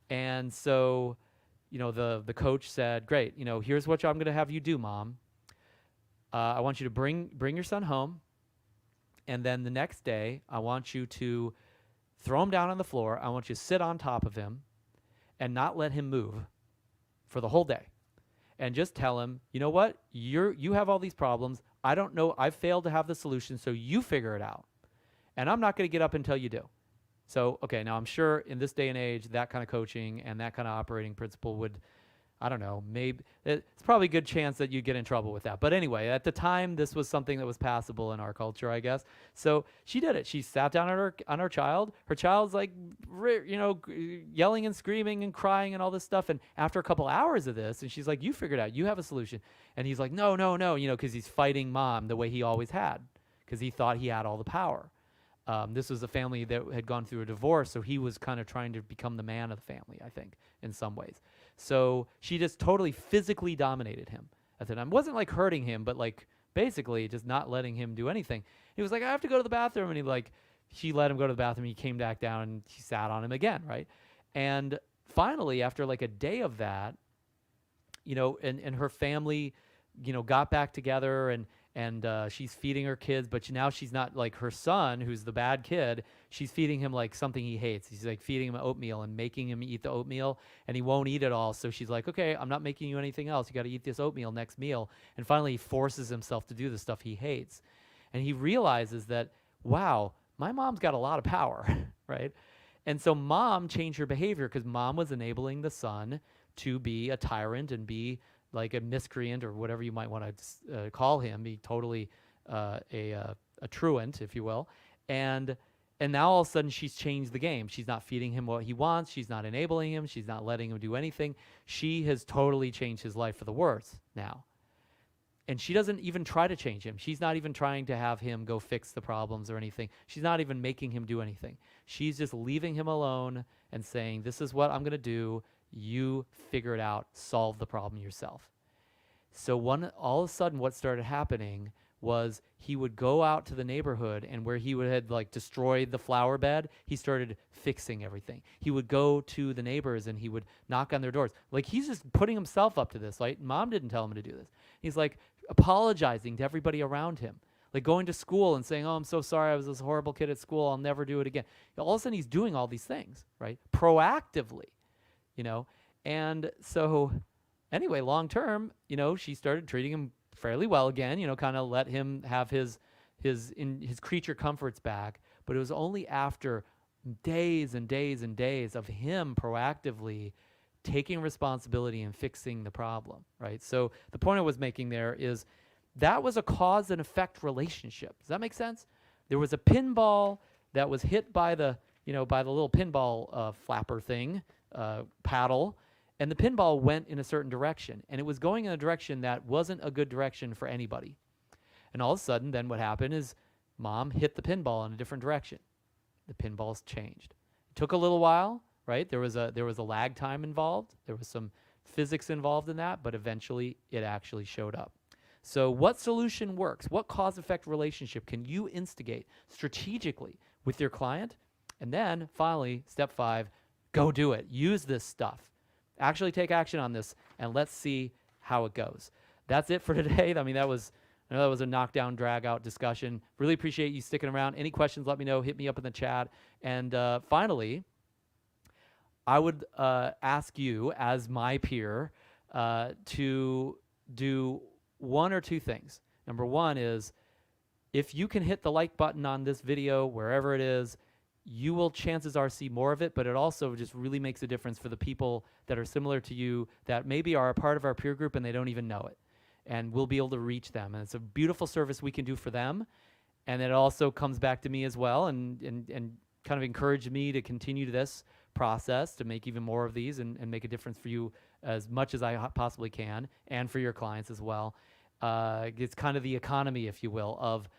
Speaker 1: And so, the coach said, "Great, here's what I'm going to have you do, Mom. I want you to bring your son home, and then the next day, I want you to throw him down on the floor. I want you to sit on top of him and not let him move for the whole day. And just tell him, you know what? You have all these problems. I don't know. I've failed to have the solution, so you figure it out. And I'm not going to get up until you do." So, okay, now I'm sure in this day and age, that kind of coaching and that kind of operating principle would, I don't know, maybe it's probably a good chance that you get in trouble with that. But anyway, at the time, this was something that was passable in our culture, I guess. So she did it. She sat down on her child. Her child's like, yelling and screaming and crying and all this stuff. And after a couple hours of this, and she's like, "You figured out. You have a solution." And he's like, no, because he's fighting Mom the way he always had, because he thought he had all the power. This was a family that had gone through a divorce, so he was kind of trying to become the man of the family, I think, in some ways. So she just totally physically dominated him at the time. Wasn't like hurting him, but like basically just not letting him do anything. He was like, "I have to go to the bathroom," and she let him go to the bathroom. He came back down and she sat on him again, right? And finally, after like a day of that, and her family, got back together, and she's feeding her kids, but now she's not like her son, who's the bad kid. She's feeding him like something he hates. She's like feeding him oatmeal and making him eat the oatmeal, and he won't eat it all. So she's like, "Okay, I'm not making you anything else. You got to eat this oatmeal next meal." And finally, he forces himself to do the stuff he hates. And he realizes that, wow, my mom's got a lot of power, right? And so Mom changed her behavior because Mom was enabling the son to be a tyrant and be like a miscreant, or whatever you might want to call him, be totally a truant, if you will. And now all of a sudden she's changed the game. She's not feeding him what he wants. She's not enabling him. She's not letting him do anything. She has totally changed his life for the worse now. And she doesn't even try to change him. She's not even trying to have him go fix the problems or anything. She's not even making him do anything. She's just leaving him alone and saying, "This is what I'm going to do. You figure it out, solve the problem yourself. So all of a sudden what started happening was he would go out to the neighborhood, and where he would had like destroyed the flower bed, he started fixing everything. He would go to the neighbors and he would knock on their doors. Like, he's just putting himself up to this. Like, mom didn't tell him to do this. He's like apologizing to everybody around him. Like going to school and saying, "Oh, I'm so sorry, I was this horrible kid at school. I'll never do it again." All of a sudden he's doing all these things, right? Proactively, you know? And so anyway, long term, she started treating him fairly well again, kind of let him have his creature comforts back. But it was only after days and days and days of him proactively taking responsibility and fixing the problem, right? So the point I was making there is that was a cause and effect relationship. Does that make sense? There was a pinball that was hit by the little pinball flapper thing, paddle, and the pinball went in a certain direction, and it was going in a direction that wasn't a good direction for anybody. And all of a sudden, then what happened is mom hit the pinball in a different direction. The pinballs changed. It took a little while, right? There was a lag time involved. There was some physics involved in that, but eventually it actually showed up. So what solution works? What cause-effect relationship can you instigate strategically with your client? And then finally, step 5, go do it. Use this stuff. Actually take action on this, and let's see how it goes. That's it for today. I know that was a knockdown, drag-out discussion. Really appreciate you sticking around. Any questions, let me know. Hit me up in the chat. And finally, I would ask you, as my peer, to do one or two things. Number one is, if you can hit the like button on this video, wherever it is, you will, chances are, see more of it, but it also just really makes a difference for the people that are similar to you that maybe are a part of our peer group and they don't even know it. And we'll be able to reach them. And it's a beautiful service we can do for them. And it also comes back to me as well, and kind of encourage me to continue this process, to make even more of these and make a difference for you as much as I possibly can, and for your clients as well. It's kind of the economy, if you will, of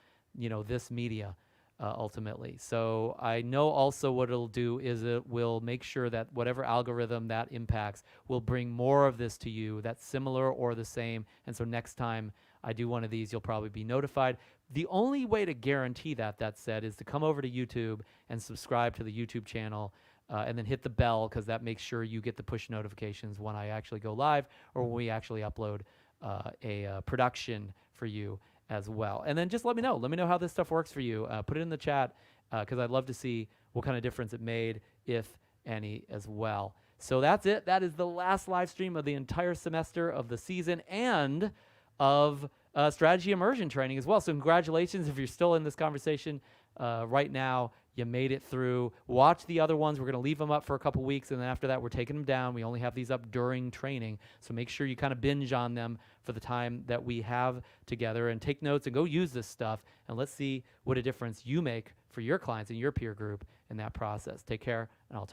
Speaker 1: this media. Ultimately. So I know also what it'll do is it will make sure that whatever algorithm that impacts will bring more of this to you that's similar or the same. And so next time I do one of these, you'll probably be notified. The only way to guarantee that said, is to come over to YouTube and subscribe to the YouTube channel, and then hit the bell, because that makes sure you get the push notifications when I actually go live or when we actually upload a production for you as well. And then just let me know how this stuff works for you. Put it in the chat, because I'd love to see what kind of difference it made, if any, as well. So that's it. That is the last live stream of the entire semester, of the season, and of Strategy Immersion Training as well. So congratulations if you're still in this conversation right now. You made it through. Watch the other ones. We're going to leave them up for a couple weeks, and then after that, we're taking them down. We only have these up during training, so make sure you kind of binge on them for the time that we have together, and take notes and go use this stuff, and let's see what a difference you make for your clients and your peer group in that process. Take care, and I'll talk